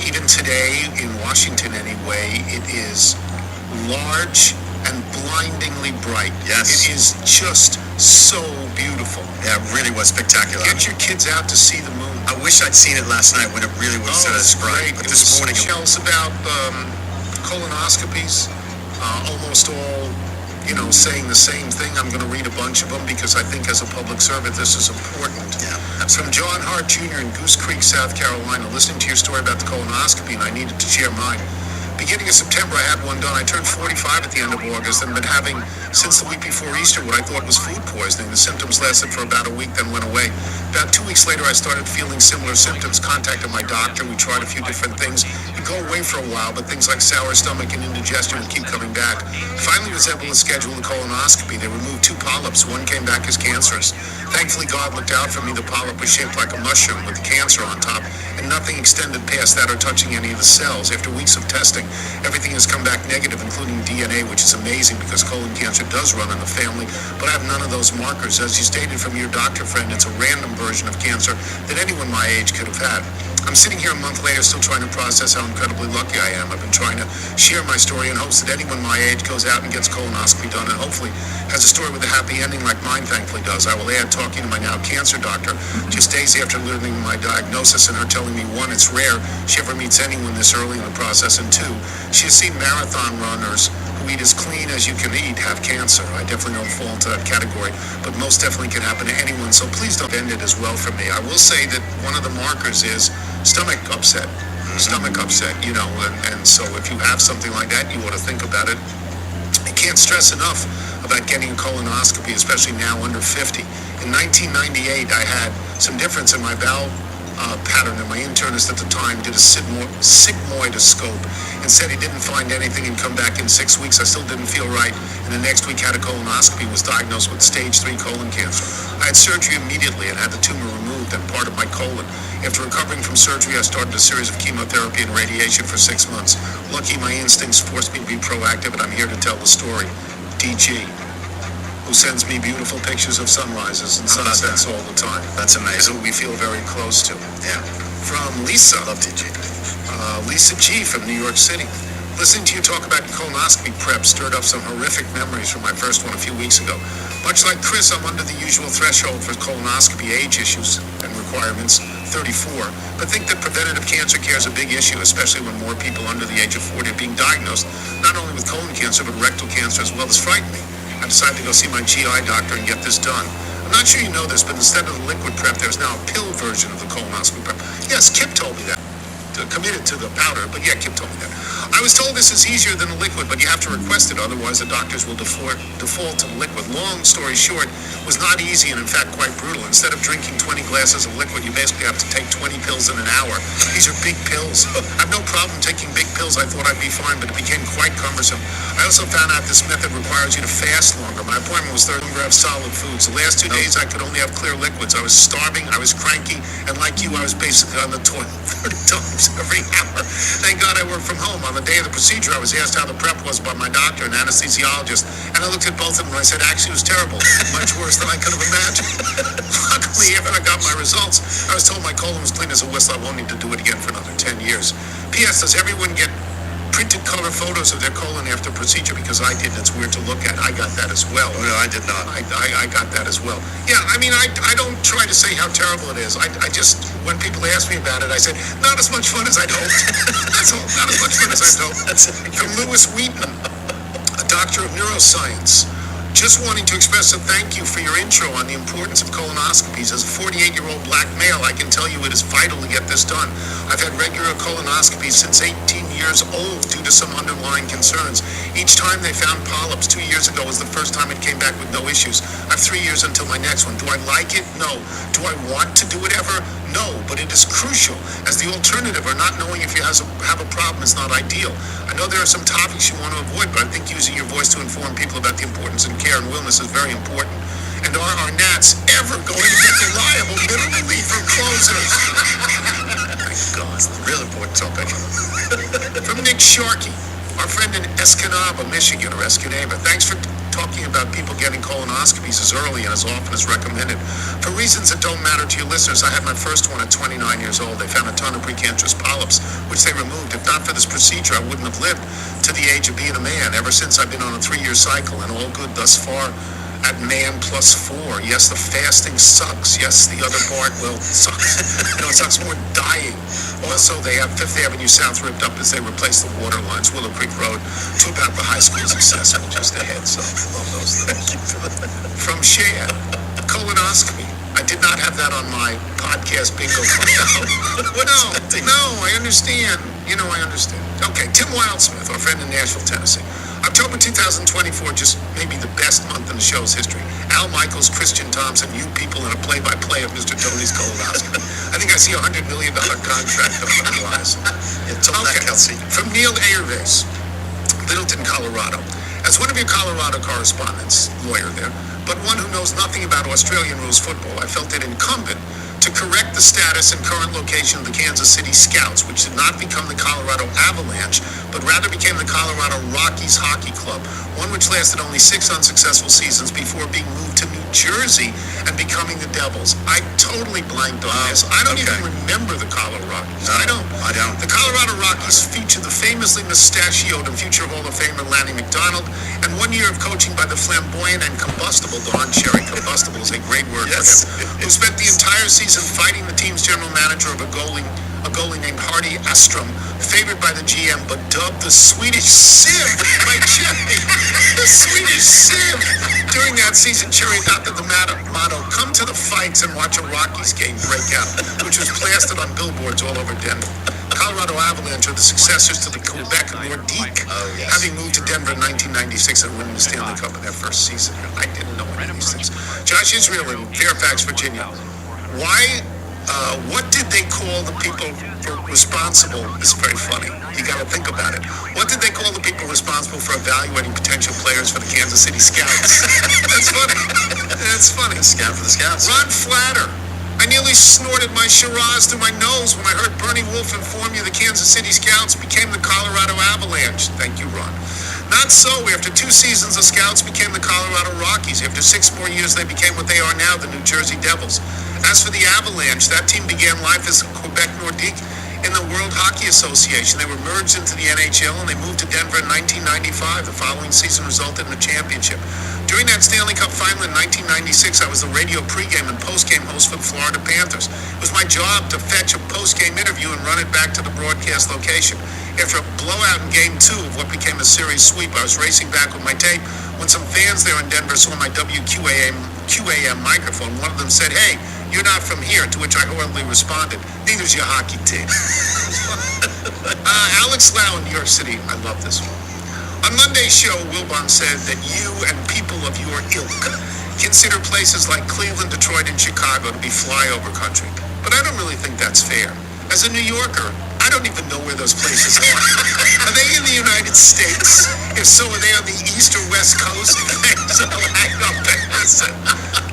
Even today, in Washington anyway, it is large and blindingly bright. Yes. It is just so beautiful. Yeah, it really was spectacular. Get your kids out to see the moon. I wish I'd seen it last night when it really was bright. But this morning, Shells about colonoscopies, almost all, saying the same thing. I'm going to read a bunch of them because I think as a public servant, this is important. Yeah. From John Hart Jr. in Goose Creek, South Carolina, listening to your story about the colonoscopy, and I needed to share mine. Beginning of September, I had one done. I turned 45 at the end of August and been having, since the week before Easter, what I thought was food poisoning. The symptoms lasted for about a week, then went away. About 2 weeks later, I started feeling similar symptoms. Contacted my doctor. We tried a few different things. It'd go away for a while, but things like sour stomach and indigestion would keep coming back. Finally, was able to schedule a colonoscopy. They removed 2 polyps. One came back as cancerous. Thankfully, God looked out for me. The polyp was shaped like a mushroom with the cancer on top, and nothing extended past that or touching any of the cells. After weeks of testing, everything has come back negative, including DNA, which is amazing because colon cancer does run in the family, but I have none of those markers. As you stated from your doctor friend, it's a random version of cancer that anyone my age could have had. I'm sitting here a month later still trying to process how incredibly lucky I am. I've been trying to share my story in hopes that anyone my age goes out and gets colonoscopy done and hopefully has a story with a happy ending like mine thankfully does. I will add talking to my now cancer doctor just days after learning my diagnosis and her telling me, 1, it's rare she ever meets anyone this early in the process, and 2, she has seen marathon runners who eat as clean as you can eat have cancer. I definitely don't fall into that category, but most definitely can happen to anyone, so please don't end it as well for me. I will say that one of the markers is stomach upset. Stomach upset, and so if you have something like that, you ought to think about it. I can't stress enough about getting a colonoscopy, especially now under 50. In 1998, I had some difference in my bowel pattern, and my internist at the time did a sigmoidoscope and said he didn't find anything and come back in 6 weeks. I still didn't feel right, and the next week had a colonoscopy, was diagnosed with stage 3 colon cancer. I had surgery immediately and had the tumor removed and part of my colon. After recovering from surgery, I started a series of chemotherapy and radiation for 6 months. Lucky my instincts forced me to be proactive, and I'm here to tell the story. DG, who sends me beautiful pictures of sunrises and sunsets all the time. That's amazing. Who we feel very close to. Yeah. From Lisa. Love DG. Lisa G. from New York City. Listening to you talk about colonoscopy prep stirred up some horrific memories from my first one a few weeks ago. Much like Chris, I'm under the usual threshold for colonoscopy age issues and requirements, 34, but think that preventative cancer care is a big issue, especially when more people under the age of 40 are being diagnosed, not only with colon cancer, but rectal cancer as well. As frightening. I decided to go see my GI doctor and get this done. I'm not sure you know this, but instead of the liquid prep, there's now a pill version of the colonoscopy prep. Yes, Kip told me that. Committed to the powder, but yeah, Kip told me that. I was told this is easier than the liquid, but you have to request it, otherwise the doctors will default to the liquid. Long story short, it was not easy and in fact quite brutal. Instead of drinking 20 glasses of liquid, you basically have to take 20 pills in an hour. These are big pills. I have no problem taking big pills. I thought I'd be fine, but it became quite cumbersome. I also found out this method requires you to fast longer. My appointment was 30 grams solid foods. The last 2 days I could only have clear liquids. I was starving, I was cranky, and like you, I was basically on the toilet 30 times tubes every hour. Thank God I work from home. On the day of the procedure, I was asked how the prep was by my doctor and anesthesiologist, and I looked at both of them and I said, actually, it was terrible. Much worse than I could have imagined. Luckily, after I got my results, I was told my colon was clean as a whistle. I won't need to do it again for another 10 years. P.S. Does everyone get printed color photos of their colon after procedure? Because I did, and it's weird to look at. I got that as well. No, I did not. I got that as well. Yeah, I mean, I don't try to say how terrible it is. I just, when people ask me about it, I said, not as much fun as I'd hoped. That's all. Not as much fun as I'd hoped. From Lewis Wheaton, a doctor of neuroscience. Just wanting to express a thank you for your intro on the importance of colonoscopies. As a 48-year-old black male, I can tell you it is vital to get this done. I've had regular colonoscopies since 18 years old due to some underlying concerns. Each time they found polyps. 2 years ago was the first time it came back with no issues. I have 3 years until my next one. Do I like it? No. Do I want to do it ever? No, but it is crucial, as the alternative or not knowing if you have a problem is not ideal. I know there are some topics you want to avoid, but I think using your voice to inform people about the importance and care and wellness is very important. And are our gnats ever going to get reliable middle relief or closers? Thank God, it's a real important topic. From Nick Sharkey, our friend in Escanaba, Michigan, or Escanaba. Thanks for talking about people getting colonoscopies as early and as often as recommended. For reasons that don't matter to your listeners, I had my first one at 29 years old. They found a ton of precancerous polyps, which they removed. If not for this procedure, I wouldn't have lived to the age of being a man. Ever since, I've been on a 3-year cycle, and all good thus far at man +4. Yes, the fasting sucks. Yes, the other part, well, sucks. No, it sucks more dying. Also, they have 5th Avenue South ripped up as they replace the water lines, Willow Creek Road, to about the high school's accessible, just ahead. So, love those things. From Shad, colonoscopy. I did not have that on my podcast bingo card. No, I understand. I understand. Okay, Tim Wildsmith, our friend in Nashville, Tennessee. October 2024, just maybe the best month in the show's history. Al Michaels, Christian Thompson, you people in a play-by-play of Mr. Tony's colonoscopy. I think I see $100 million contract on the horizon. Okay, Kelsey. From Neil Ayervase, Littleton, Colorado. As one of your Colorado correspondents, lawyer there, but one who knows nothing about Australian rules football, I felt it incumbent to correct the status and current location of the Kansas City Scouts, which did not become the Colorado Avalanche, but rather became the Colorado Rockies Hockey Club, one which lasted only 6 unsuccessful seasons before being moved to New Jersey and becoming the Devils. I totally blanked on this. I don't even remember the Colorado Rockies. No, I don't. The Colorado Rockies featured the famously mustachioed and future Hall of Famer Lanny McDonald, and 1 year of coaching by the flamboyant and combustible Don Cherry. Combustible is a great word for him. Who spent the entire season fighting the team's general manager of a goalie named Hardy Astrom, favored by the GM, but dubbed the Swedish Siv by Cherry. The Swedish Siv. During that season, Cherry adopted the motto, come to the fights and watch a Rockies game break out, which was plastered on billboards all over Denver. Colorado Avalanche are the successors to the Quebec Nordique, having moved to Denver in 1996 and winning the Stanley Cup in their first season. I didn't know any of these things. Josh Israel in Fairfax, Virginia. What did they call the people responsible? It's very funny. You got to think about it. What did they call the people responsible for evaluating potential players for the Kansas City Scouts? That's funny. That's funny. Scout for the Scouts. Ron Flatter. I nearly snorted my Shiraz through my nose when I heard Bernie Wolf inform you the Kansas City Scouts became the Colorado Avalanche. Thank you, Ron. Not so. After 2 seasons, the Scouts became the Colorado Rockies. After 6 more years, they became what they are now, the New Jersey Devils. As for the Avalanche, that team began life as Quebec Nordique in the World Hockey Association. They were merged into the NHL and they moved to Denver in 1995. The following season resulted in a championship. During that Stanley Cup final in 1996, I was the radio pregame and postgame host for the Florida Panthers. It was my job to fetch a postgame interview and run it back to the broadcast location. After a blowout in Game 2 of what became a series sweep, I was racing back with my tape when some fans there in Denver saw my WQAM microphone. One of them said, "Hey, you're not from here," to which I horribly responded, "Neither's your hockey team." Alex Lau in New York City. I love this one. On Monday's show, Wilbon said that you and people of your ilk consider places like Cleveland, Detroit, and Chicago to be flyover country. But I don't really think that's fair. As a New Yorker, I don't even know where those places are. Are they in the United States? If so, are they on the east or west coast? So hang up and listen.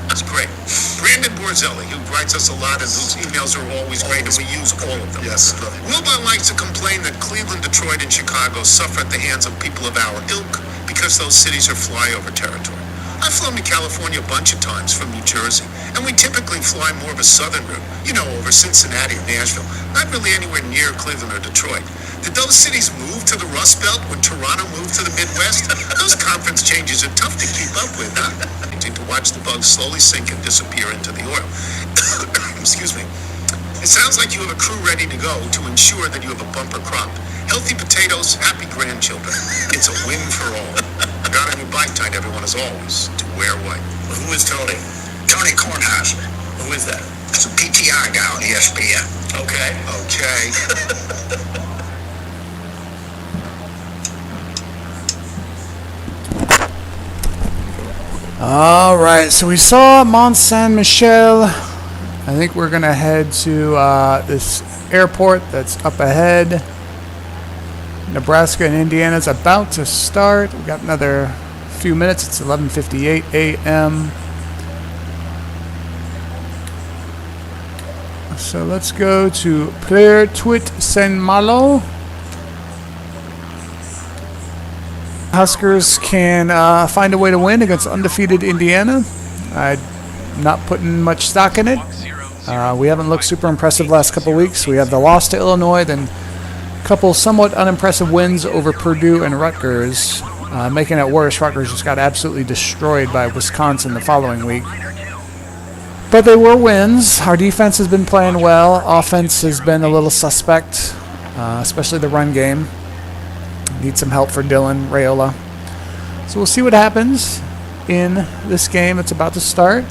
It's great. Brandon Borzelli, who writes us a lot and whose emails are always great, and we use all of them. Yes. Wilbon likes to complain that Cleveland, Detroit, and Chicago suffer at the hands of people of our ilk because those cities are flyover territory. I've flown to California a bunch of times from New Jersey, and we typically fly more of a southern route, over Cincinnati or Nashville, not really anywhere near Cleveland or Detroit. Did those cities move to the Rust Belt when Toronto moved to the Midwest? Those conference changes are tough to keep up with, huh? To watch the bugs slowly sink and disappear into the oil. Excuse me. It sounds like you have a crew ready to go to ensure that you have a bumper crop. Healthy potatoes, happy grandchildren. It's a win for all. Got on your bike tight, everyone, as always, to wear white. Well, who is Tony? Tony Kornheiser. Who is that? It's a PTI guy on ESPN. Okay. All right, so we saw Mont Saint Michel. I think we're gonna head to this airport that's up ahead. Nebraska and Indiana's about to start. We got another few minutes. It's 11:58 a.m. So let's go to Pierre-Tuit Saint-Malo. Huskers can find a way to win against undefeated Indiana. I'm not putting much stock in it. We haven't looked super impressive last couple weeks. We have the loss to Illinois, then a couple somewhat unimpressive wins over Purdue and Rutgers. Making it worse, Rutgers just got absolutely destroyed by Wisconsin the following week. But they were wins. Our defense has been playing well. Offense has been a little suspect, especially the run game. Need some help for Dylan Raiola. So we'll see what happens in this game that's about to start.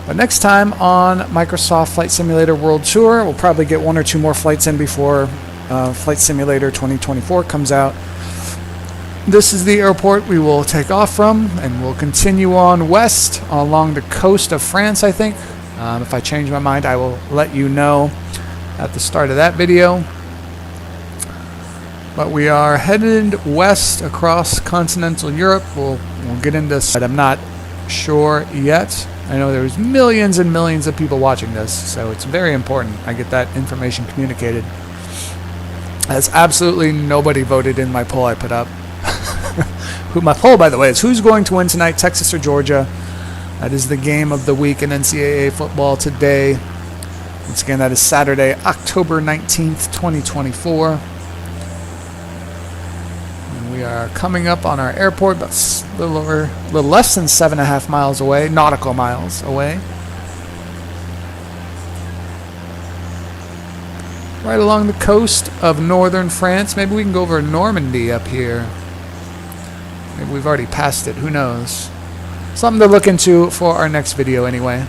But next time on Microsoft Flight Simulator World Tour, we'll probably get one or two more flights in before Flight Simulator 2024 comes out. This is the airport we will take off from, and we'll continue on west along the coast of France, I think. If I change my mind, I will let you know at the start of that video. But we are headed west across continental Europe. We'll get into this. I'm not sure yet. I know there's millions and millions of people watching this, so it's very important I get that information communicated. As absolutely nobody voted in my poll I put up. My poll, by the way, is who's going to win tonight, Texas or Georgia? That is the game of the week in NCAA football today. Once again, that is Saturday, October 19th, 2024. We are coming up on our airport, about a little less than 7.5 miles away, nautical miles away. Right along the coast of northern France. Maybe we can go over Normandy up here. Maybe we've already passed it, who knows. Something to look into for our next video anyway.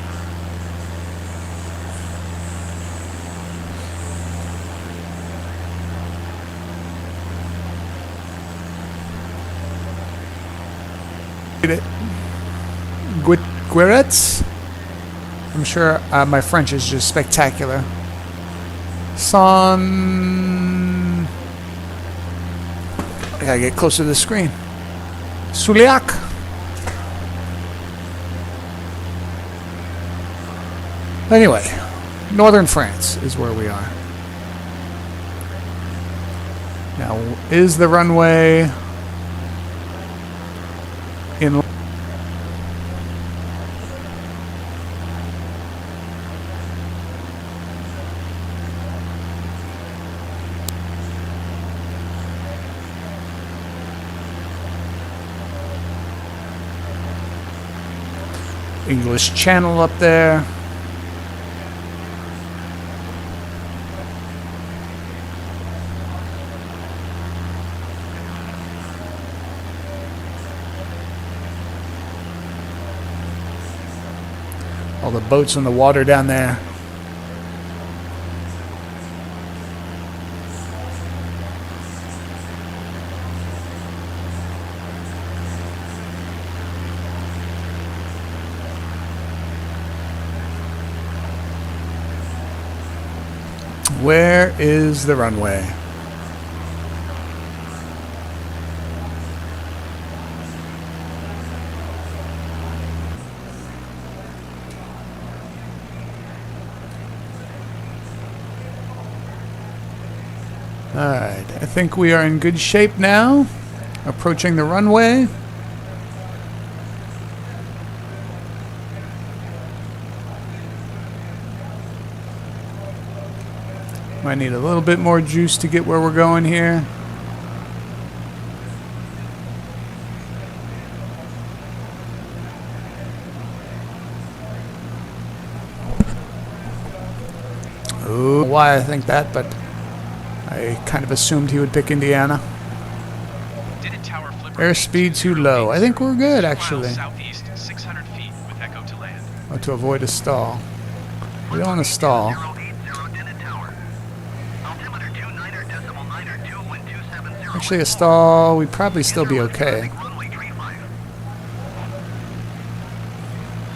Guéretz? I'm sure my French is just spectacular. I gotta get closer to the screen. Souliac. Anyway, northern France is where we are. Now, is the runway in English Channel up there? All the boats in the water down there. Where is the runway? Alright, I think we are in good shape now. Approaching the runway. Might need a little bit more juice to get where we're going here. Oh, why I think that, but I kind of assumed he would pick Indiana. Airspeed too low. I think we're good, actually. Southeast, 600 feet with echo to land. Oh, to avoid a stall. We don't want to stall. Actually, a stall, we'd probably still be okay.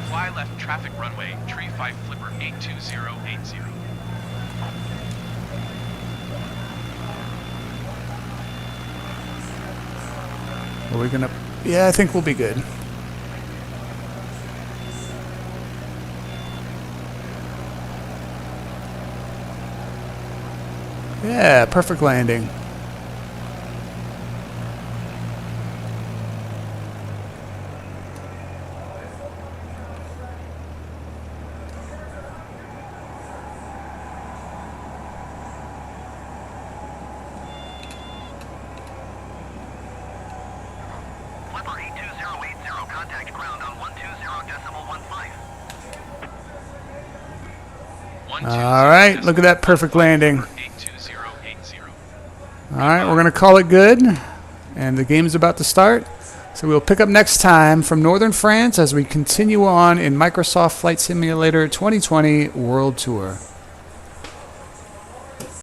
Fly left traffic runway, tree 5 flipper 82080. Are we gonna... Yeah, I think we'll be good. Yeah, perfect landing. Alright, look at that perfect landing. Alright, we're going to call it good. And the game is about to start. So we'll pick up next time from Northern France as we continue on in Microsoft Flight Simulator 2020 World Tour.